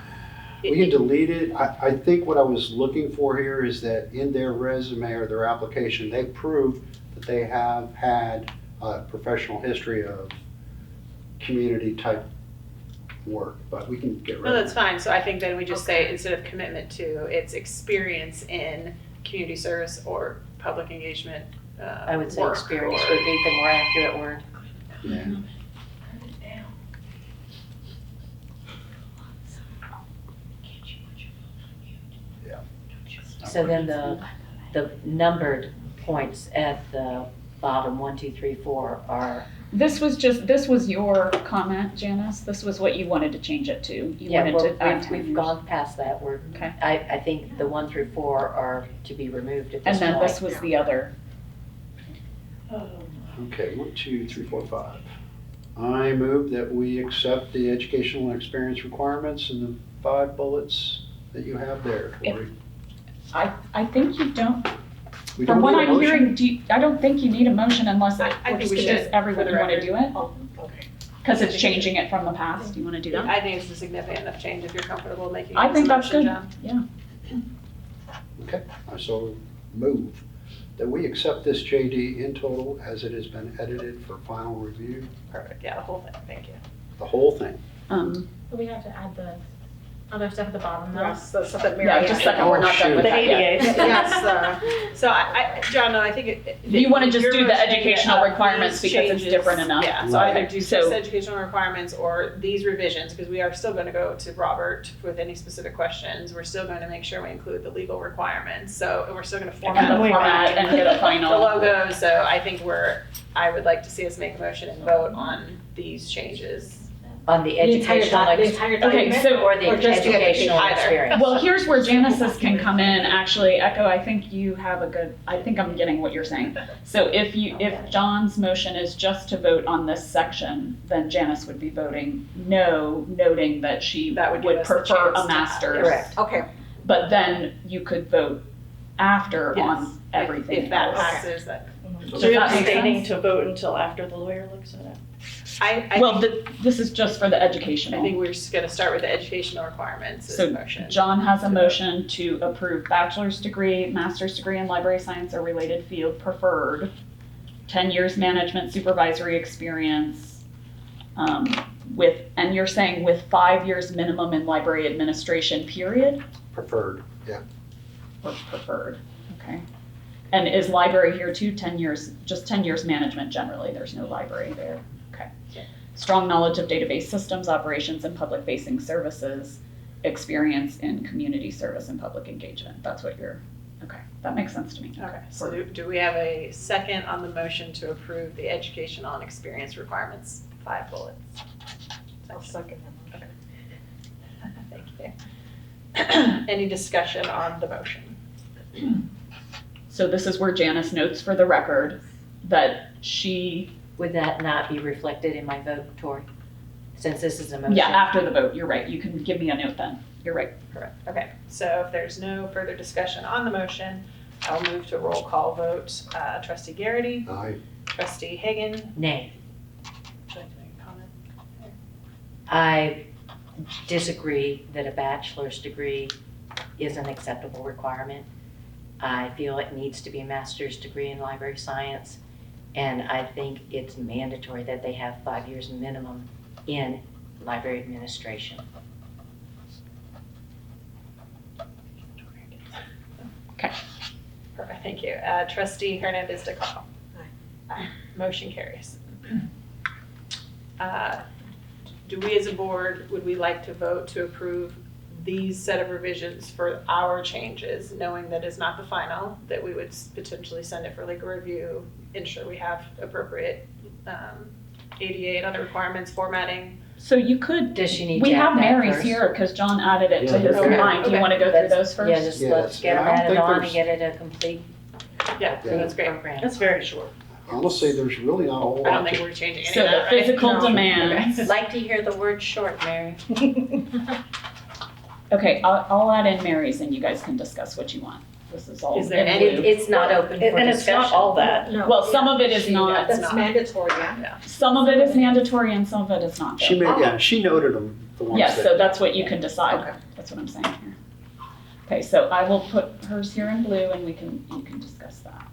We can delete it. I think what I was looking for here is that in their resume or their application, they prove that they have had a professional history of community type work, but we can get rid No, of that's it. fine. So I think then we just say, instead of commitment to, it's experience in community service or public engagement I would say work experience or- would be the more accurate word. Yeah. So then the numbered points at the bottom, 1, 2, 3, 4 are, This was your comment, Janice. This was what you wanted to change it to. You yeah, wanted to add we've 10 years. gone past that. Okay. I think the 1 through 4 are to be removed at this And point. then this was the other. Okay, 1, 2, 3, 4, 5. I move that we accept the educational and experience requirements in the 5 bullets that you have there, Tori. I think you don't, We from don't what need a I'm motion? hearing, I don't think you need a motion unless I we're think just we gonna, should, does everyone for the want to record. do it? Oh, okay. Because it's changing it from the past. Do you want to do that? I think it's a significant enough change if you're comfortable making it I as think a that's motion, good. John. Yeah. Okay, I so move that we accept this JD in total as it has been edited for final review, Perfect, yeah, the whole thing, thank you. the whole thing. We have to add the other stuff at the bottom though. Yes, the stuff that Mary. Yeah, just a second, we're not done with The that yet. ADA. Yes, So John, no, I think it. You wanna just you're do the motioning it educational up, requirements these because it's changes. different enough. Yeah, so either Right. do So- just educational requirements or these revisions, because we are still gonna go to Robert with any specific questions. We're still gonna make sure we include the legal requirements, so we're still gonna And format the the format and get a the final. logo, so I think I would like to see us make a motion and vote on these changes. On the The entire educational, the entire Okay, document? so- or the Or just the educational either. experience. Well, here's where Janice's can come in. Actually, Echo, I think you have a good, I think I'm getting what you're saying. So if John's motion is just to vote on this section, then Janice would be voting no, noting that she That would give would us the prefer chance a to have- master's. Correct. Okay, But then you could vote after Yes, on everything If that else. passes, that, So Does you're that make abstaining sense? to vote until after the lawyer looks at it? I Well, think, this is just for the I educational. think we're just gonna start with the educational requirements as So a motion. John has a motion to approve bachelor's degree, master's degree in library science or related field preferred, 10 years management supervisory experience, and you're saying with 5 years minimum in library administration, period, Preferred, yeah. or preferred, okay? And is library here too, 10 years, just 10 years management generally, there's no library there, okay? Strong knowledge of database systems, operations, and public-facing services, experience in community service and public engagement. That's what okay, that makes sense to me. Okay, so do we have a second on the motion to approve the educational and experience requirements, 5 bullets? I'll second that. Thank you. Any discussion on the motion? So this is where Janice notes for the record that she, Would that not be reflected in my vote, Tori? Since this is a motion? yeah, after the vote, you're right. You can give me a note then. You're right. Correct. Okay, so if there's no further discussion on the motion, I'll move to roll call vote. Trustee Garrity, Aye. trustee Hagan. Nay. Would you like to make a comment? I disagree that a bachelor's degree is an acceptable requirement. I feel it needs to be a master's degree in library science, and I think it's mandatory that they have 5 years minimum in library administration. Perfect, thank you. Trustee Hernandez de Caro. Aye. Motion carries. Do we as a board, would we like to vote to approve these set of revisions for our changes, knowing that it's not the final, that we would potentially send it for legal review, ensure we have appropriate ADA and other requirements, formatting? So you could, Does she need we to have add that Mary's first? here because John added it to Yeah, his okay. combined. Do you Okay. want to go through Let's- those first? Yeah, just Yes, let's get and them I don't added think on and there's- get it a complete Yeah, that's great. program. That's very short. Honestly, there's really not a whole I don't lot think to. we're changing any So of the that, right? physical No. demands. Like to hear the word short, Mary. Okay, I'll add in Mary's and you guys can discuss what you want. This is all Is there in any- blue. It's not open for discussion. And it's not all that. No. Well, some of it is not. It's That's not. mandatory, yeah. Some of it is mandatory and some of it is not. She though. made, yeah, she noted them, the ones Yes, that. so that's what you can decide. Okay. That's what I'm saying here. Okay, so I will put hers here in blue and you can discuss that.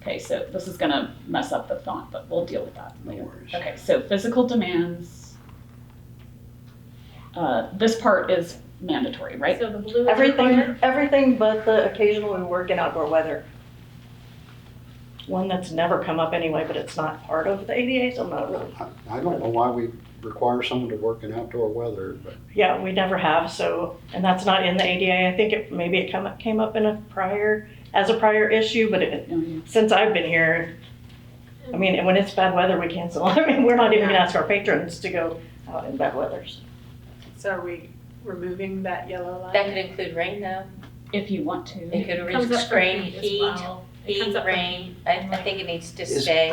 Okay, so this is gonna mess up the font, but we'll deal with that No later. worries. Okay, so physical demands. This part is mandatory, right? So the blue is required? Everything but the occasionally work in outdoor weather. One that's never come up anyway, but it's not part of the ADA, so I'm not really, I don't know why we require someone to work in outdoor weather, but yeah, we never have, so, and that's not in the ADA. I think maybe it came up in as a prior issue, but since I've been here, I mean, when it's bad weather, we cancel. I mean, we're not even gonna ask our patrons to go out in bad weathers. So are we removing that yellow line? That could include rain though. If you want to. It could Comes up for rain, heat as heat, well. It comes heat, up for rain. heat. I think it needs to is, stay.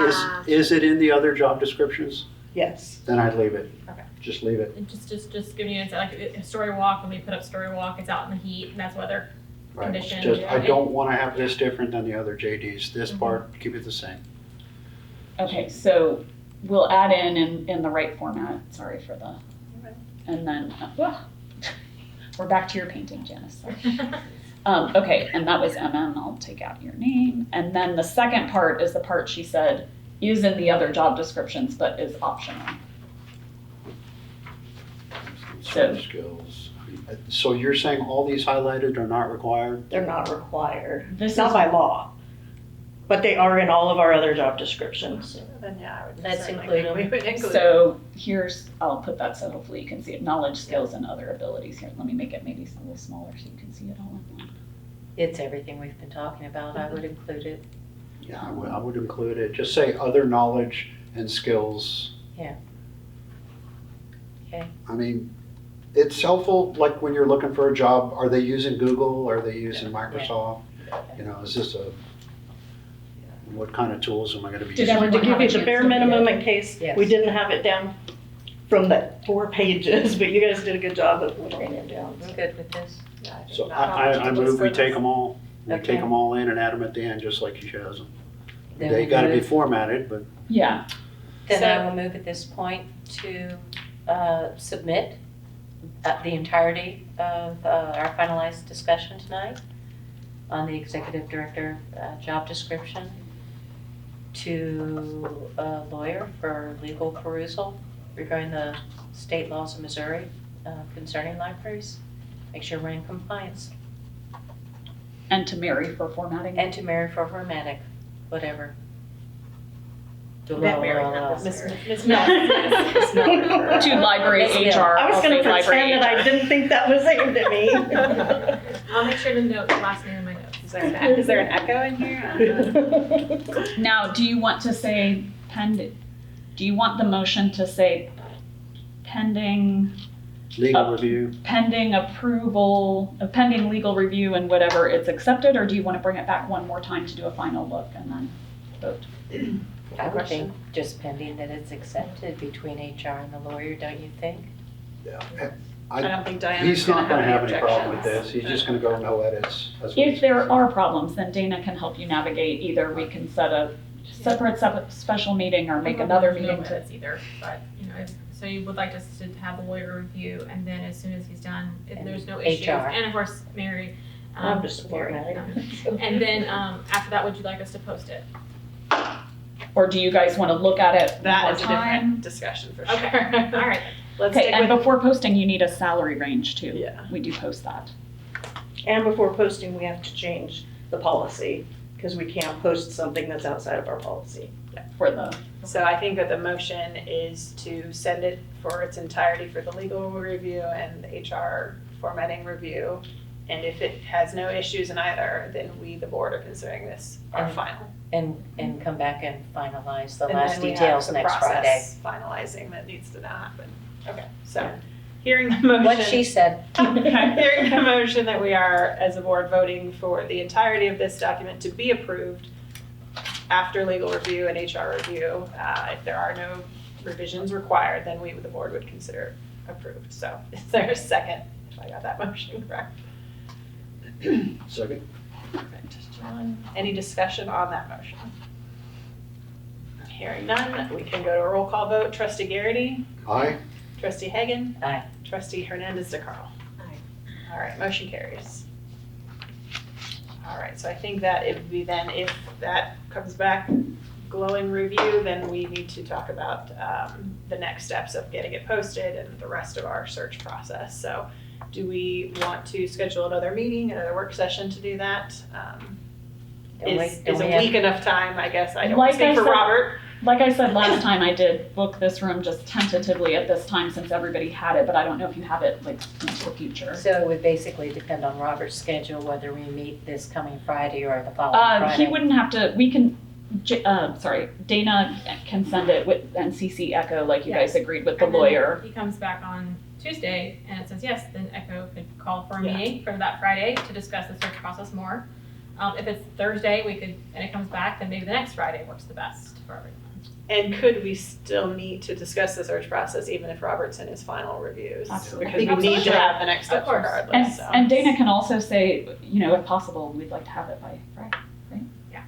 is it in the other job descriptions? Yes. Then I'd leave it. Okay. Just leave it. And just giving you, like, a story walk, when we put up story walk, it's out in the heat, and that's weather. Right. Condition, Just, I yeah. don't wanna have this different than the other JDs. This part, keep it the same. Okay, so we'll add in the right format, sorry for the, and then, we're back to your painting, Janice. Sorry. Okay, and that was MM, I'll take out your name. And then the second part is the part she said is in the other job descriptions, but is optional. Certain skills. So you're saying all these highlighted are not required? They're not required, This not is, by law, but they are in all of our other job descriptions. Then yeah, I would Let's certainly include think them. we would include. so here's, I'll put that so hopefully you can see it, knowledge, skills, and other abilities here. Let me make it maybe a little smaller so you can see it all in one. It's everything we've been talking about. I would include it. Yeah, I would include it. Just say other knowledge and skills. Yeah. Okay. I mean, it's helpful, like when you're looking for a job, are they using Google? Are they using Microsoft? You know, is this what kind of tools am I gonna be Did using? everyone To give have a you the chance bare to read minimum it? in case Yes. we didn't have it down from the 4 pages, but you guys did a good job of whittling it down. I'm good with this. Yeah, I think So not I move we take them all, we Okay. take them all in and add them at the end, just like she shows them. Then They we gotta be move- formatted, but Yeah, Then So- I will move at this point to submit the entirety of our finalized discussion tonight on the executive director job description to a lawyer for legal perusal regarding the state laws of Missouri concerning libraries. Make sure we're in compliance. and to Mary for formatting. And to Mary for formatting, whatever. That Mary, Blah, Miss blah, Miss blah. Mel. To library Miss Mill. HR. I was I'll gonna say library pretend that I HR. didn't think that was aimed at me. I'll make sure to note the last name in my notes. Is there an echo in here? Now, do you want to say do you want the motion to say pending legal review. pending approval, pending legal review and whatever it's accepted, or do you want to bring it back one more time to do a final look and then vote? I would think just pending that it's accepted between HR and the lawyer, don't you think? Yeah. I don't think Diana's He's gonna not gonna have any problem with objections. this, he's just gonna go no edits. That's what If he's- there are problems, then Dana can help you navigate. Either we can set a separate special meeting or make another No meeting to. edits either, but, so you would like us to have the lawyer review, and then as soon as he's done, if And there's no issues, HR. and of course, Mary. I'm just Mary, formatting. And then, after that, would you like us to post it? Or do you guys want to look at it one That more is a time? different discussion for sure. Okay, all right. Let's Okay, stick and with, before posting, you need a salary range too. yeah. We do post that. And before posting, we have to change the policy, because we can't post something that's outside of our policy. For the, So I think that the motion is to send it for its entirety for the legal review and the HR formatting review. And if it has no issues in either, then we, the board, are considering this our And- final. And come back and finalize the And last then we have details the next Friday. process finalizing that needs to now happen. Okay, so hearing the motion. What she said. Hearing the motion that we are, as a board, voting for the entirety of this document to be approved after legal review and HR review. If there are no revisions required, then we, the board, would consider approved. So is there a second, if I got that motion correct? Second? Perfect. John, any discussion on that motion? Hearing none, we can go to a roll call vote. Trustee Garrity, Aye? Trustee Hagan. Aye. Trustee Hernandez de Carl. Aye. All right, motion carries. All right, so I think that it would be then, if that comes back glowing review, then we need to talk about the next steps of getting it posted and the rest of our search process. So do we want to schedule another meeting, another work session to do that? Is a week enough time, I guess? I don't Like speak I for said- Robert. Like I said last time, I did book this room just tentatively at this time since everybody had it, but I don't know if you have it like into the future. So it would basically depend on Robert's schedule, whether we meet this coming Friday or the following Friday. He wouldn't have to, we can, Dana can send it with, and CC Echo like you guys agreed with the And then lawyer. He comes back on Tuesday and it says yes, then Echo could call for a Yeah. meeting for that Friday to discuss the search process more. If it's Thursday, and it comes back, then maybe the next Friday works the best for everyone. And could we still meet to discuss the search process even if Robert's in his final reviews? Absolutely. Because we need to have the next steps Of course. regardless, so. And Dana can also say, you know, if possible, we'd like to have it by Friday. Yeah,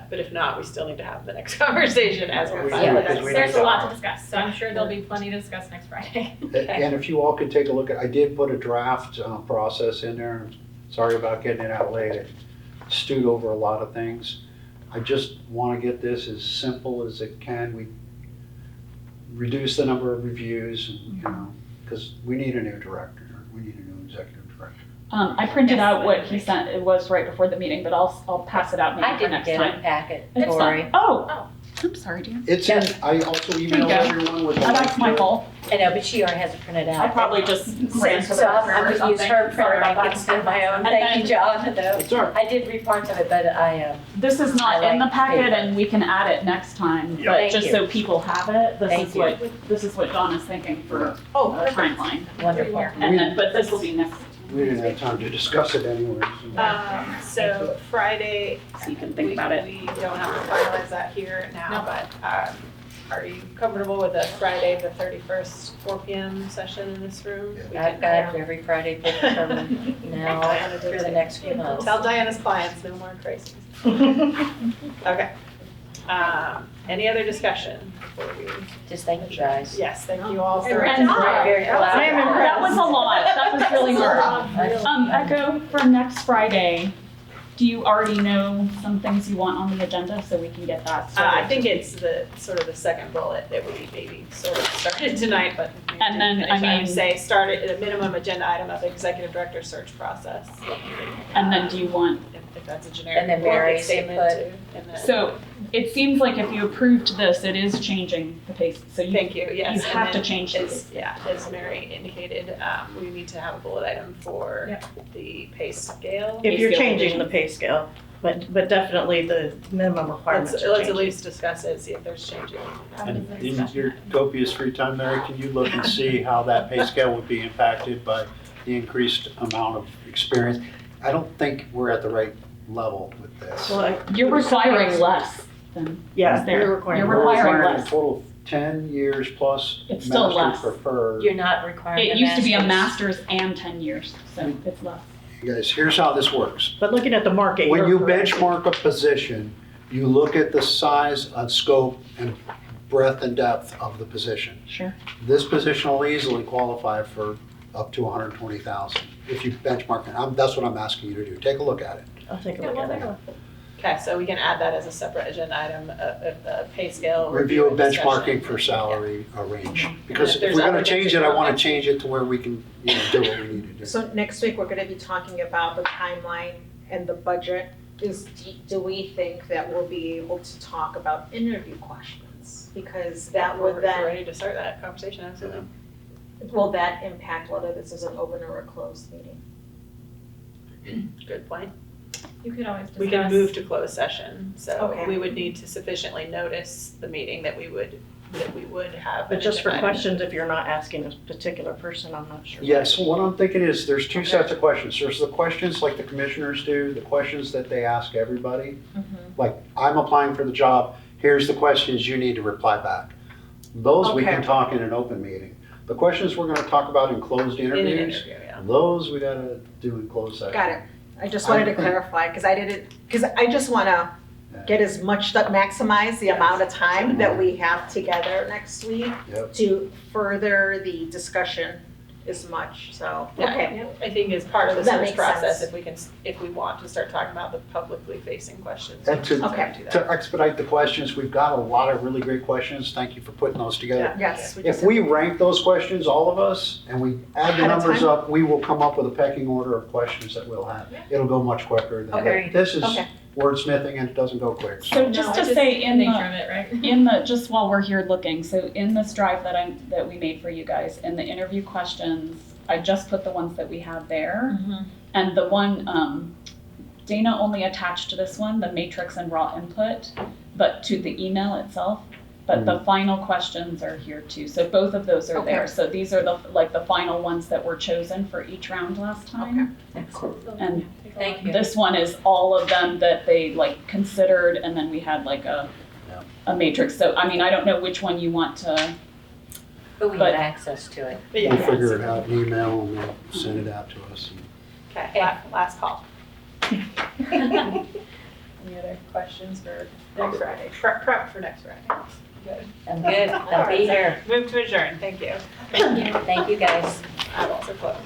but if not, we still need to have the next conversation as we're Yeah, finalizing. because we There's need a to- lot to discuss, so I'm sure there'll be plenty to discuss next Friday. And if you all could take a look at, I did put a draft process in there. Sorry about getting it out late. It stewed over a lot of things. I just want to get this as simple as it can. We reduce the number of reviews, and, you know, because we need a new director. We need a new executive director. I printed out what he sent, it was right before the meeting, but I'll pass it out maybe I for didn't next get a time. packet, It's Tori. fine. Oh, I'm sorry, dear. It's in, I also emailed go. everyone with the link That's my to it. fault. I know, but she already has it printed out. I probably just ran to the So I'm bathroom or gonna use something. her Sorry printer about that. instead of my own. And Thank then- you, John, though. It's all right. I did read parts of it, but This is not I in the like packet paper. and we can add it next time, Yeah. but Thank just you. so people have it, Thank this is what Dawn is thinking for Oh, a timeline. wonderful. And then, but this will be next, We didn't have time to discuss it anyway. So Friday, so you can think about it. we don't have to finalize that here now, No. but are you comfortable with a Friday, the 31st, 4 PM session in this room? Yeah. We I've can- got every Friday booked from now through the next few months. Tell Diana's clients, no more crazies. Okay. Any other discussion before we? Just thank you, guys. Yes, thank you all for. And- Very I am collaborative. That was a lot, that was really hard. hard. Echo, for next Friday, do you already know some things you want on the agenda so we can get that started? I think it's the, sort of the second bullet that we maybe sort of started tonight, but. maybe And then, didn't I finish. mean- Say, start at a minimum agenda item of the executive director search process. And then do you want, If that's a generic. And then blanket Mary's statement input. too, and then- so it seems like if you approved this, it is changing the pace, so you Thank you, yes. you and have to then change as- Yeah, as Mary indicated, we need to have a bullet item for Yep. the pay scale. If you're Pay scale changing the pay scale, but definitely the minimum requirements Let's are at changing. least discuss it, see if there's changes. And in your copious free time, Mary, can you look and see how that pay scale would be impacted by the increased amount of experience? I don't think we're at the right level with this. Well, You're requiring less than Yeah, is there. you're requiring. You're We're requiring requiring a less. total of 10 years plus It's still master's less. preferred. You're not requiring It used to be a master's. master's and 10 years, so it's less. You guys, here's how this works. But looking at the market, When you're you correct. benchmark a position, you look at the size and scope and breadth and depth of the position. Sure. This position will easily qualify for up to 120,000 if you benchmark it. That's what I'm asking you to do. Take a look at it. I'll take a Yeah, look we'll at take a it. look. Okay, so we can add that as a separate agenda item of the pay scale. Review of and discussion. benchmarking for salary range. Because If if there's we're gonna other change things it, I you wanna want. change it to where we can, do what we need to do. So next week, we're gonna be talking about the timeline and the budget. Do we think that we'll be able to talk about interview questions? Because that would We're then, ready to start that conversation, absolutely. will that impact whether this is an open or a closed meeting? Good point. You could always discuss. We can move to closed session, so Okay. we would need to sufficiently notice the meeting that we would have. But an just for agenda item. questions, if you're not asking a particular person, I'm not sure. Yes, what I'm thinking is there's two sets of questions. There's the questions like the commissioners do, the questions that they ask everybody. Like, I'm applying for the job, here's the questions you need to reply back. Those we can Okay. talk in an open meeting. The questions we're gonna talk about in closed In an interviews, interview, yeah. those we gotta do in closed session. Got it. I just wanted to clarify, because I just want to get as much, maximize the amount of time that we have together next week Yep. to further the discussion as much, so, Yeah, okay. I think as part of the That search makes process, sense. if we want to start talking about the publicly facing questions. And we can Okay. do that. To expedite the questions, we've got a lot of really great questions. Thank you for putting those together. Yes. If we rank those questions, all of us, and we add the Ahead of numbers time? up, we will come up with a pecking order of questions that we'll have. It'll go much quicker than Okay. this is Okay. wordsmithing and it doesn't go quick. So just to say The in nature the, of it, right? in the, just while we're here looking, so in this drive that we made for you guys, in the interview questions, I just put the ones that we have there. And the one, Dana only attached to this one, the matrix and raw input, but to the email itself. But the final questions are here too. So both of those are there. Okay. So these are the final ones that were chosen for each round last time. Excellent. And Thank you. this one is all of them that they considered, and then we had a matrix. So, I mean, I don't know which one you want to, But we but- have access to it. But yeah, We'll figure it out in email and they'll send it out to us. Okay, last call. Any other questions for next Friday? Prep for next Friday. Good. I'm good. I'll be here. Move to adjourn, thank you. Thank you, guys. I'll also close.